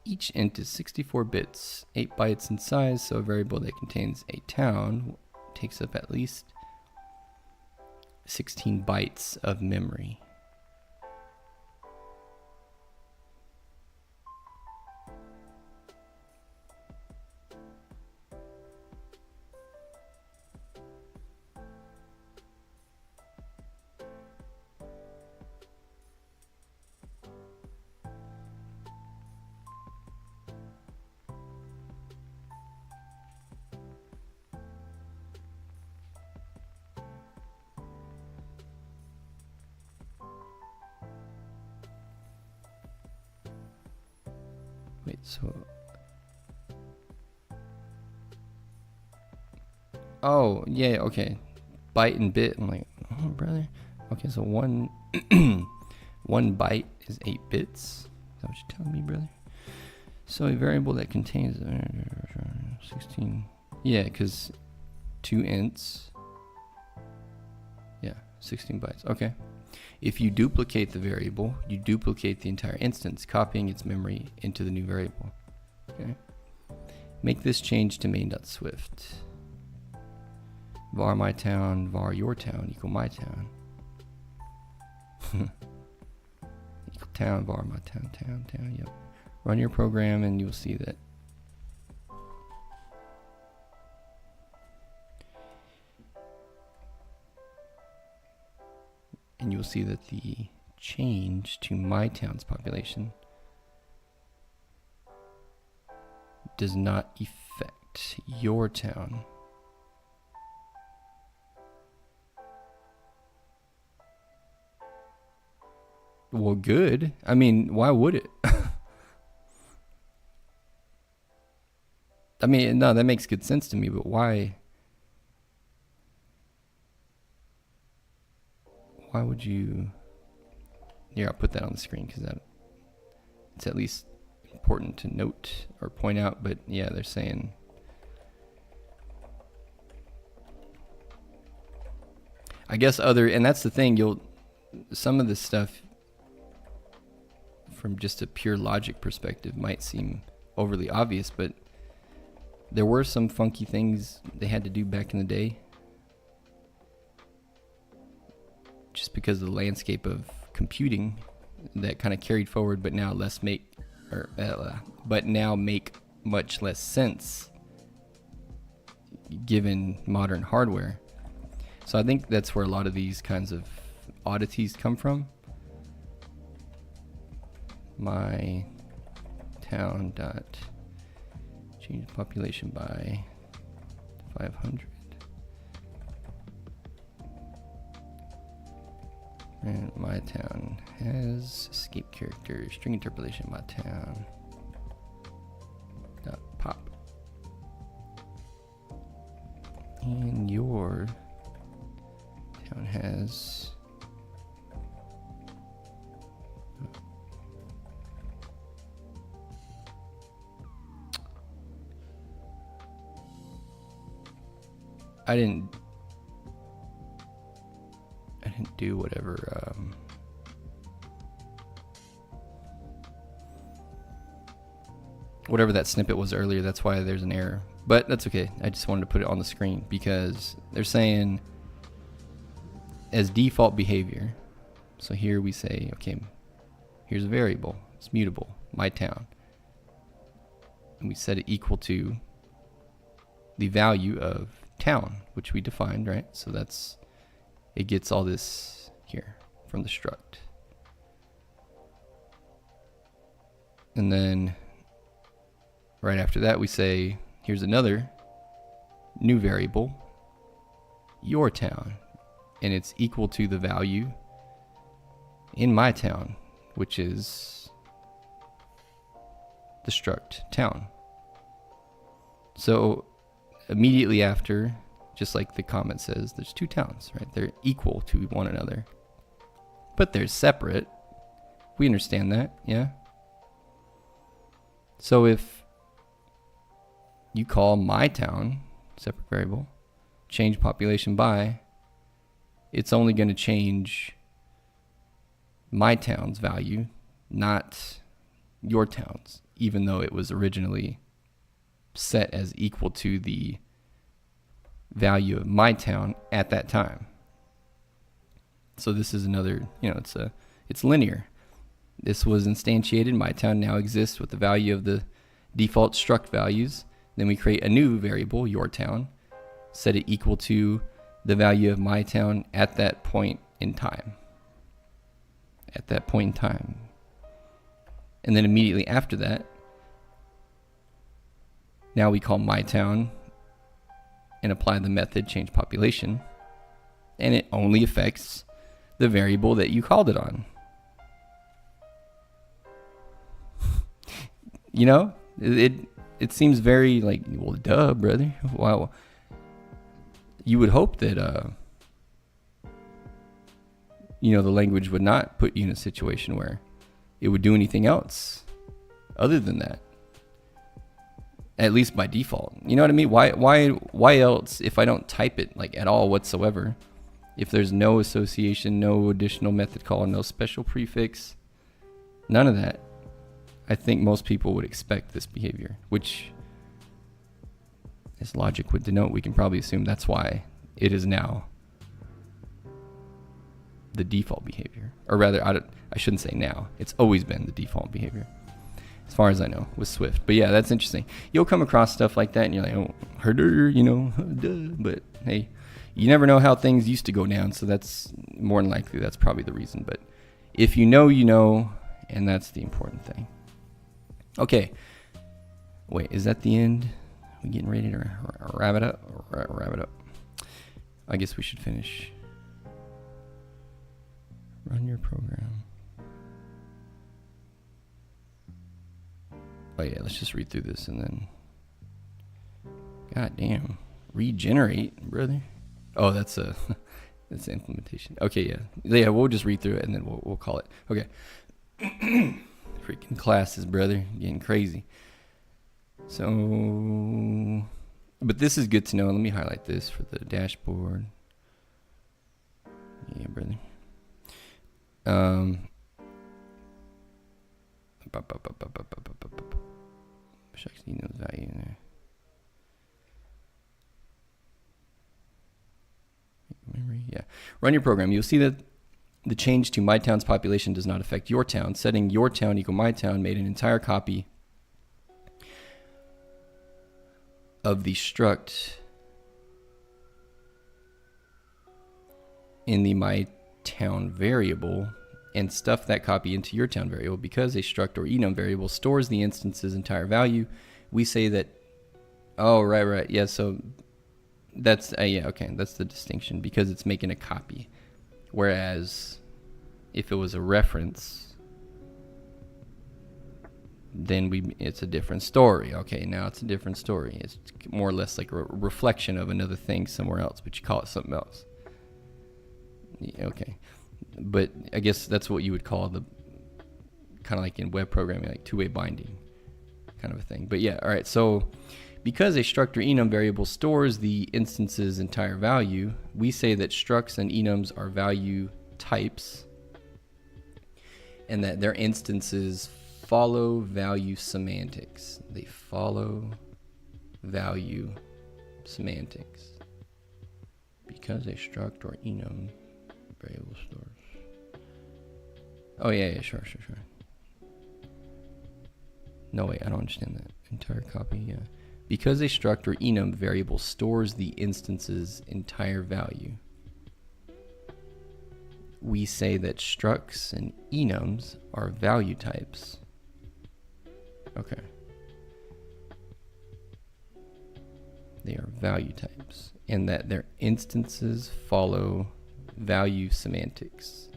Each int is 64 bits, 8 bytes in size, so a variable that contains a town takes up at least 16 bytes of memory. Wait, so... Oh, yeah, okay. Byte and bit. I'm like, oh, brother. Okay, so one byte is 8 bits. Is that what you're telling me, brother? So a variable that contains 16... Yeah, because 2 ints. Yeah, 16 bytes. Okay. If you duplicate the variable, you duplicate the entire instance, copying its memory into the new variable. Okay. Make this change to main.swift. Var my town, var your town equal my town. Equal town, var my town, town, yep. Run your program and you'll see that. And you'll see that the change to my town's population does not affect your town. Well, good. I mean, why would it? I mean, no, that makes good sense to me, but why? Why would you? Here, I'll put that on the screen because it's at least important to note or point out. But yeah, they're saying I guess and that's the thing, some of this stuff from just a pure logic perspective might seem overly obvious, but there were some funky things they had to do back in the day just because of the landscape of computing that kind of carried forward, but now make much less sense given modern hardware. So I think that's where a lot of these kinds of oddities come from. My town dot change population by 500. And my town has escape character, string interpolation, my town dot pop. And your town has I didn't do whatever whatever that snippet was earlier. That's why there's an error, but that's okay. I just wanted to put it on the screen because they're saying as default behavior. So here we say, okay, here's a variable, it's mutable, my town, and we set it equal to the value of town, which we defined, right? So that's, it gets all this here from the struct. And then right after that we say, here's another new variable, your town, and it's equal to the value in my town, which is the struct town. So immediately after, just like the comment says, there's two towns, right? They're equal to one another, but they're separate. We understand that, yeah? So if you call my town, separate variable, change population by, it's only going to change my town's value, not your town's, even though it was originally set as equal to the value of my town at that time. So this is another, it's linear. This was instantiated, my town now exists with the value of the default struct values. Then we create a new variable, your town, set it equal to the value of my town at that point in time. At that point in time. And then immediately after that, now we call my town and apply the method change population, and it only affects the variable that you called it on. It seems very like, well, duh, brother. Wow. You would hope that the language would not put you in a situation where it would do anything else other than that. At least by default. You know what I mean? Why else, if I don't type it like at all whatsoever, if there's no association, no additional method call, no special prefix, none of that, I think most people would expect this behavior, which, as logic would denote, we can probably assume that's why it is now the default behavior. Or rather, I shouldn't say now. It's always been the default behavior, as far as I know, with Swift. But yeah, that's interesting. You'll come across stuff like that and you're like, oh, herder, duh. But hey, you never know how things used to go down, so that's more than likely, that's probably the reason. But if you know, and that's the important thing. Okay. Wait, is that the end? We getting ready to wrap it up? Wrap it up. I guess we should finish. Run your program. Oh yeah, let's just read through this and then. God damn. Regenerate, brother. Oh, that's that's the implementation. Okay, yeah. Yeah, we'll just read through it and then we'll call it. Okay. Freaking classes, brother. Getting crazy. So, but this is good to know. Let me highlight this for the dashboard. Yeah, brother. Wish I actually know the value in there. Memory, yeah. Run your program. You'll see that the change to my town's population does not affect your town. Setting your town equal my town made an entire copy of the struct in the my town variable and stuff that copy into your town variable. Because a struct or enum variable stores the instance's entire value, we say that, oh, right. Yeah, so that's, yeah, okay, that's the distinction, because it's making a copy. Whereas if it was a reference, then it's a different story. Okay, now it's a different story. It's more or less like a reflection of another thing somewhere else, but you call it something else. Yeah, okay, but I guess that's what you would call the kind of like in web programming, like two-way binding kind of a thing. But yeah, all right, so because a struct or enum variable stores the instance's entire value, we say that structs and enums are value types and that their instances follow value semantics. They follow value semantics because a struct or enum variable stores. Oh yeah, sure. No, wait, I don't understand that. Entire copy, yeah. Because a struct or enum variable stores the instance's entire value, we say that structs and enums are value types. Okay. They are value types, and that their instances follow value semantics.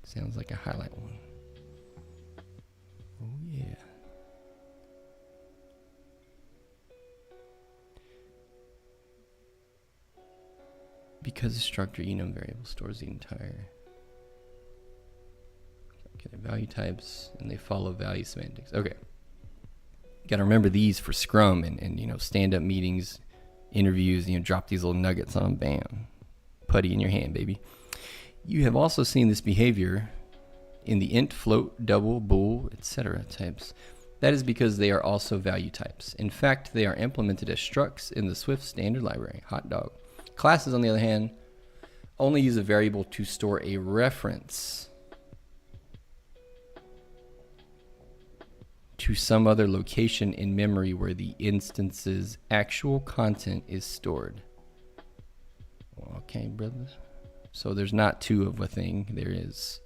Sounds like a highlight one. Oh yeah. Because the struct or enum variable stores the entire. Okay, value types, and they follow value semantics. Okay. Got to remember these for Scrum and stand-up meetings, interviews. Drop these little nuggets on them. Bam, putty in your hand, baby. You have also seen this behavior in the int, float, double, bool, etc. types. That is because they are also value types. In fact, they are implemented as structs in the Swift standard library. Hot dog. Classes, on the other hand, only use a variable to store a reference to some other location in memory where the instance's actual content is stored. Okay, brother. So there's not two of a thing. There is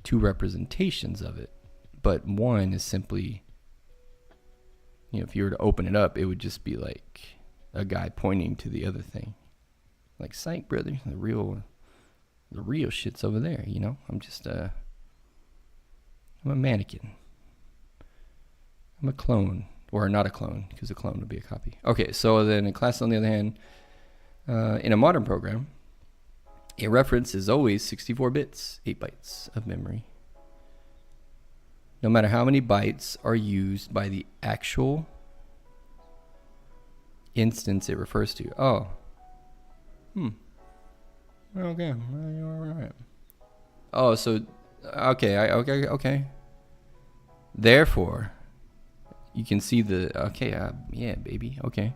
two representations of it. But one is simply, if you were to open it up, it would just be like a guy pointing to the other thing. Like, psych, brother. The real shit's over there, I'm just I'm a mannequin. I'm a clone. Or not a clone, because a clone would be a copy. Okay, so then in class, on the other hand, in a modern program, a reference is always 64 bits, 8 bytes of memory. No matter how many bytes are used by the actual instance it refers to. Oh. Okay. All right. Oh, so okay. Therefore, you can see yeah, baby. Okay.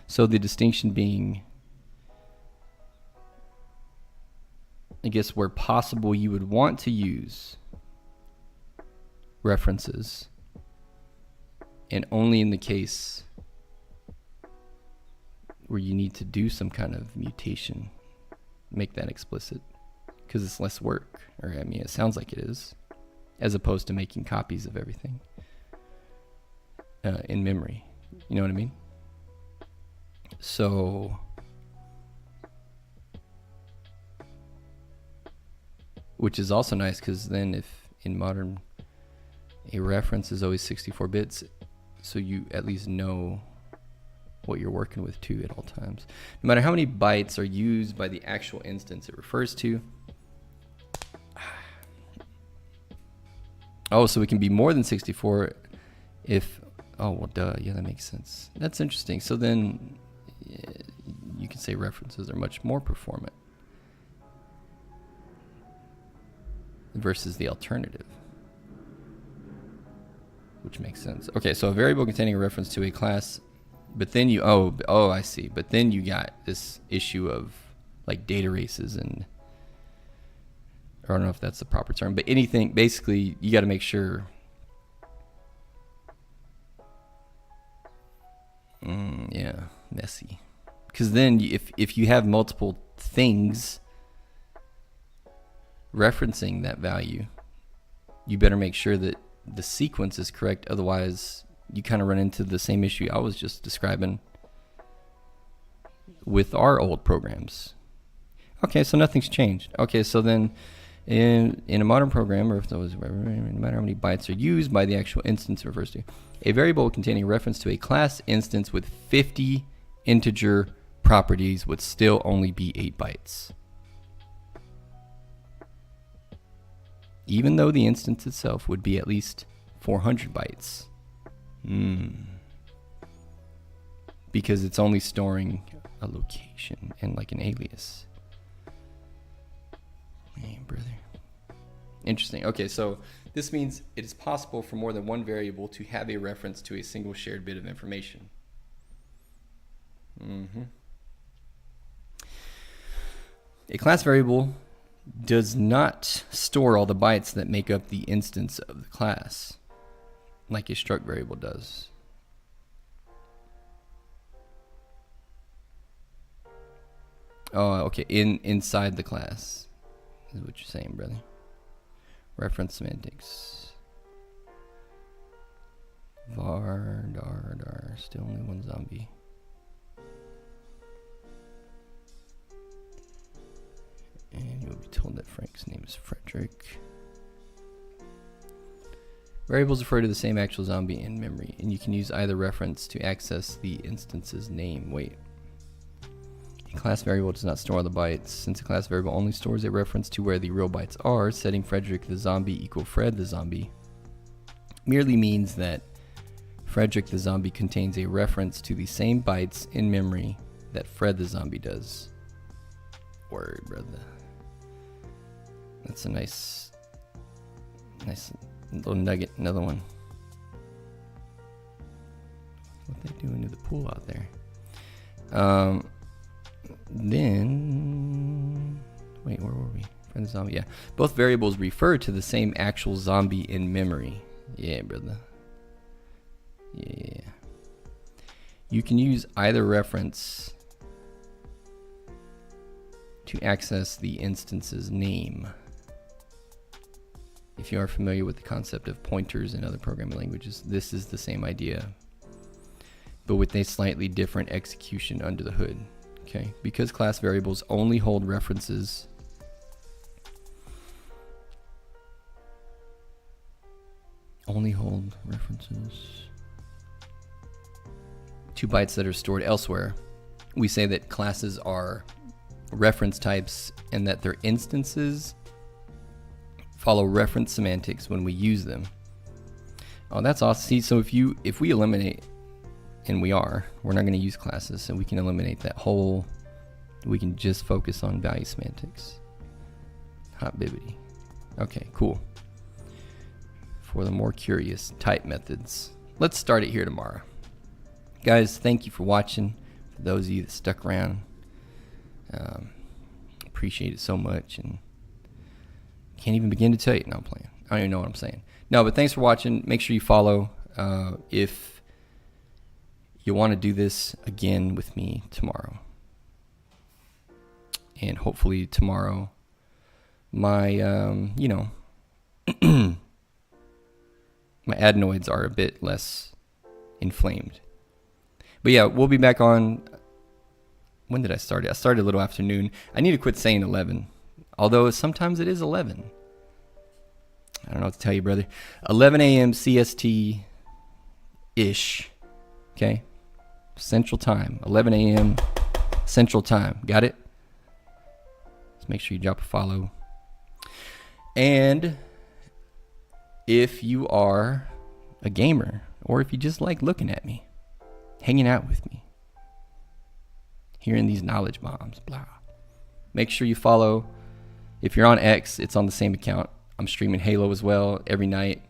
So the distinction being, I guess, where possible, you would want to use references, and only in the case where you need to do some kind of mutation, make that explicit, because it's less work, or it sounds like it is, as opposed to making copies of everything in memory. You know what I mean? So which is also nice, because then if in modern a reference is always 64 bits, so you at least know what you're working with too at all times. No matter how many bytes are used by the actual instance it refers to. Oh, so it can be more than 64 if, oh, well, duh, yeah, that makes sense. That's interesting. So then you can say references are much more performant versus the alternative, which makes sense. Okay, so a variable containing a reference to a class, but then you, oh, I see. But then you got this issue of like data races and, I don't know if that's the proper term, but anything, basically you got to make sure, yeah, messy. Because then if you have multiple things referencing that value, you better make sure that the sequence is correct. Otherwise, you kind of run into the same issue I was just describing with our old programs. Okay, so nothing's changed. Okay, so then In a modern program, or if those, no matter how many bytes are used by the actual instance it refers to, a variable containing reference to a class instance with 50 integer properties would still only be 8 bytes. Even though the instance itself would be at least 400 bytes. Because it's only storing a location and like an alias. Man, brother. Interesting. Okay, so this means it is possible for more than one variable to have a reference to a single shared bit of information. A class variable does not store all the bytes that make up the instance of the class, like a struct variable does. Oh, okay. Inside the class is what you're saying, brother. Reference semantics. Var, dar, still only one zombie. And you'll be told that Frank's name is Frederick. Variables refer to the same actual zombie in memory, and you can use either reference to access the instance's name. Wait. A class variable does not store all the bytes. Since a class variable only stores a reference to where the real bytes are, setting Frederick the zombie equal Fred the zombie merely means that Frederick the zombie contains a reference to the same bytes in memory that Fred the zombie does. Word, brother. That's a nice little nugget. Another one. What they doing to the pool out there? Then, wait, where were we? Friend zombie, yeah. Both variables refer to the same actual zombie in memory. Yeah, brother. Yeah. You can use either reference to access the instance's name. If you are familiar with the concept of pointers in other programming languages, this is the same idea, but with a slightly different execution under the hood. Okay, because class variables only hold references to bytes that are stored elsewhere, we say that classes are reference types and that their instances follow reference semantics when we use them. Oh, that's awesome. See, so if we eliminate, and we're not going to use classes, so we can eliminate that whole, we can just focus on value semantics. Hot bibbity. Okay, cool. For the more curious type methods, let's start it here tomorrow. Guys, thank you for watching. For those of you that stuck around, appreciate it so much, and can't even begin to tell you. No, I'm playing. I don't even know what I'm saying. No, but thanks for watching. Make sure you follow. If you want to do this again with me tomorrow, and hopefully tomorrow my my adenoids are a bit less inflamed. But yeah, we'll be back on. When did I start it? I started a little afternoon. I need to quit saying 11, although sometimes it is 11. I don't know what to tell you, brother. 11 a.m. CST ish. Okay, Central Time. 11 a.m. Central Time. Got it? Let's make sure you drop a follow. And if you are a gamer, or if you just like looking at me, hanging out with me, hearing these knowledge bombs, blah, make sure you follow. If you're on X, it's on the same account. I'm streaming Halo as well every night.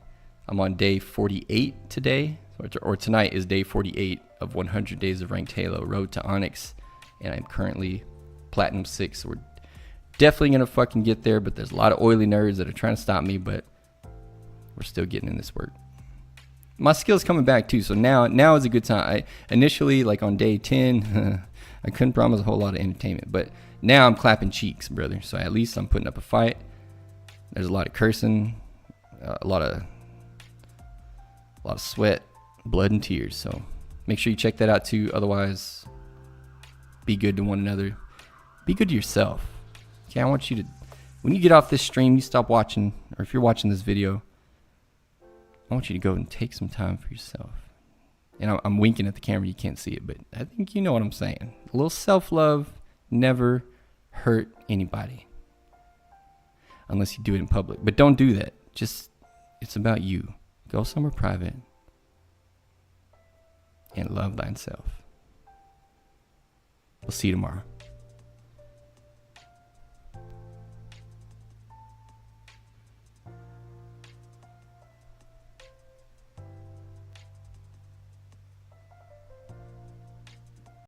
I'm on day 48 today, or tonight is day 48 of 100 days of ranked Halo, Road to Onyx, and I'm currently Platinum 6, so we're definitely gonna fucking get there, but there's a lot of oily nerds that are trying to stop me, but we're still getting in this work. My skill's coming back too, so now is a good time. I initially, like on day 10, I couldn't promise a whole lot of entertainment, but now I'm clapping cheeks, brother. So at least I'm putting up a fight. There's a lot of cursing, a lot of sweat, blood, and tears. So make sure you check that out too. Otherwise, be good to one another. Be good to yourself. Okay, I want you when you get off this stream, you stop watching, or if you're watching this video, I want you to go and take some time for yourself. And I'm winking at the camera, you can't see it, but I think you know what I'm saying. A little self-love never hurt anybody. Unless you do it in public. But don't do that. Just, it's about you. Go somewhere private and love thyself. We'll see you tomorrow.